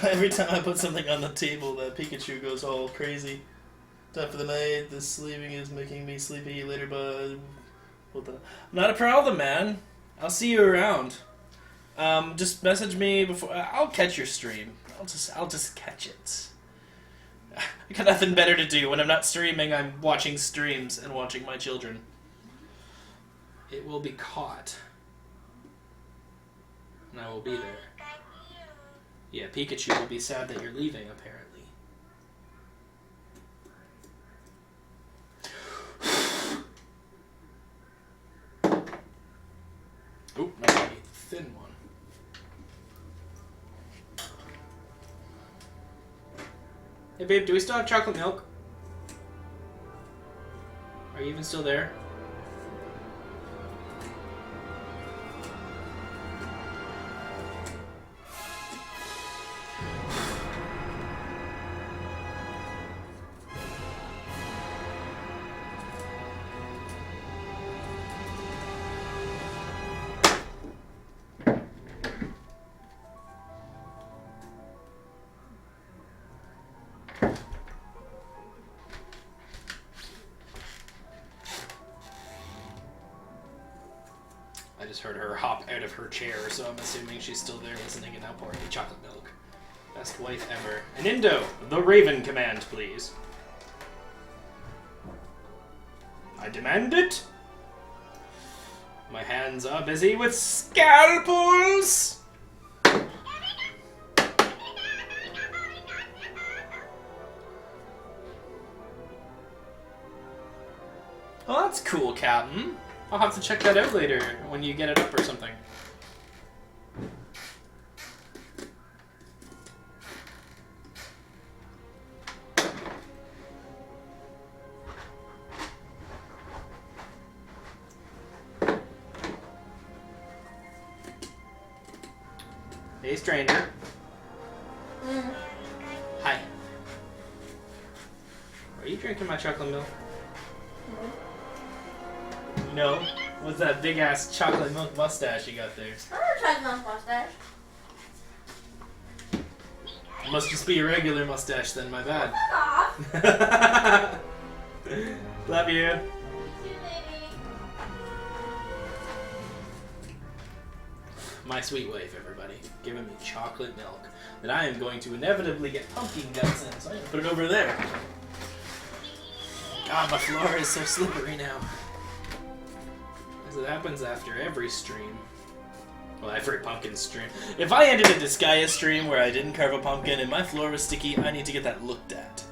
Speaker 1: Every time I put something on the table, that Pikachu goes all crazy. Time for the night. This sleeping is making me sleepy. Later, bud. Not a problem, man. I'll see you around. Just message me before. I'll catch your stream. I'll just catch it. I got nothing better to do when I'm not streaming. I'm watching streams and watching my children. It will be caught, and I will be there. Yeah, Pikachu will be sad that you're leaving, apparently. Oop, not a thin one. Hey babe, do we still have chocolate milk? Are you even still there? I just heard her hop out of her chair, so I'm assuming she's still there listening and now pouring me chocolate milk. Best wife ever. And Indo, the Raven command, please. I demand it. My hands are busy with scalpels. Oh, that's cool, Captain. I'll have to check that out later when you get it up or something. Hey, stranger. Hi. Are you drinking my chocolate milk? No. What's that big ass chocolate milk mustache you got there?
Speaker 2: I don't chocolate milk mustache.
Speaker 1: It must just be a regular mustache then, my bad.
Speaker 2: Fuck off.
Speaker 1: Love you.
Speaker 2: You too, baby.
Speaker 1: My sweet wife, everybody, giving me chocolate milk that I am going to inevitably get pumpkin guts in, so I'm gonna put it over there. God, my floor is so slippery now. As it happens after every stream. Well, every pumpkin stream. If I ended a Disgaea stream where I didn't carve a pumpkin and my floor was sticky, I need to get that looked at.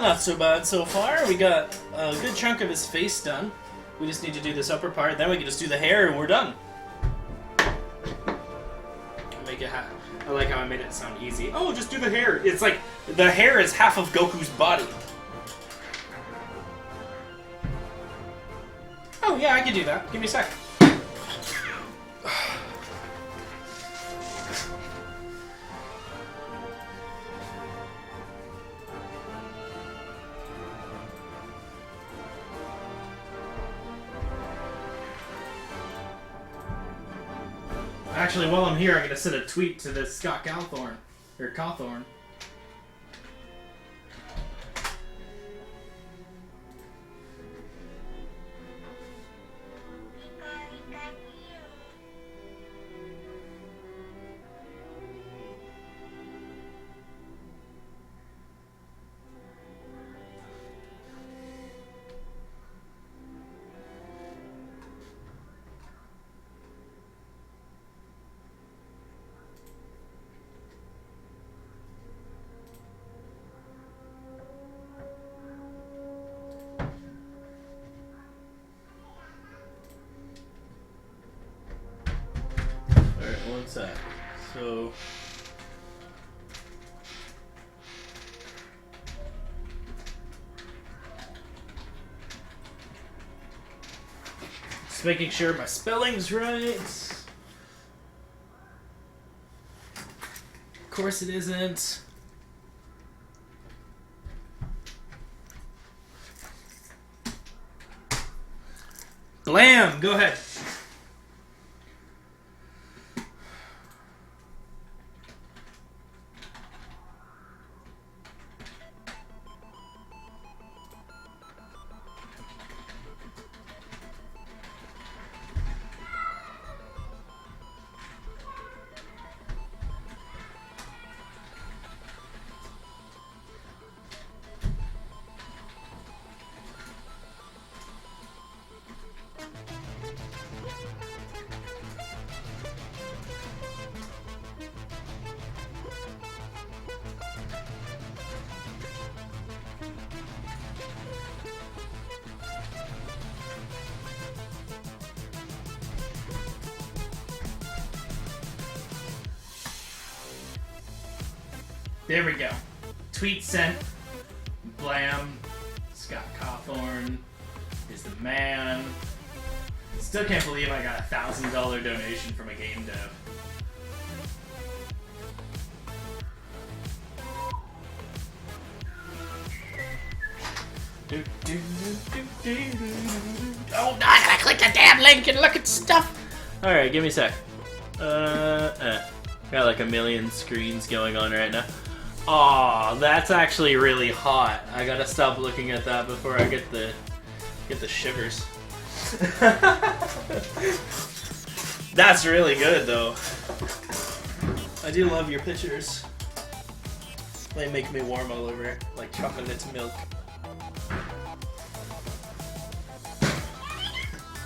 Speaker 1: not so bad so far. We got a good chunk of his face done. We just need to do this upper part, then we can just do the hair and we're done. Make it I like how I made it sound easy. Oh, just do the hair. It's like the hair is half of Goku's body. Oh yeah, I can do that. Give me a sec. Actually, while I'm here, I'm gonna send a tweet to this Scott Cawthorn. Alright, what's that? So... just making sure my spelling's right. Of course it isn't. Blam! Go ahead. There we go. Tweet sent. Blam. Scott Cawthorn is the man. Still can't believe I got a $1,000 donation from a game dev. Oh, I gotta click the damn link and look at stuff. Alright, give me a sec. Got like a million screens going on right now. Aw, that's actually really hot. I gotta stop looking at that before I get the shivers. That's really good though. I do love your pictures. They make me warm all over, like chocolate milk.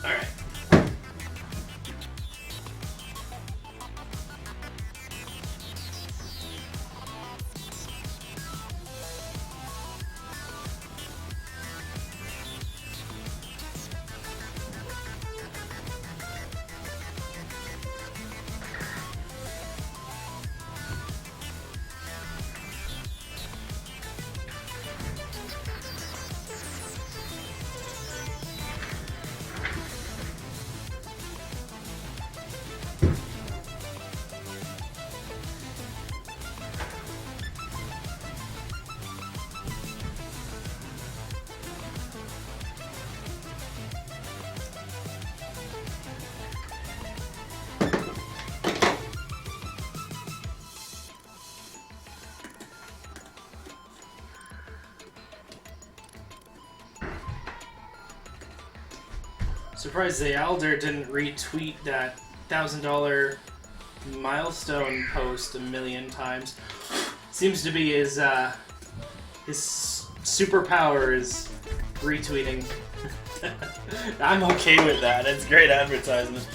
Speaker 1: Alright. Surprised Zayalder didn't retweet that $1,000 milestone post a million times. Seems to be his superpower is retweeting. I'm okay with that. It's great advertisement.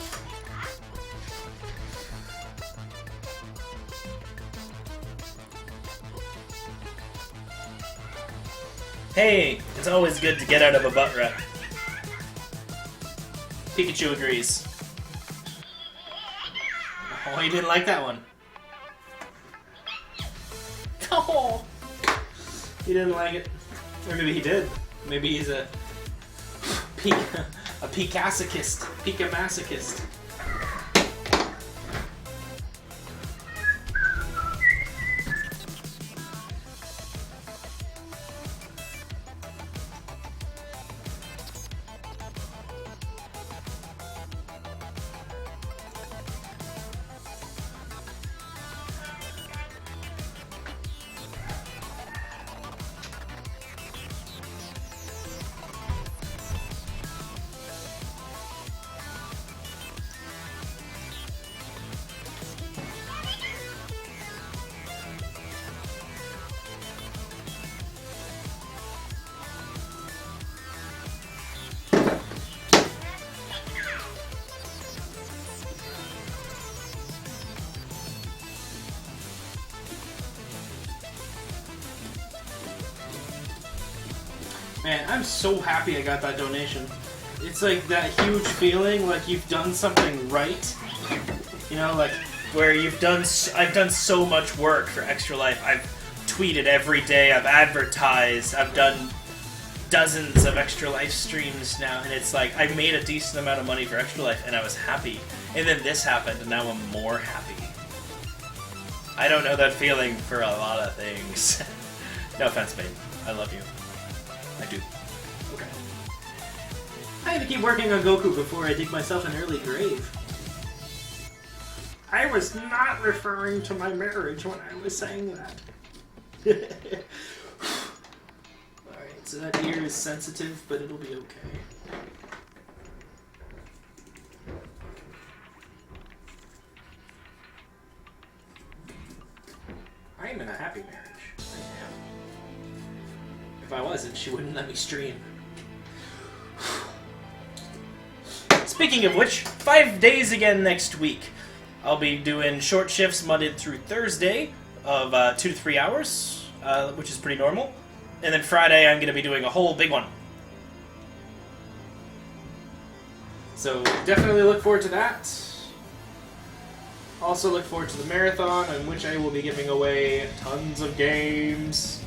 Speaker 1: Hey, it's always good to get out of a butt rut. Pikachu agrees. Oh, he didn't like that one. Oh, he didn't like it. Or maybe he did. Maybe he's a Pikasaurist. Pika-masochist. Man, I'm so happy I got that donation. It's like that huge feeling like you've done something right. You know, like where I've done so much work for Extra Life. I've tweeted every day, I've advertised, I've done dozens of Extra Life streams now, and it's like I made a decent amount of money for Extra Life and I was happy. And then this happened and now I'm more happy. I don't know that feeling for a lot of things. No offense, babe. I love you. I do. Okay. I had to keep working on Goku before I dig myself an early grave. I was not referring to my marriage when I was saying that. Alright, so that ear is sensitive, but it'll be okay. I am in a happy marriage. I am. If I wasn't, she wouldn't let me stream. Speaking of which, 5 days again next week. I'll be doing short shifts Monday through Thursday of 2 to 3 hours, which is pretty normal. And then Friday I'm going to be doing a whole big one. So definitely look forward to that. Also look forward to the marathon, in which I will be giving away tons of games.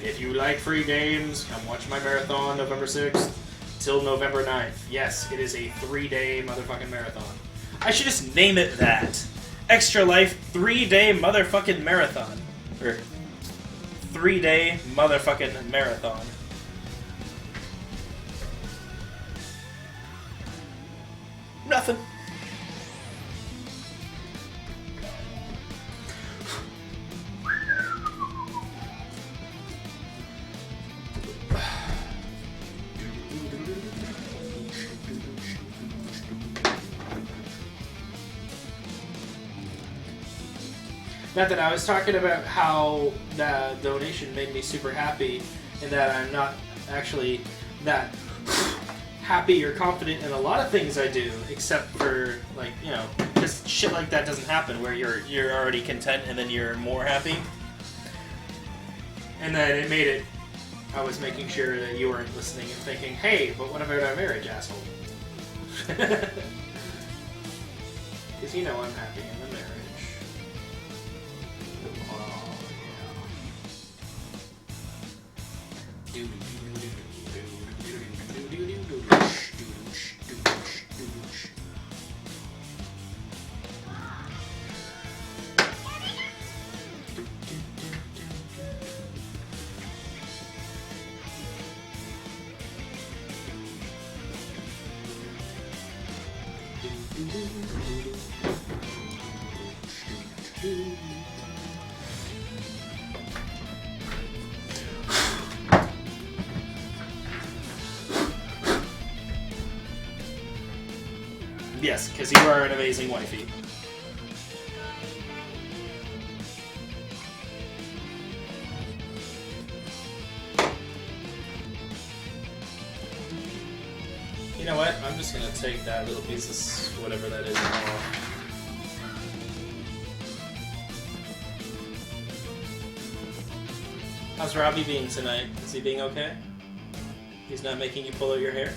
Speaker 1: If you like free games, come watch my marathon November 6th till November 9th. Yes, it is a 3-day motherfucking marathon. I should just name it that. Extra Life 3-day motherfucking marathon. Or 3-day motherfucking marathon. Nothing. Not that I was talking about how the donation made me super happy, and that I'm not actually that happy or confident in a lot of things I do, except for, like, you know, just shit like that doesn't happen where you're already content and then you're more happy. And then it made it, I was making sure that you weren't listening and thinking, hey, but what about our marriage, asshole? Because you know I'm happy in the marriage. Yes, because you are an amazing wifey. You know what? I'm just gonna take that little piece of whatever that is off. How's Robbie being tonight? Is he being okay? He's not making you pull out your hair?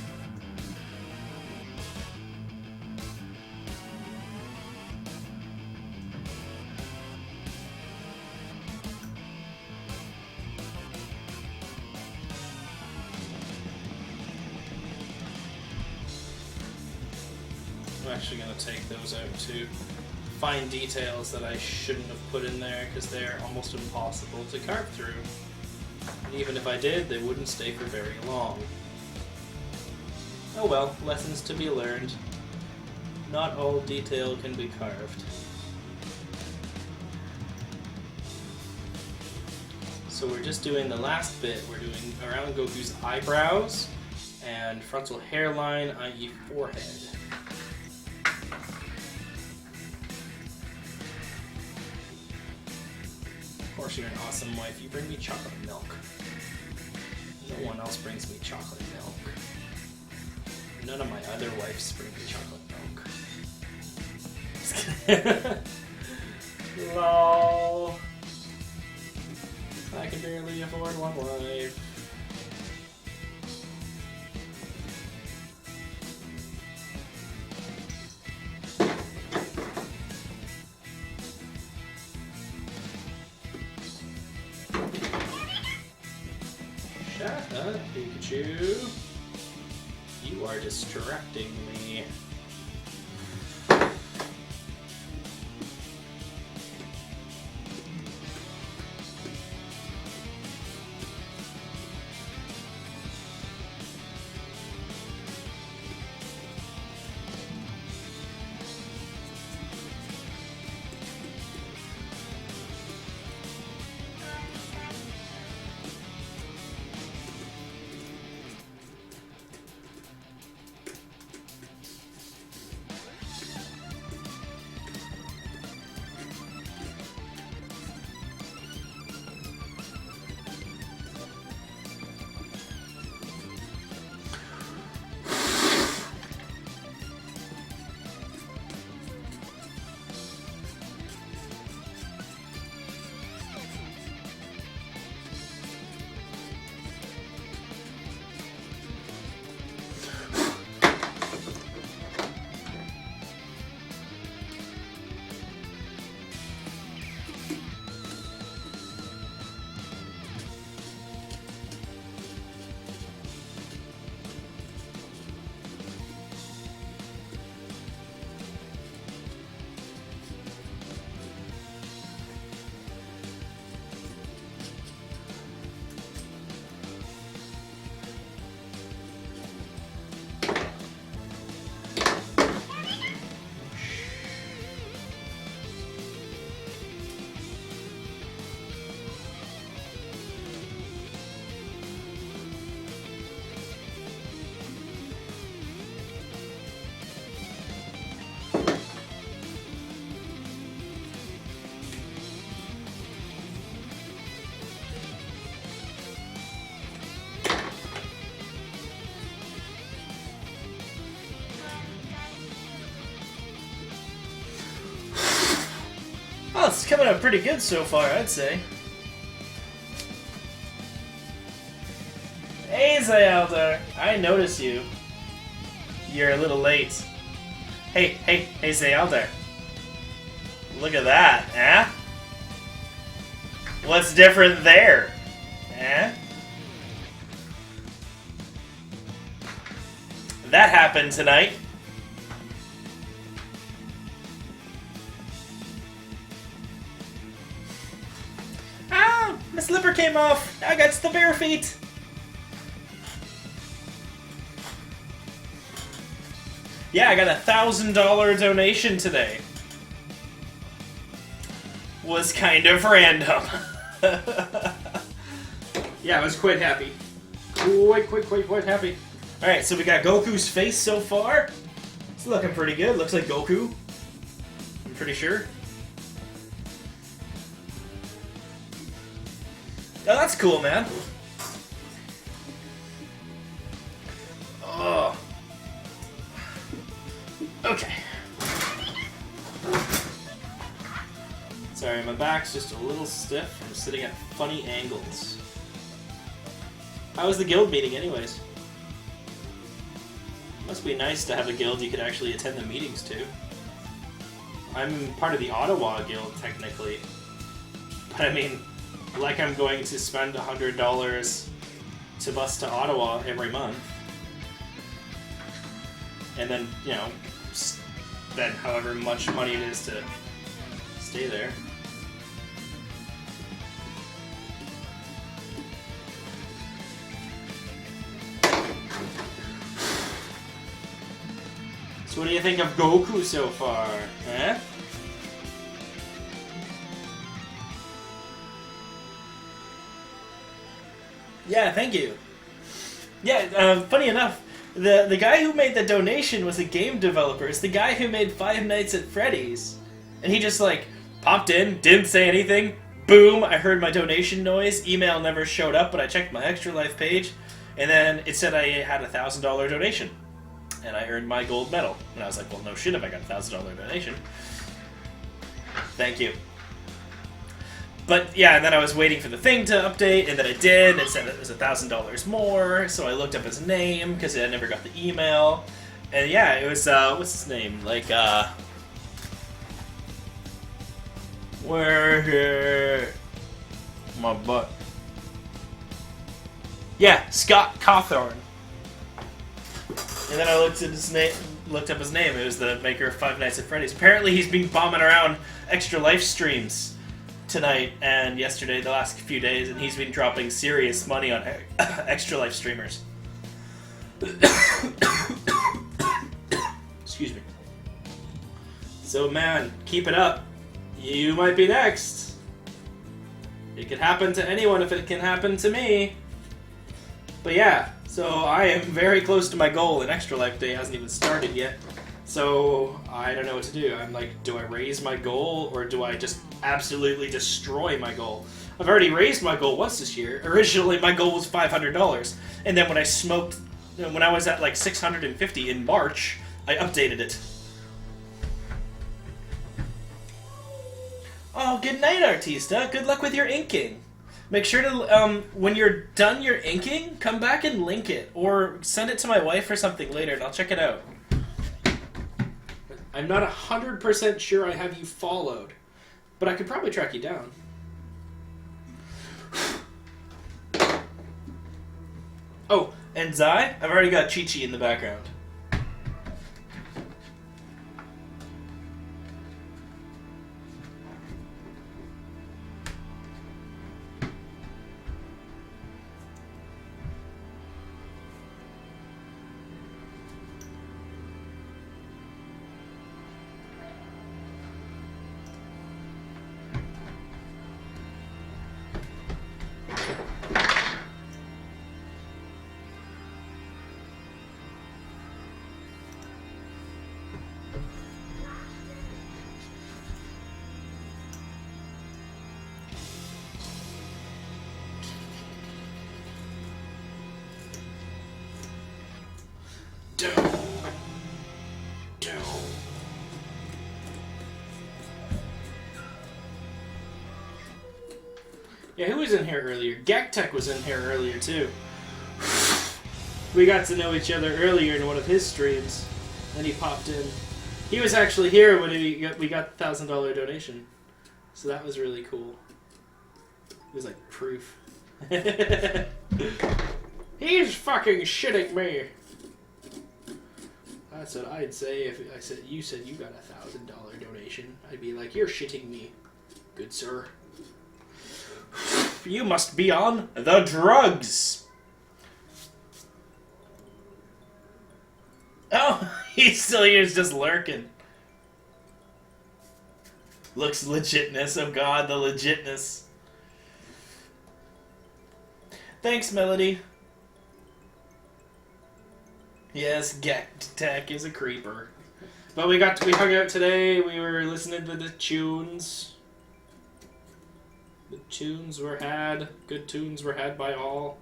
Speaker 1: I'm actually going to take those out too. Fine details that I shouldn't have put in there because they're almost impossible to carve through. And even if I did, they wouldn't stay for very long. Oh well, lessons to be learned. Not all detail can be carved. So we're just doing the last bit. We're doing around Goku's eyebrows and frontal hairline, i.e. forehead. Of course, you're an awesome wife. You bring me chocolate milk. No one else brings me chocolate milk. None of my other wives bring me chocolate milk. Just kidding. Lol. I can barely afford one wife. Shut up, Pikachu. You are distracting me. Oh, it's coming out pretty good so far, I'd say. Hey, Zayalda, I notice you. You're a little late. Hey, Zayalda. Look at that, eh? What's different there? Eh? That happened tonight. Ah, my slipper came off. I got the bare feet. Yeah, I got a $1,000 donation today. Was kind of random. Yeah, I was quite happy. Quite happy. Alright, so we got Goku's face so far. It's looking pretty good. Looks like Goku. I'm pretty sure. Oh, that's cool, man. Oh. Okay. Sorry, my back's just a little stiff from sitting at funny angles. How was the guild meeting anyways? Must be nice to have a guild you could actually attend the meetings to. I'm part of the Ottawa guild, technically. But I mean, like I'm going to spend $100 to bus to Ottawa every month. And then, you know, spend however much money it is to stay there. So what do you think of Goku so far, eh? Yeah, thank you. Yeah, funny enough, the guy who made the donation was a game developer. It's the guy who made Five Nights at Freddy's. And he just, like, popped in, didn't say anything, boom, I heard my donation noise, email never showed up, but I checked my ExtraLife page, and then it said I had a $1,000 donation. And I earned my gold medal. And I was like, well, no shit if I got a $1,000 donation. Thank you. But yeah, and then I was waiting for the thing to update, and then it did, and it said it was $1,000 more, so I looked up his name, because I never got the email. And yeah, it was, what's his name? Like, where here? My butt. Yeah, Scott Cawthorn. And then I looked up his name. It was the maker of Five Nights at Freddy's. Apparently, he's been bombing around ExtraLife streams tonight and yesterday, the last few days, and he's been dropping serious money on ExtraLife streamers. Excuse me. So, man, keep it up. You might be next. It could happen to anyone if it can happen to me. But yeah. So I am very close to my goal, and ExtraLife Day hasn't even started yet. So I don't know what to do. I'm like, do I raise my goal, or do I just absolutely destroy my goal? I've already raised my goal once this year. Originally, my goal was $500. And then when I was at like 650 in March, I updated it. Oh, good night, Artista. Good luck with your inking. Make sure to, when you're done your inking, come back and link it. Or send it to my wife or something later, and I'll check it out. I'm not 100% sure I have you followed, but I could probably track you down. Oh, and Zai, I've already got Chi-Chi in the background. Yeah, who was in here earlier? Gacktech was in here earlier, too. We got to know each other earlier in one of his streams. Then he popped in. He was actually here when we got the $1,000 donation. So that was really cool. It was like proof. He's fucking shitting me. That's what I'd say if I said you got a $1,000 donation. I'd be like, you're shitting me, good sir. You must be on the drugs. Oh, he's still here, he's just lurking. Looks legitness, oh god, the legitness. Thanks, Melody. Yes, Gacktech is a creeper. But we hung out today, we were listening to the tunes. The tunes were had. Good tunes were had by all.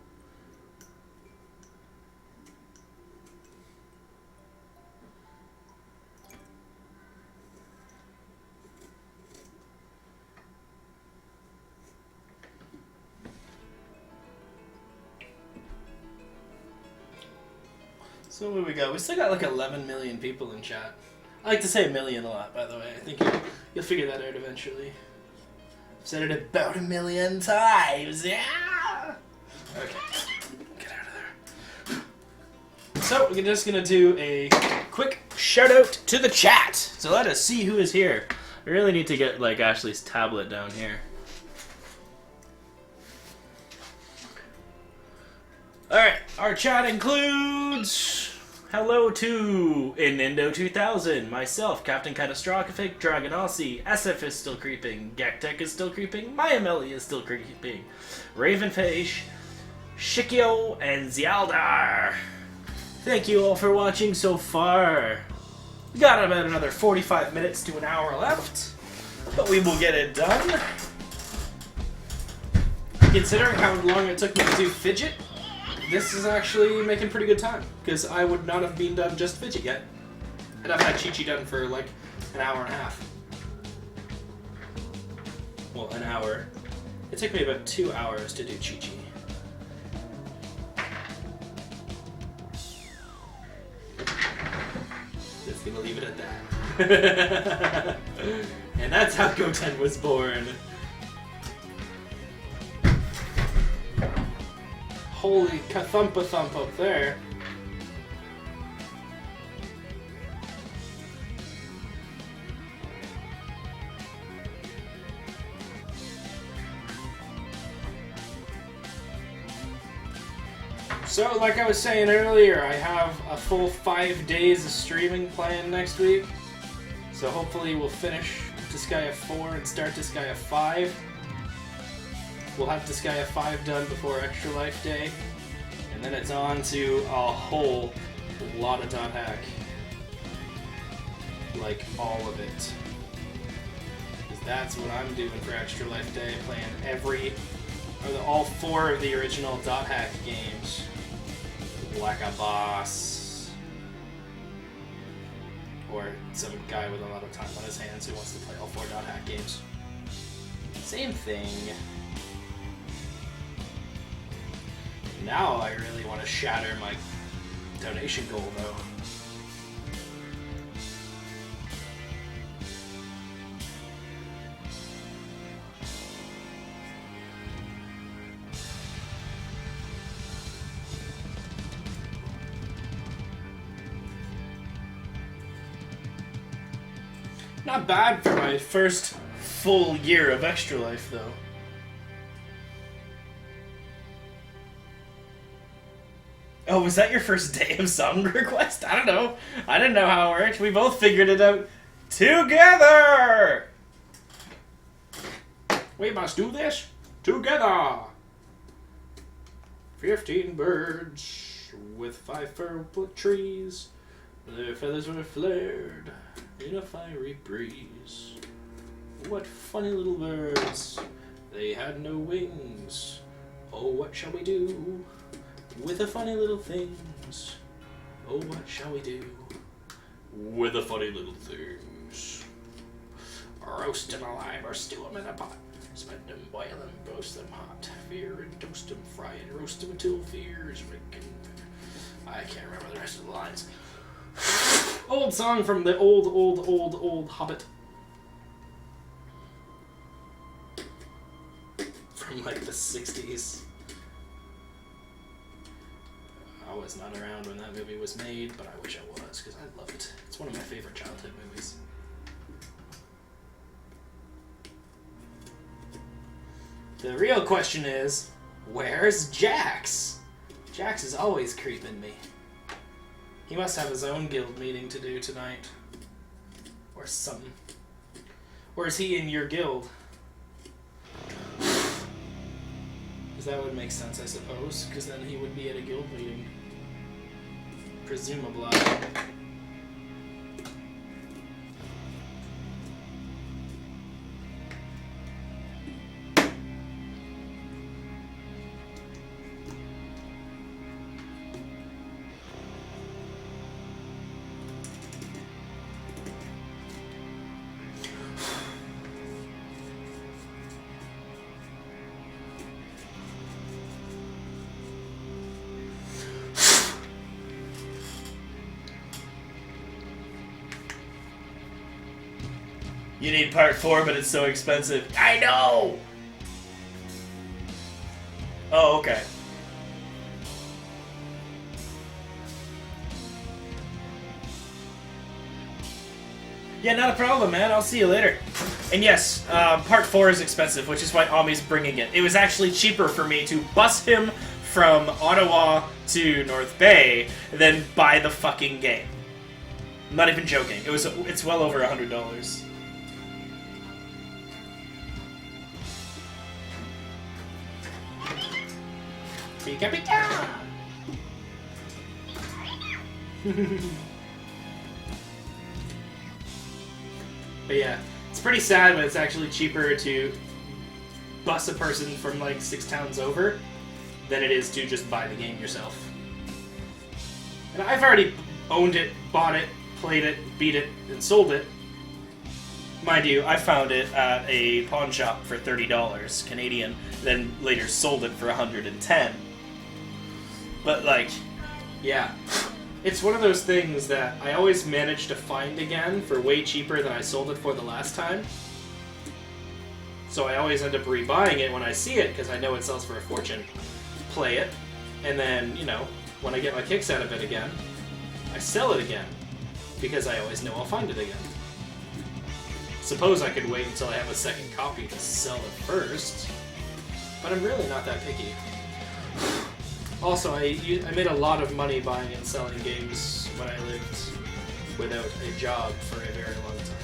Speaker 1: So what do we got? We still got like 11 million people in chat. I like to say a million a lot, by the way. I think you'll figure that out eventually. I've said it about 1 million times. Yeah. Okay. Get out of there. So we're just gonna do a quick shout out to the chat. So let us see who is here. I really need to get like Ashley's tablet down here. Alright, our chat includes hello to Inindo2000, myself, Captain Catastrophic, Dragon Aussie, SF is still creeping, Gactech is still creeping, Mayamelli is still creeping, Ravenface, Shikio, and Zialdar. Thank you all for watching so far. We got about another 45 minutes to an hour left, but we will get it done. Considering how long it took me to do Fidget, this is actually making pretty good time, because I would not have been done just Fidget yet. And I've had Chi-Chi done for like an hour and a half. Well, an hour. It took me about 2 hours to do Chi-Chi. Just gonna leave it at that. And that's how Goten was born. Holy ka-thump-a-thump up there. So, like I was saying earlier, I have a full 5 days of streaming planned next week. So hopefully we'll finish Disgaea 4 and start Disgaea 5. We'll have Disgaea 5 done before Extra Life Day, and then it's on to a whole lot of dot hack. Like, all of it. Because that's what I'm doing for Extra Life Day, playing all 4 of the original dot hack games. Like a boss. Or some guy with a lot of time on his hands who wants to play all 4 dot hack games. Same thing. Now I really want to shatter my donation goal, though. Not bad for my first full year of Extra Life, though. Oh, was that your first day of song request? I don't know. I didn't know how it worked. We both figured it out together! We must do this together! 15 birds with 5 fir trees. Their feathers were flared in a fiery breeze. What funny little birds. They had no wings. Oh, what shall we do with the funny little things? Oh, what shall we do with the funny little things? Roast them alive or stew them in a pot. Spend them, boil them, roast them hot. Fear and toast them, fry and roast them until fear is ricken. I can't remember the rest of the lines. Old song from the old Hobbit. From like the 60s. I was not around when that movie was made, but I wish I was, because I love it. It's one of my favorite childhood movies. The real question is, where's Jax? Jax is always creeping me. He must have his own guild meeting to do tonight. Or something. Or is he in your guild? Because that would make sense, I suppose. Because then he would be at a guild meeting. Presumably. You need part 4, but it's so expensive. I know! Oh, okay. Yeah, not a problem, man. I'll see you later. And yes, part 4 is expensive, which is why Ami's bringing it. It was actually cheaper for me to bus him from Ottawa to North Bay than buy the fucking game. I'm not even joking. It's well over $100. Pika pika! But yeah, it's pretty sad, but it's actually cheaper to bus a person from like 6 towns over than it is to just buy the game yourself. And I've already owned it, bought it, played it, beat it, and sold it. Mind you, I found it at a pawn shop for $30 Canadian, then later sold it for $110. But like, yeah. It's one of those things that I always manage to find again for way cheaper than I sold it for the last time. So I always end up rebuying it when I see it, because I know it sells for a fortune. Play it, and then, you know, when I get my kicks out of it again, I sell it again, because I always know I'll find it again. Suppose I could wait until I have a second copy to sell it first, but I'm really not that picky. Also, I made a lot of money buying and selling games when I lived without a job for a very long time.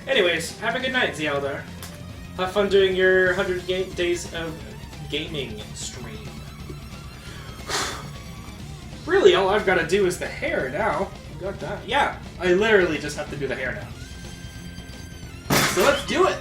Speaker 1: Anyways, have a good night, Zealdar. Have fun doing your 100 days of gaming stream. Really, all I've got to do is the hair now. Got that? Yeah, I literally just have to do the hair now. So let's do it!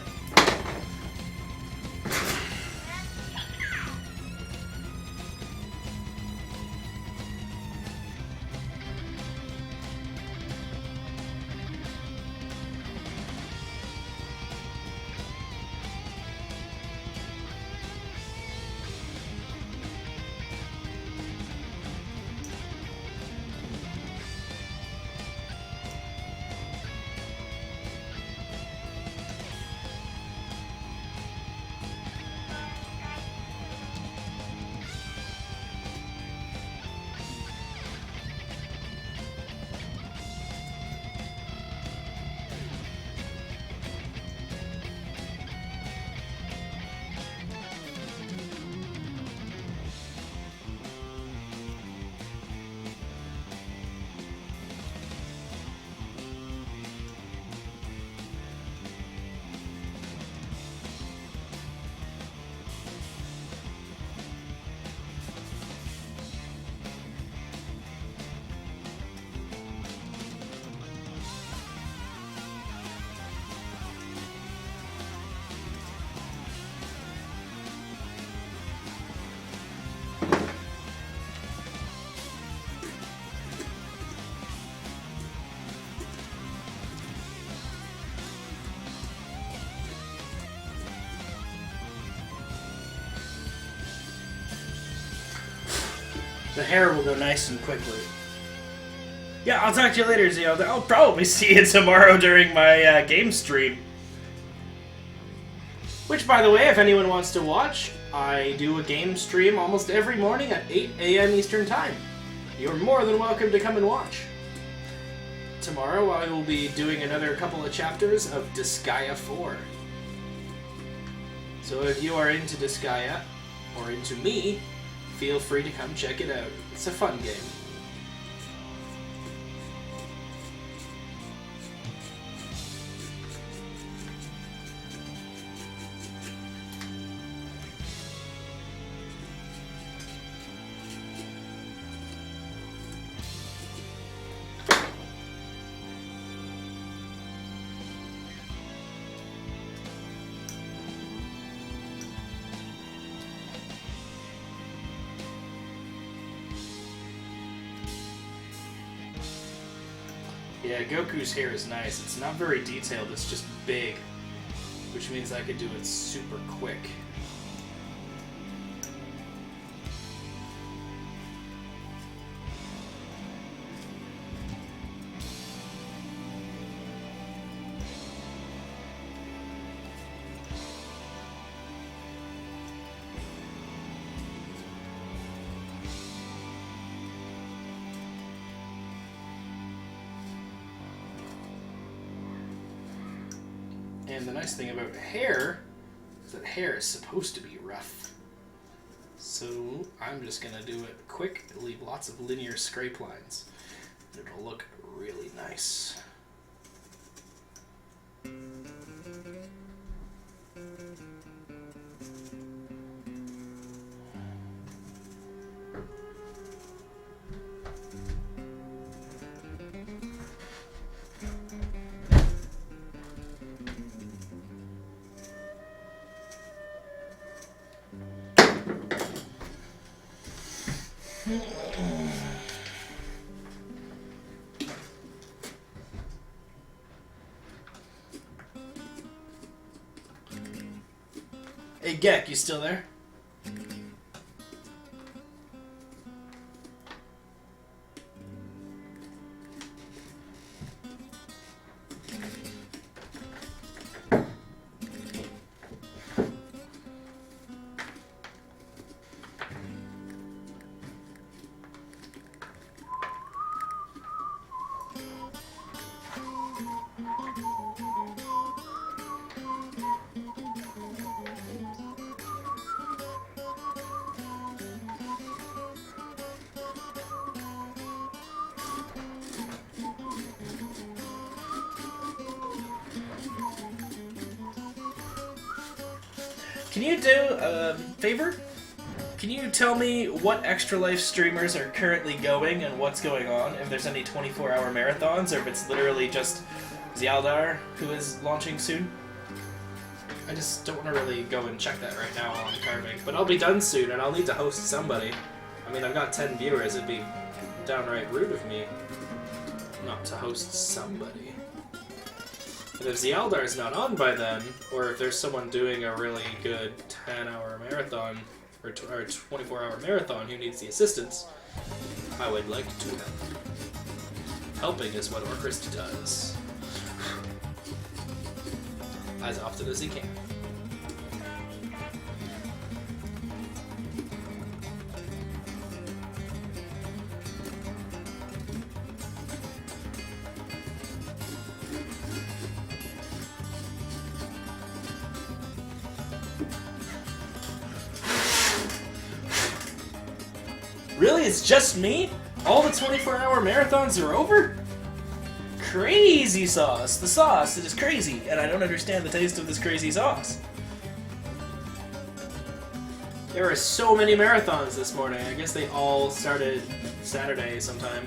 Speaker 1: The hair will go nice and quickly. Yeah, I'll talk to you later, Zio. I'll probably see you tomorrow during my game stream. Which, by the way, if anyone wants to watch, I do a game stream almost every morning at 8 a.m. Eastern Time. You're more than welcome to come and watch. Tomorrow I will be doing another couple of chapters of Disgaea 4. So if you are into Disgaea, or into me, feel free to come check it out. It's a fun game. Yeah, Goku's hair is nice. It's not very detailed, it's just big, which means I could do it super quick. And the nice thing about hair is that hair is supposed to be rough. So I'm just gonna do it quick, leave lots of linear scrape lines. It'll look really nice. Hey Gek, you still there? Can you do a favor? Can you tell me what Extra Life streamers are currently going and what's going on? If there's any 24-hour marathons, or if it's literally just Zialdar who is launching soon? I just don't want to really go and check that right now while I'm carving. But I'll be done soon and I'll need to host somebody. I mean, I've got 10 viewers. It'd be downright rude of me not to host somebody. And if Zialdar's not on by then, or if there's someone doing a really good 10-hour marathon, or 24-hour marathon who needs the assistance, I would like to help. Helping is what Orcryst does. As often as he can. Really? It's just me? All the 24-hour marathons are over? Crazy sauce! The sauce, it is crazy, and I don't understand the taste of this crazy sauce. There are so many marathons this morning. I guess they all started Saturday sometime.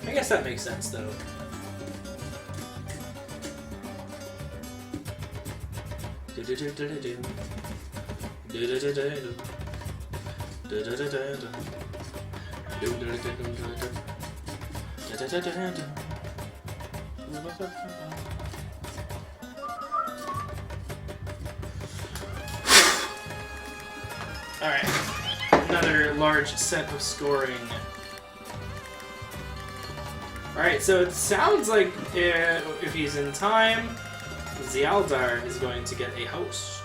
Speaker 1: I guess that makes sense, though. Alright, another large set of scoring. Alright, so it sounds like if he's in time, Zialdar is going to get a host.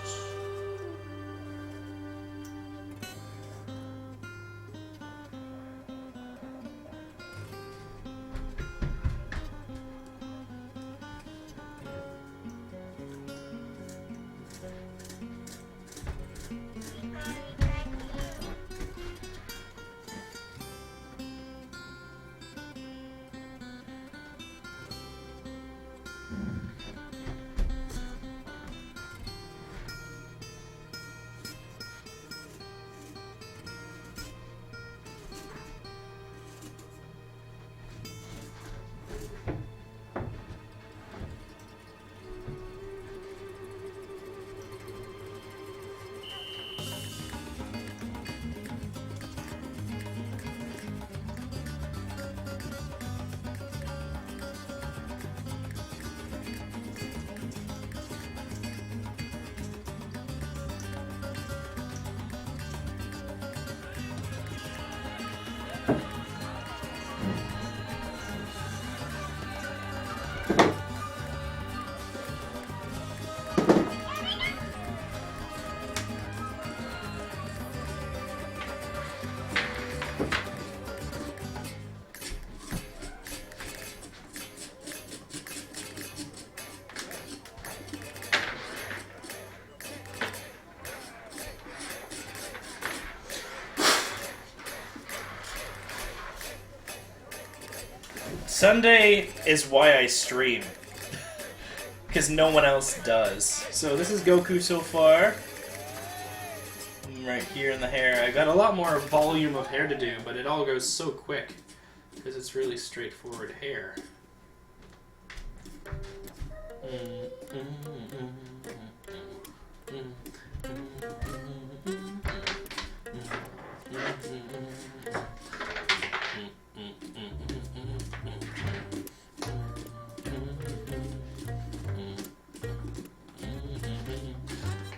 Speaker 1: Sunday is why I stream. Because no one else does. So this is Goku so far. Right here in the hair. I got a lot more volume of hair to do, but it all goes so quick. Because it's really straightforward hair.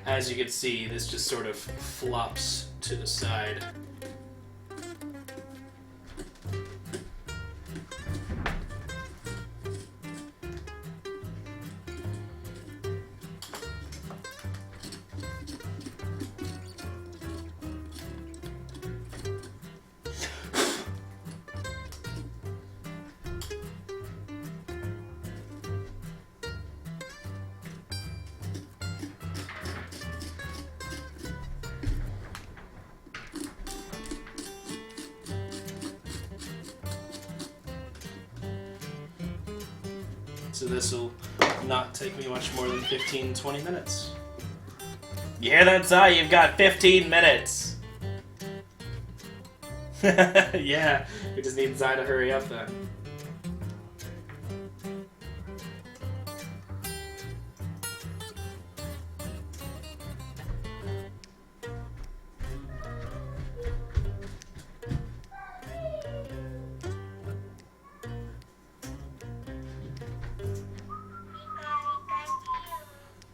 Speaker 1: As you can see, this just sort of flops to the side. So this will not take me much more than 15-20 minutes. You hear that, Zai? You've got 15 minutes! Yeah, we just need Zai to hurry up then.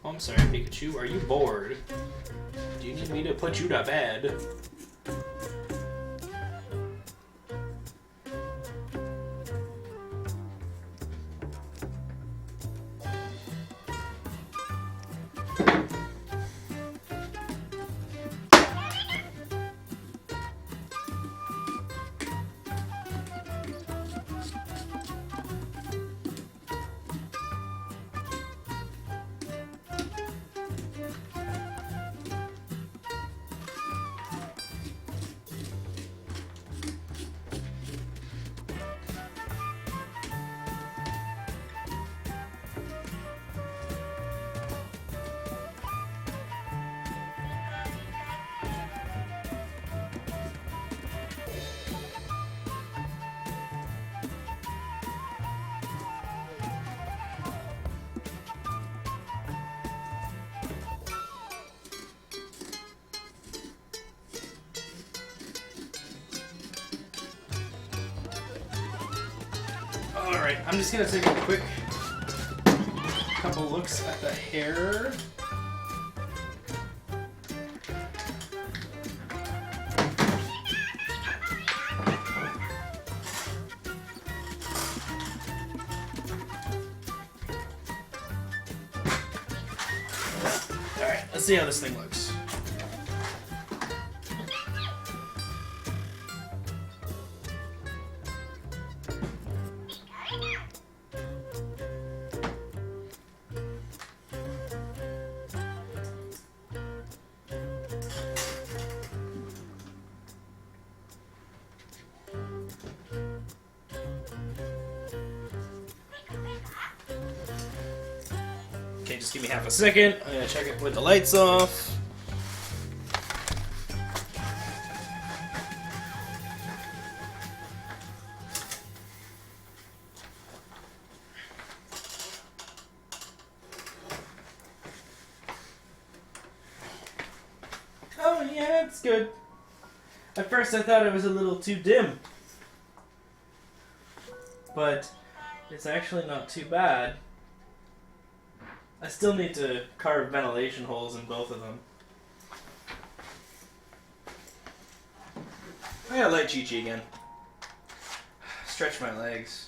Speaker 1: Oh, I'm sorry, Pikachu. Are you bored? Do you need me to put you to bed? Alright, I'm just gonna take a quick couple looks at the hair. Alright, let's see how this thing looks. Okay, just give me half a second. I'm gonna check it with the lights off. Oh yeah, it's good. At first I thought it was a little too dim. But it's actually not too bad. I still need to carve ventilation holes in both of them. I gotta light Chi-Chi again. Stretch my legs.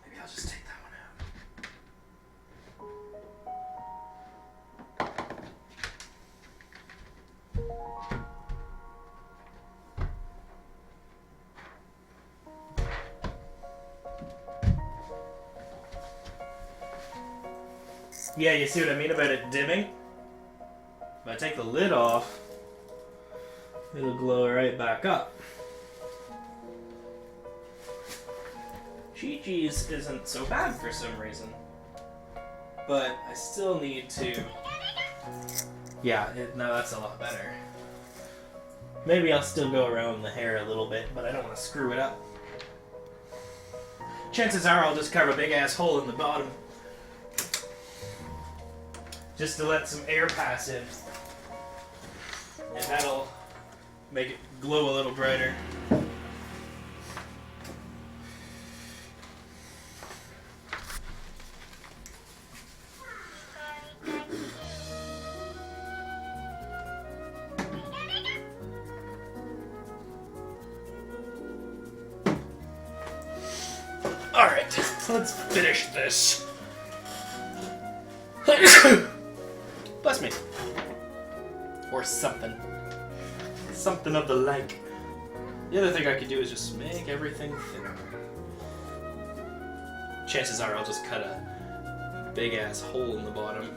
Speaker 1: Maybe I'll just take that one out. Yeah, you see what I mean about it dimming? If I take the lid off, it'll glow right back up. Chi-Chi's isn't so bad for some reason. But I still need to... Yeah, now that's a lot better. Maybe I'll still go around the hair a little bit, but I don't want to screw it up. Chances are I'll just carve a big ass hole in the bottom. Just to let some air pass in. And that'll make it glow a little brighter. Alright, let's finish this. Bless me. Or something. Something of the like. The other thing I could do is just make everything thinner. Chances are I'll just cut a big ass hole in the bottom.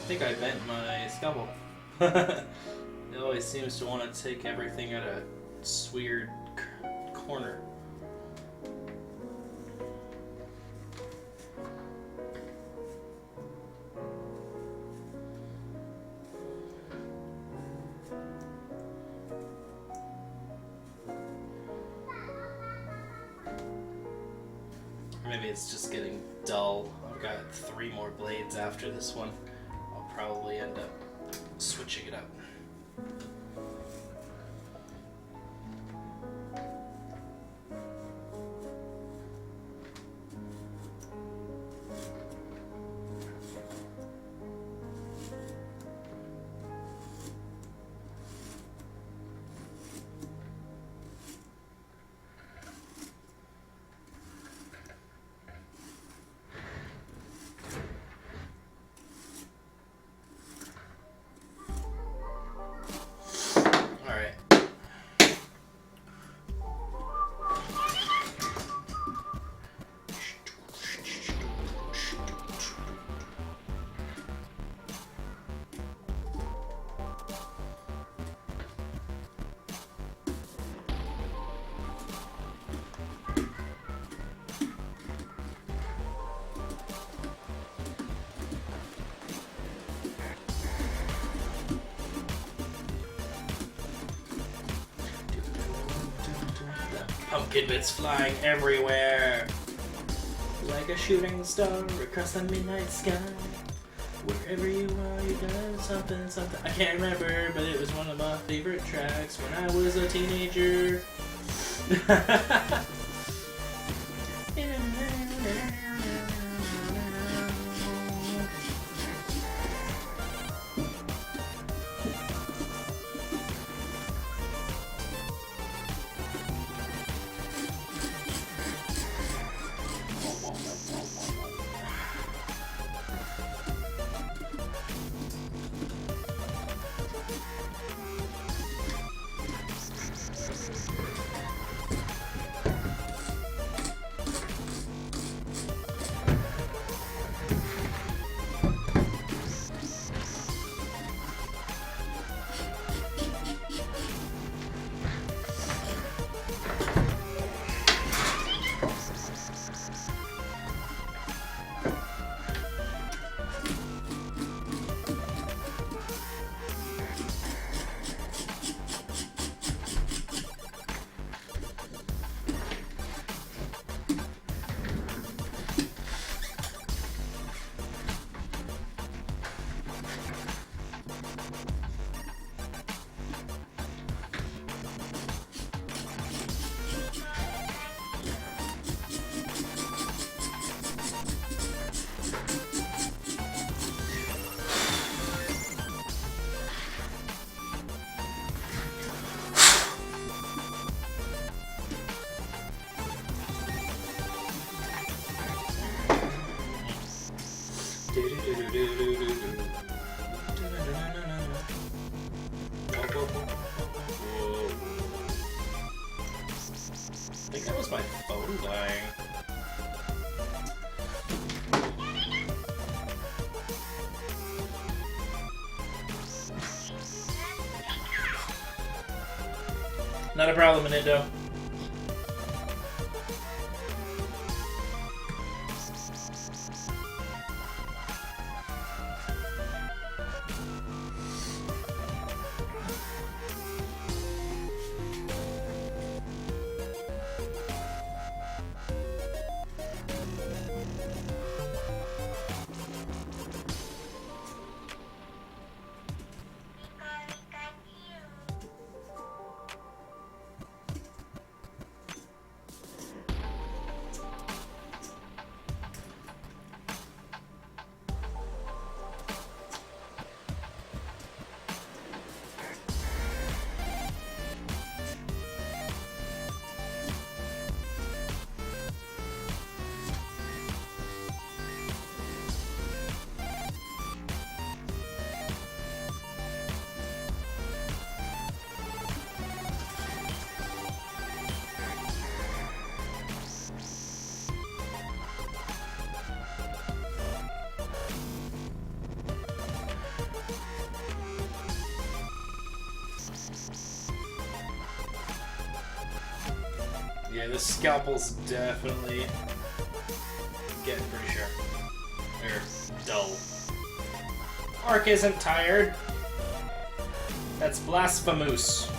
Speaker 1: I think I bent my scalpel. It always seems to want to take everything at a weird corner. Maybe it's just getting dull. I've got 3 more blades after this one. I'll probably end up switching it up. Pumpkin bits flying everywhere, like a shooting star across the midnight sky. Wherever you are, you got something, something. I can't remember, but it was one of my favorite tracks when I was a teenager. I think that was my phone dying. Not a problem, Nintendo. Yeah, this scalpel's definitely getting pretty sharp. Or dull. Ark isn't tired. That's blasphemous.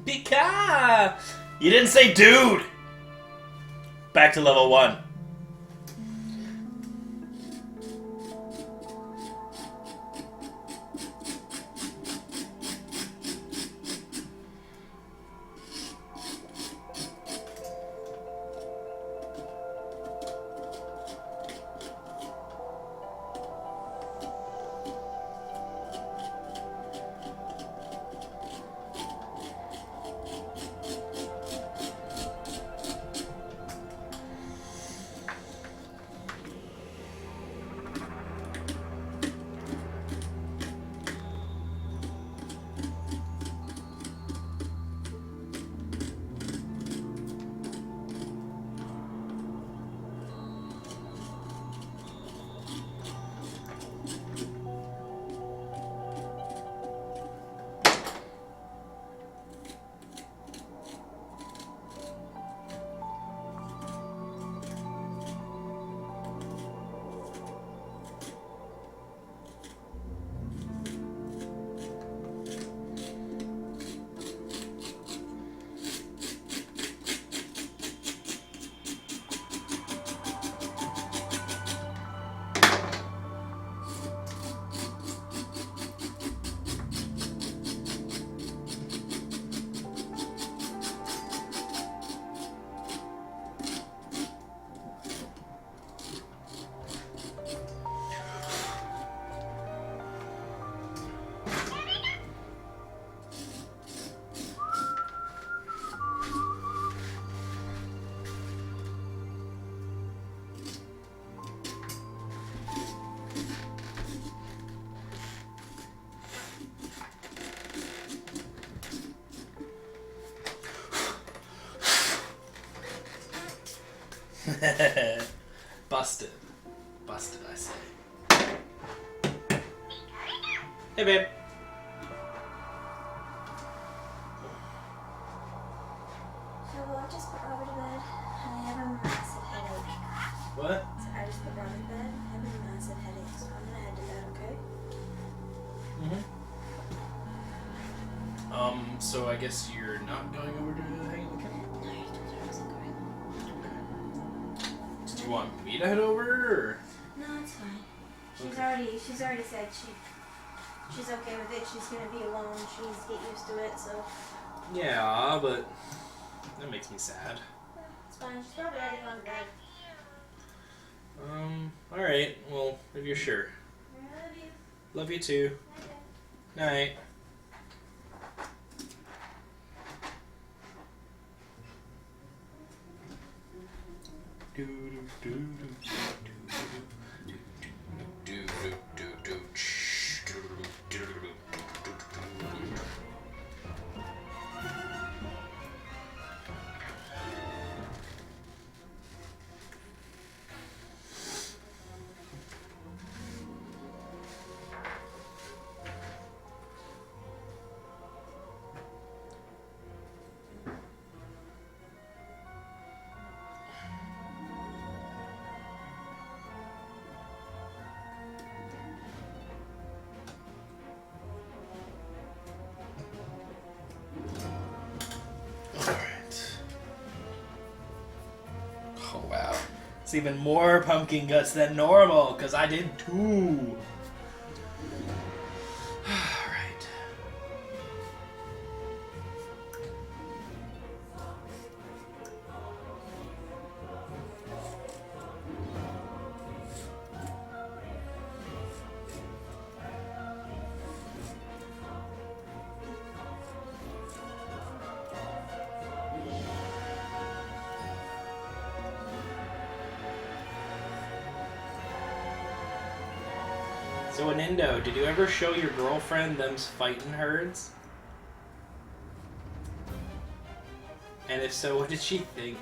Speaker 1: Pika! You didn't say dude! Back to level 1. Busted. Busted, I say. Hey, babe.
Speaker 2: So I just put Robert to bed. I have a massive headache.
Speaker 1: What?
Speaker 2: So I just put Robert to bed. I have a massive headache, so I'm gonna head to bed, okay?
Speaker 1: So I guess you're not going over to hang out with Kenny?
Speaker 2: No, I told her I wasn't going.
Speaker 1: Do you want me to head over, or?
Speaker 2: No, it's fine. She's
Speaker 1: Okay.
Speaker 2: already said she's okay with it. She's gonna be alone. She needs to get used to it, so
Speaker 1: Yeah, but that makes me sad.
Speaker 2: it's fine. She's probably already gone to bed.
Speaker 1: Alright, well, if you're sure.
Speaker 2: I love you.
Speaker 1: Love you too.
Speaker 2: Okay.
Speaker 1: Night. Oh, wow. It's even more pumpkin guts than normal, because I did too. Alright. So, Anindo, did you ever show your girlfriend them's fighting herds? And if so, what did she think?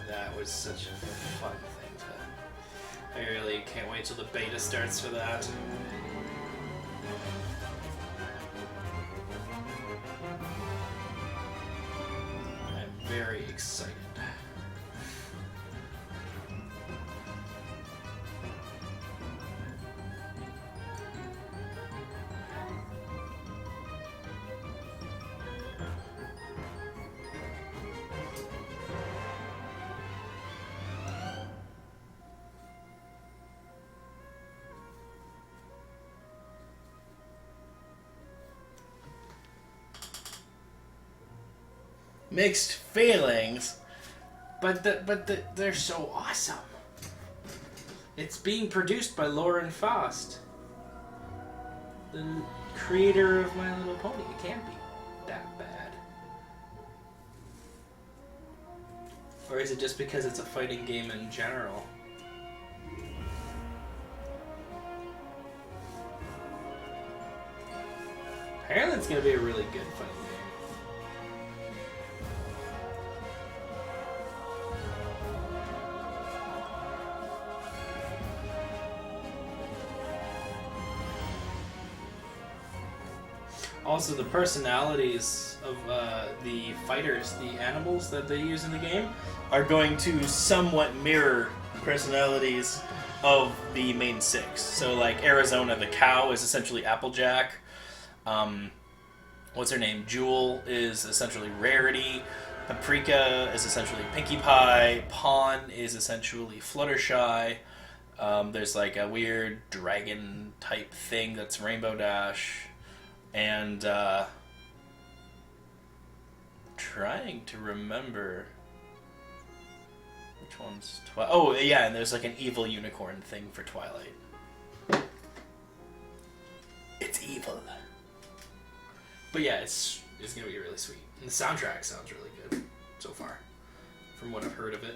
Speaker 1: That was such a fun thing to... I really can't wait till the beta starts for that. I'm very excited. Mixed feelings, but they're so awesome. It's being produced by Lauren Faust, the creator of My Little Pony. It can't be that bad. Or is it just because it's a fighting game in general? Apparently it's going to be a really good fighting game. Also, the personalities of the fighters, the animals that they use in the game, are going to somewhat mirror personalities of the main six. So, like, Arizona, the cow, is essentially Applejack. What's her name? Jewel is essentially Rarity. Paprika is essentially Pinkie Pie. Pawn is essentially Fluttershy. There's, like, a weird dragon-type thing that's Rainbow Dash. And, trying to remember which one's oh, yeah, and there's like an evil unicorn thing for Twilight. It's evil. But yeah, it's gonna be really sweet. And the soundtrack sounds really good so far, from what I've heard of it.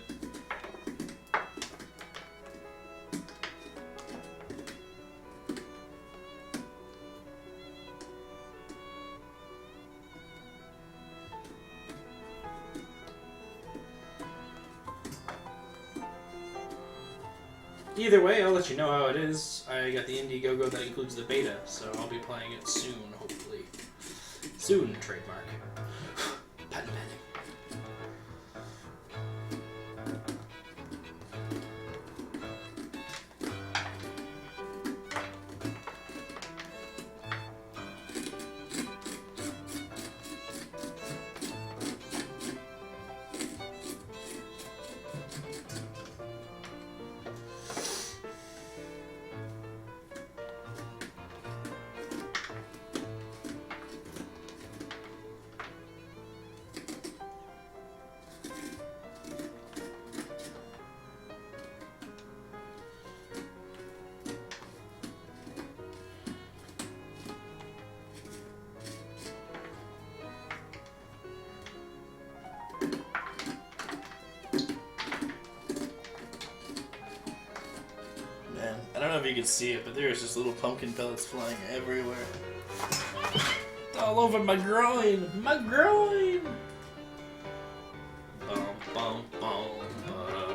Speaker 1: Either way, I'll let you know how it is. I got the Indiegogo that includes the beta, so I'll be playing it soon, hopefully. Soon, trademark. Patent pending. I don't know if you can see it, but there's just little pumpkin pellets flying everywhere. All over my groin! My groin! Bum, bum, bum, bum.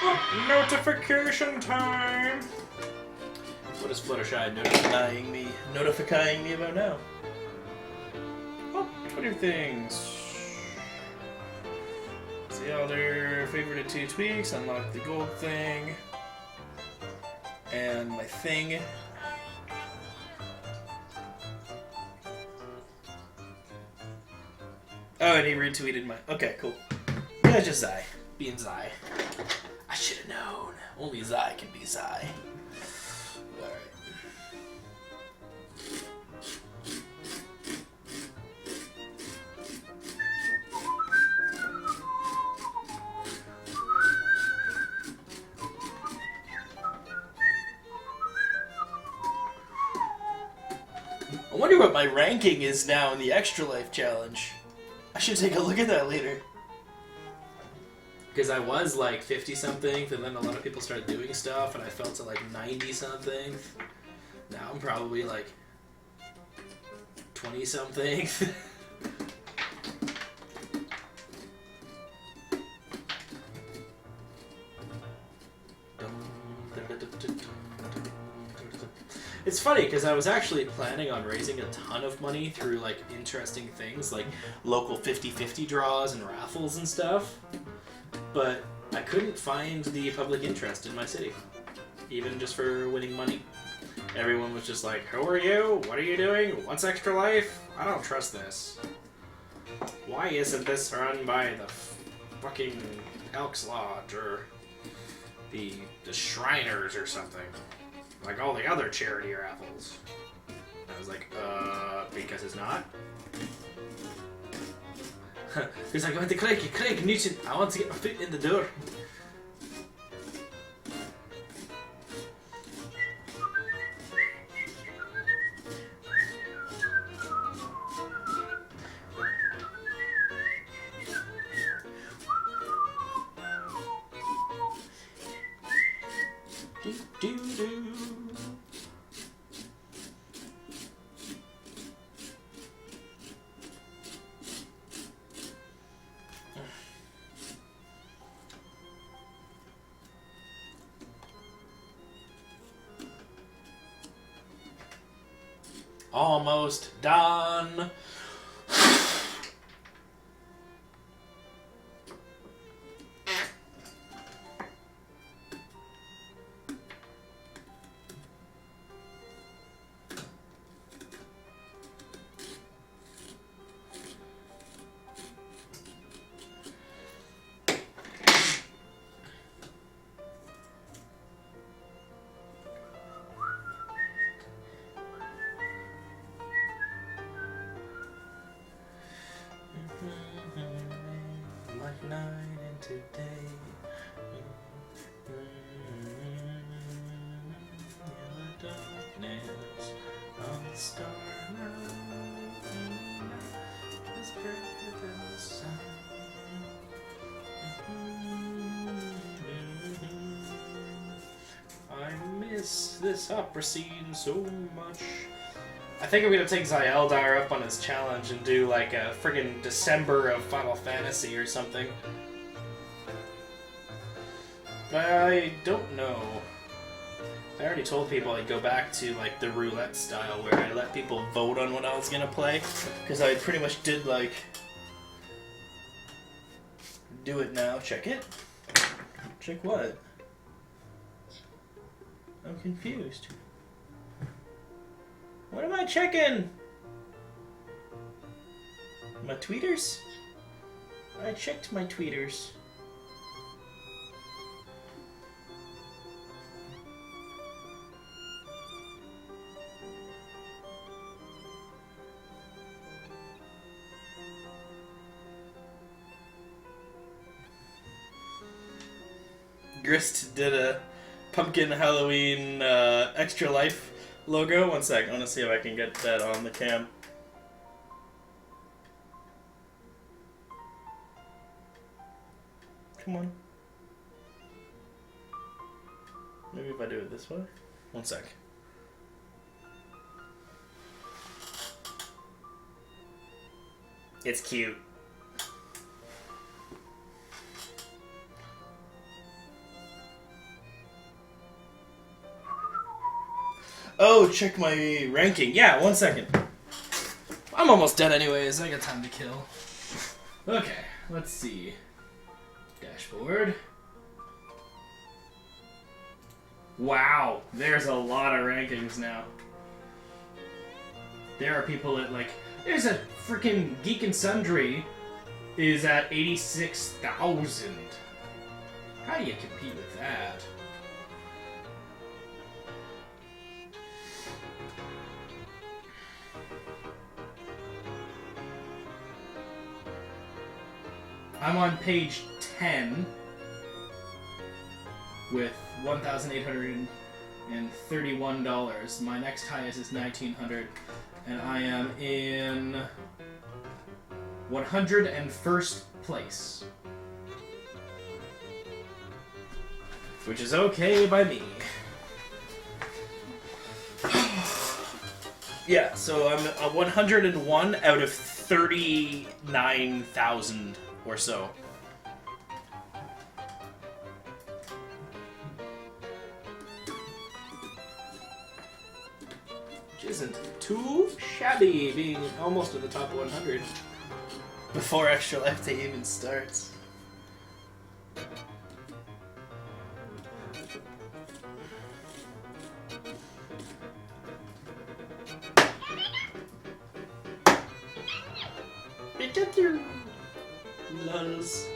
Speaker 3: Oh, notification time!
Speaker 1: What is Fluttershy notifying me about now? Oh, Twitter things. See all their favorited 2 tweaks, unlock the gold thing, and my thing. Oh, and he retweeted my... Okay, cool. Yeah, just Zai. Being Zai. I should have known. Only Zai can be Zai. Alright. I wonder what my ranking is now in the Extra Life Challenge. I should take a look at that later. Because I was like 50-something, and then a lot of people started doing stuff, and I fell to like 90-something. Now I'm probably like 20-something. It's funny because I was actually planning on raising a ton of money through like interesting things like local 50-50 draws and raffles and stuff, but I couldn't find the public interest in my city, even just for winning money. Everyone was just like, who are you? What are you doing? What's Extra Life? I don't trust this. Why isn't this run by the fucking Elks Lodge or the Shriners or something? Like all the other charity raffles. I was like, because it's not? He's like, I went to Craig Newton, I want to get my foot in the door. Almost done. Like night into day. The darkness of the star is brighter than the sun. I miss this opera scene so much. I think I'm gonna take Zyeldar up on his challenge and do like a friggin' December of Final Fantasy or something. I don't know. I already told people I'd go back to like the roulette style where I let people vote on what I was gonna play, because I pretty much did like do it now. Check it. Check what? I'm confused. What am I checking? My tweeters? I checked my tweeters. Grist did a pumpkin Halloween Extra Life logo. One sec, I want to see if I can get that on the cam. Come on. Maybe if I do it this way. One sec. It's cute. Oh, check my ranking. Yeah, 1 second. I'm almost done anyways. I got time to kill. Okay, let's see. Dashboard. Wow, there's a lot of rankings now. There are people at like... There's a freaking Geek and Sundry is at 86,000. How do you compete with that? I'm on page 10 with $1,831. My next highest is $1,900, and I am in 101st place, which is okay by me. Yeah, so I'm a 101 out of 39,000 or so. Which isn't too shabby, being almost at the top 100 before Extra Life Day even starts. Lulz.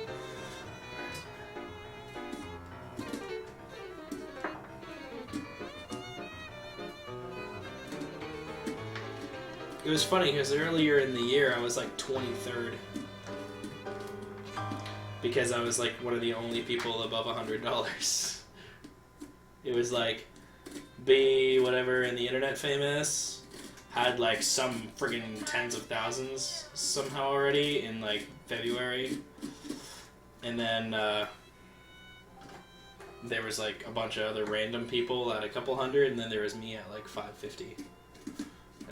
Speaker 1: It was funny because earlier in the year I was like 23rd because I was like one of the only people above $100. It was like be whatever in the internet famous had like some friggin' tens of thousands somehow already in like February, and then there was like a bunch of other random people at a couple hundred, and then there was me at like 550.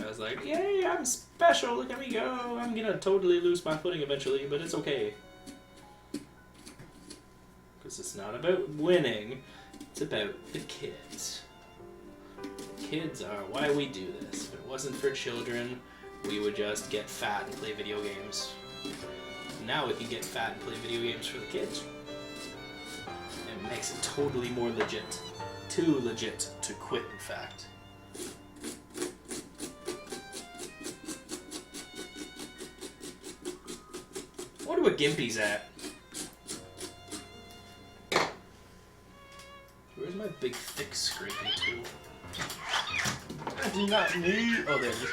Speaker 1: I was like, yay, I'm special, look at me go, I'm gonna totally lose my footing eventually, but it's okay. Because it's not about winning, it's about the kids. Kids are why we do this. If it wasn't for children, we would just get fat and play video games. Now we can get fat and play video games for the kids. It makes it totally more legit. Too legit to quit, in fact. I wonder what Gimpy's at. Where's my big, thick scraping tool? That's not me! Oh, there it is.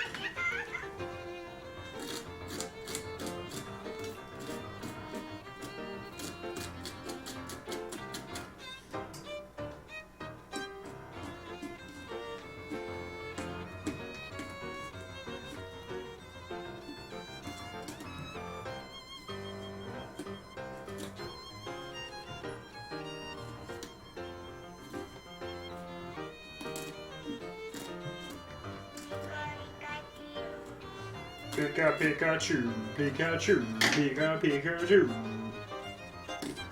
Speaker 3: Pika Pikachu, Pikachu, Pika Pikachu.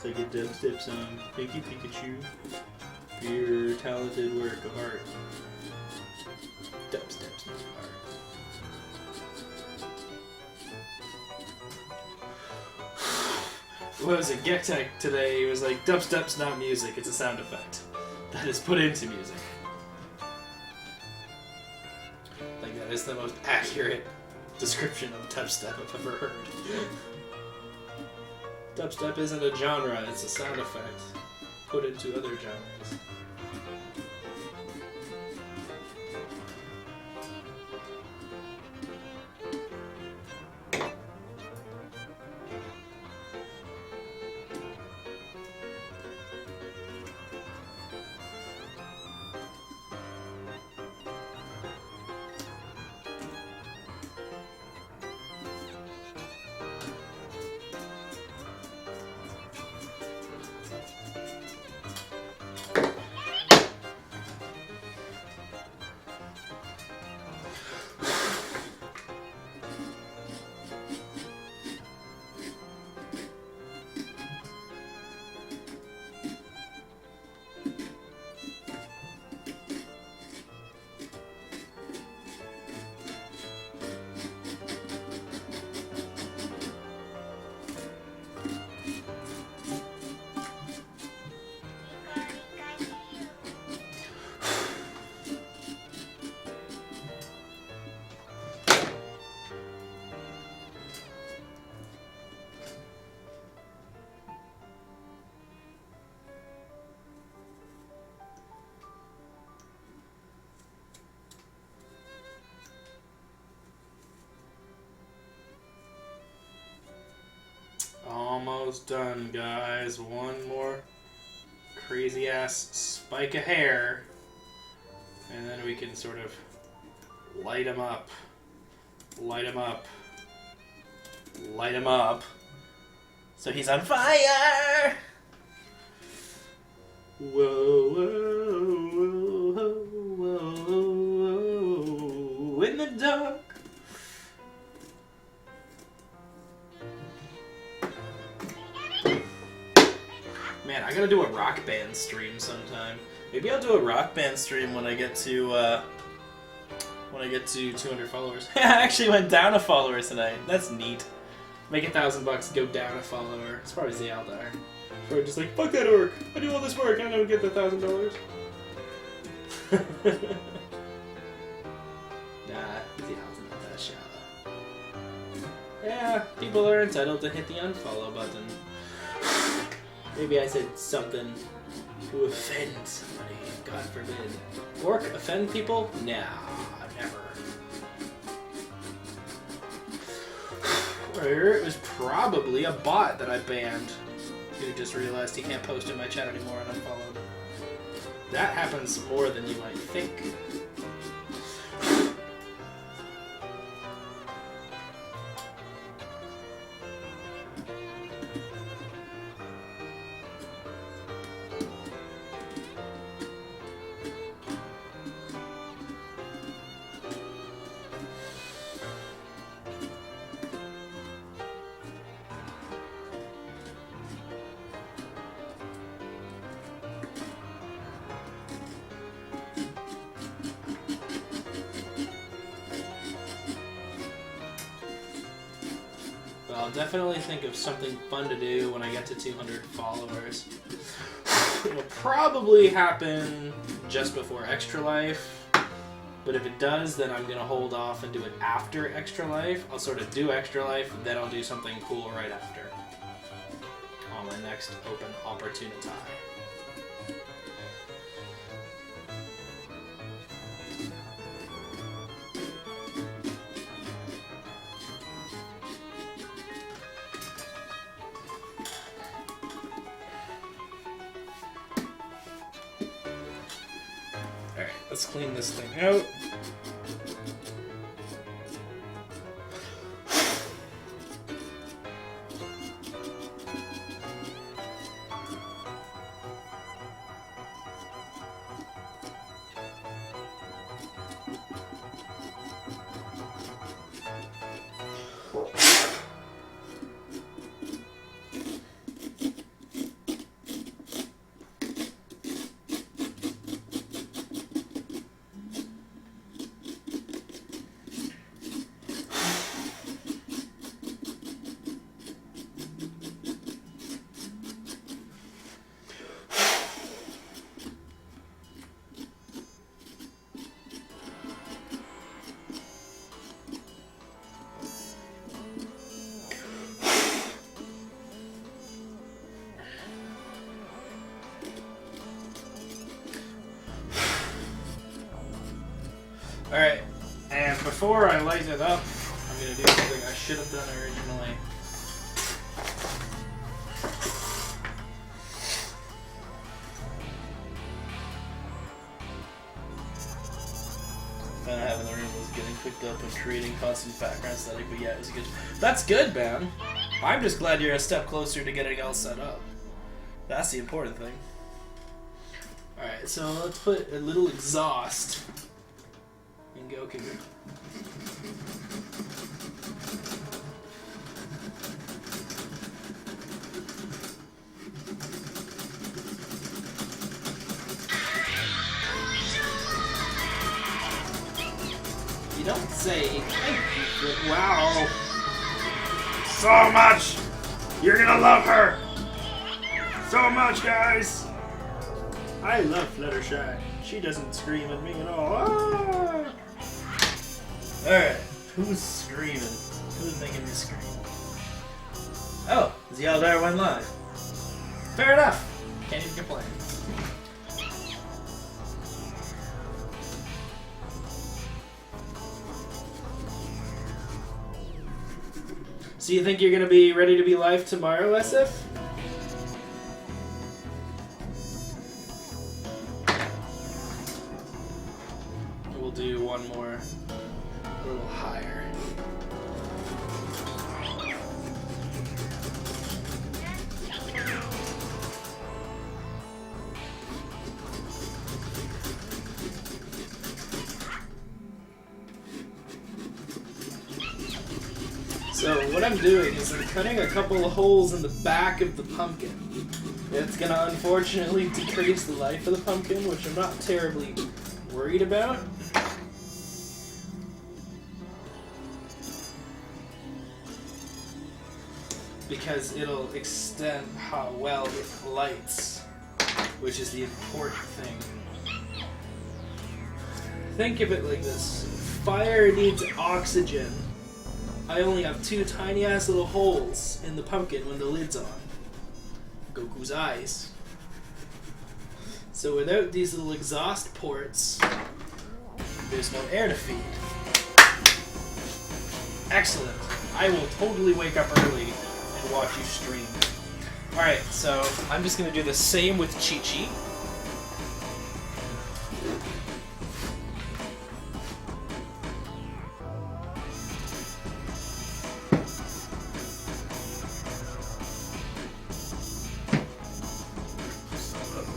Speaker 1: It's like a dubstep song. Thank you, Pikachu, for your talented work of art. Dubstep's not art. What was it? Gektek today was like, dubstep's not music, it's a sound effect that is put into music. Like, that is the most accurate description of dubstep I've ever heard. Dubstep isn't a genre, it's a sound effect put into other genres. Almost done, guys. One more crazy ass spike of hair, and then we can sort of light him up, light him up, light him up, so he's on fire! Whoa, whoa, whoa, whoa, whoa, in the dark. Man, I gotta do a rock band stream sometime. Maybe I'll do a rock band stream when I get to 200 followers. I actually went down a follower tonight. That's neat. Make $1,000, go down a follower. It's probably Zealdar. Or just like, fuck that orc. I do all this work. I don't get the $1,000. Nah, Zealdar's not that shallow. Yeah, people are entitled to hit the unfollow button. Maybe I said something to offend somebody, God forbid. Orc offend people? Nah, never. Or it was probably a bot that I banned who just realized he can't post in my chat anymore and unfollowed. That happens more than you might think. I'll definitely think of something fun to do when I get to 200 followers. It'll probably happen just before ExtraLife, but if it does, then I'm going to hold off and do it after ExtraLife. I'll sort of do ExtraLife, then I'll do something cool right after on my next open opportunity. Let's clean this thing out. Alright, and before I light it up, I'm going to do something I should have done originally. I have in the room was getting picked up and creating constant background static, but yeah, it was good. That's good, man. I'm just glad you're a step closer to getting all set up. That's the important thing. Alright, so let's put a little exhaust in Goku. You don't say thank you, but wow.
Speaker 3: So much! You're gonna love her! So much, guys!
Speaker 1: I love Fluttershy. She doesn't scream at me at all. Ah! Alright, who's screaming? Who's making me scream? Oh, the Eldar went live. Fair enough. Can't even complain. So you think you're going to be ready to be live tomorrow, SF? We'll do one more, a little higher. So what I'm doing is I'm cutting a couple of holes in the back of the pumpkin. It's going to unfortunately decrease the life of the pumpkin, which I'm not terribly worried about. Because it'll extend how well it lights, which is the important thing. Think of it like this. Fire needs oxygen. I only have two tiny ass little holes in the pumpkin when the lid's on. Goku's eyes. So without these little exhaust ports, there's no air to feed. Excellent. I will totally wake up early and watch you stream. Alright, so I'm just going to do the same with Chi-Chi.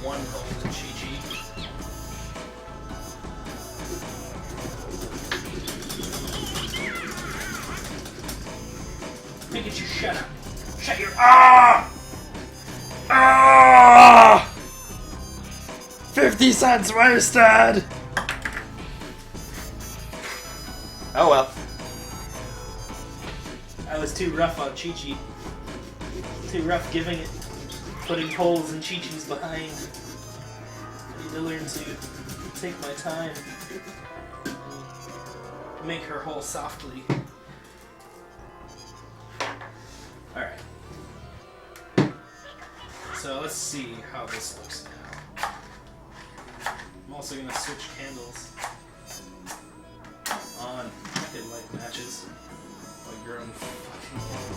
Speaker 1: One hole in Chi-Chi. Pikachu, shut up. Shut your...
Speaker 3: Ah! Ah! 50 cents wasted!
Speaker 1: Oh well. I was too rough on Chi-Chi. Too rough giving it, putting holes in Chi-Chi's behind. I need to learn to take my time. Make her whole softly. Alright. So let's see how this looks now. I'm also going to switch candles on headlight matches like your own fucking...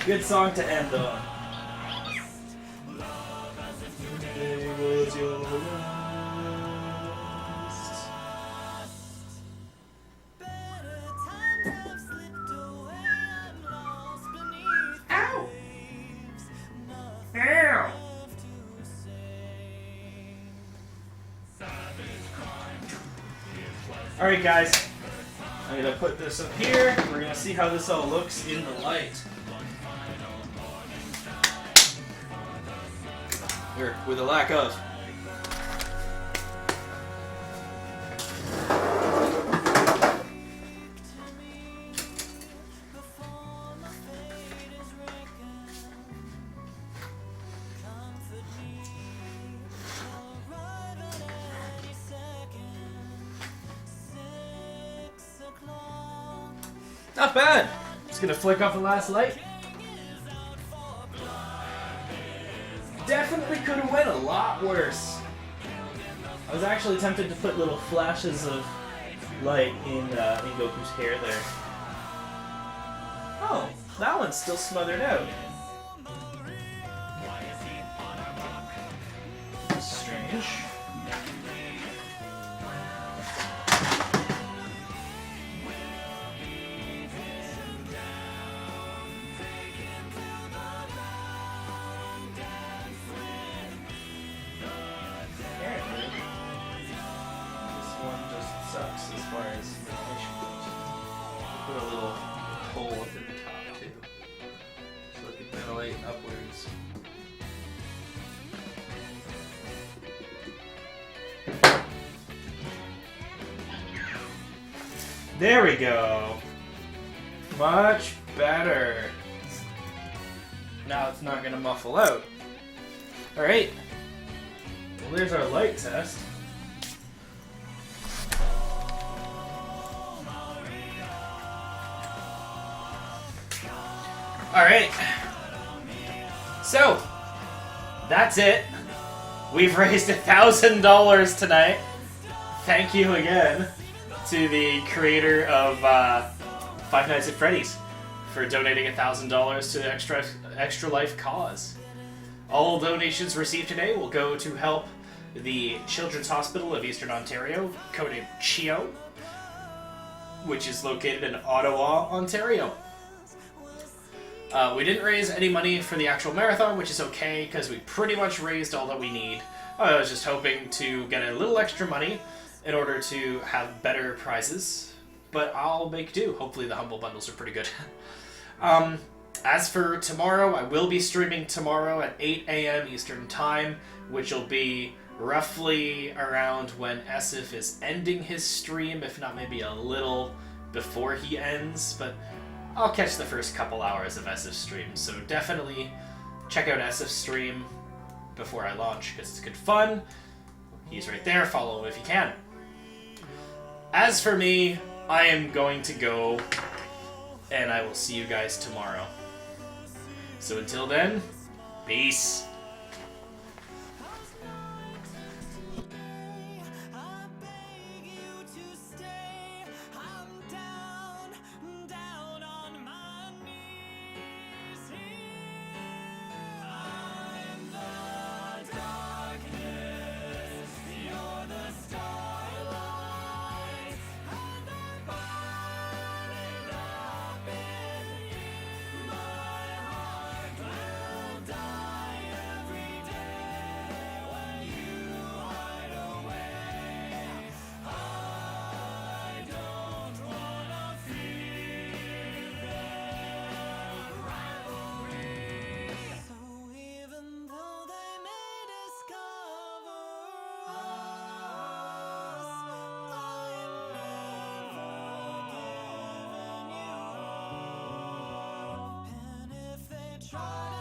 Speaker 1: Good song to end on. Ow!
Speaker 3: Ow!
Speaker 1: Alright guys, I'm going to put this up here. We're going to see how this all looks in the light. Or with a lack of. Not bad. Just gonna flick off the last light. Definitely could have went a lot worse. I was actually tempted to put little flashes of light in Goku's hair there. Oh, that one's still smothered out. Strange. Sucks as far as fish goes. Put a little hole up in the top too, so it can ventilate upwards. There we go. Much better. Now it's not gonna muffle out. All right. Well, there's our light test. Alright, so that's it. We've raised $1,000 tonight. Thank you again to the creator of Five Nights at Freddy's for donating $1,000 to the ExtraLife cause. All donations received today will go to help the Children's Hospital of Eastern Ontario, codename CHIO, which is located in Ottawa, Ontario. We didn't raise any money for the actual marathon, which is okay, because we pretty much raised all that we need. I was just hoping to get a little extra money in order to have better prizes, but I'll make do. Hopefully the Humble Bundles are pretty good. As for tomorrow, I will be streaming tomorrow at 8 a.m. Eastern Time, which will be roughly around when Esif is ending his stream, if not maybe a little before he ends, but I'll catch the first couple hours of Esif's stream, so definitely check out Esif's stream before I launch, because it's good fun. He's right there, follow him if you can. As for me, I am going to go, and I will see you guys tomorrow. So until then, peace.
Speaker 4: Try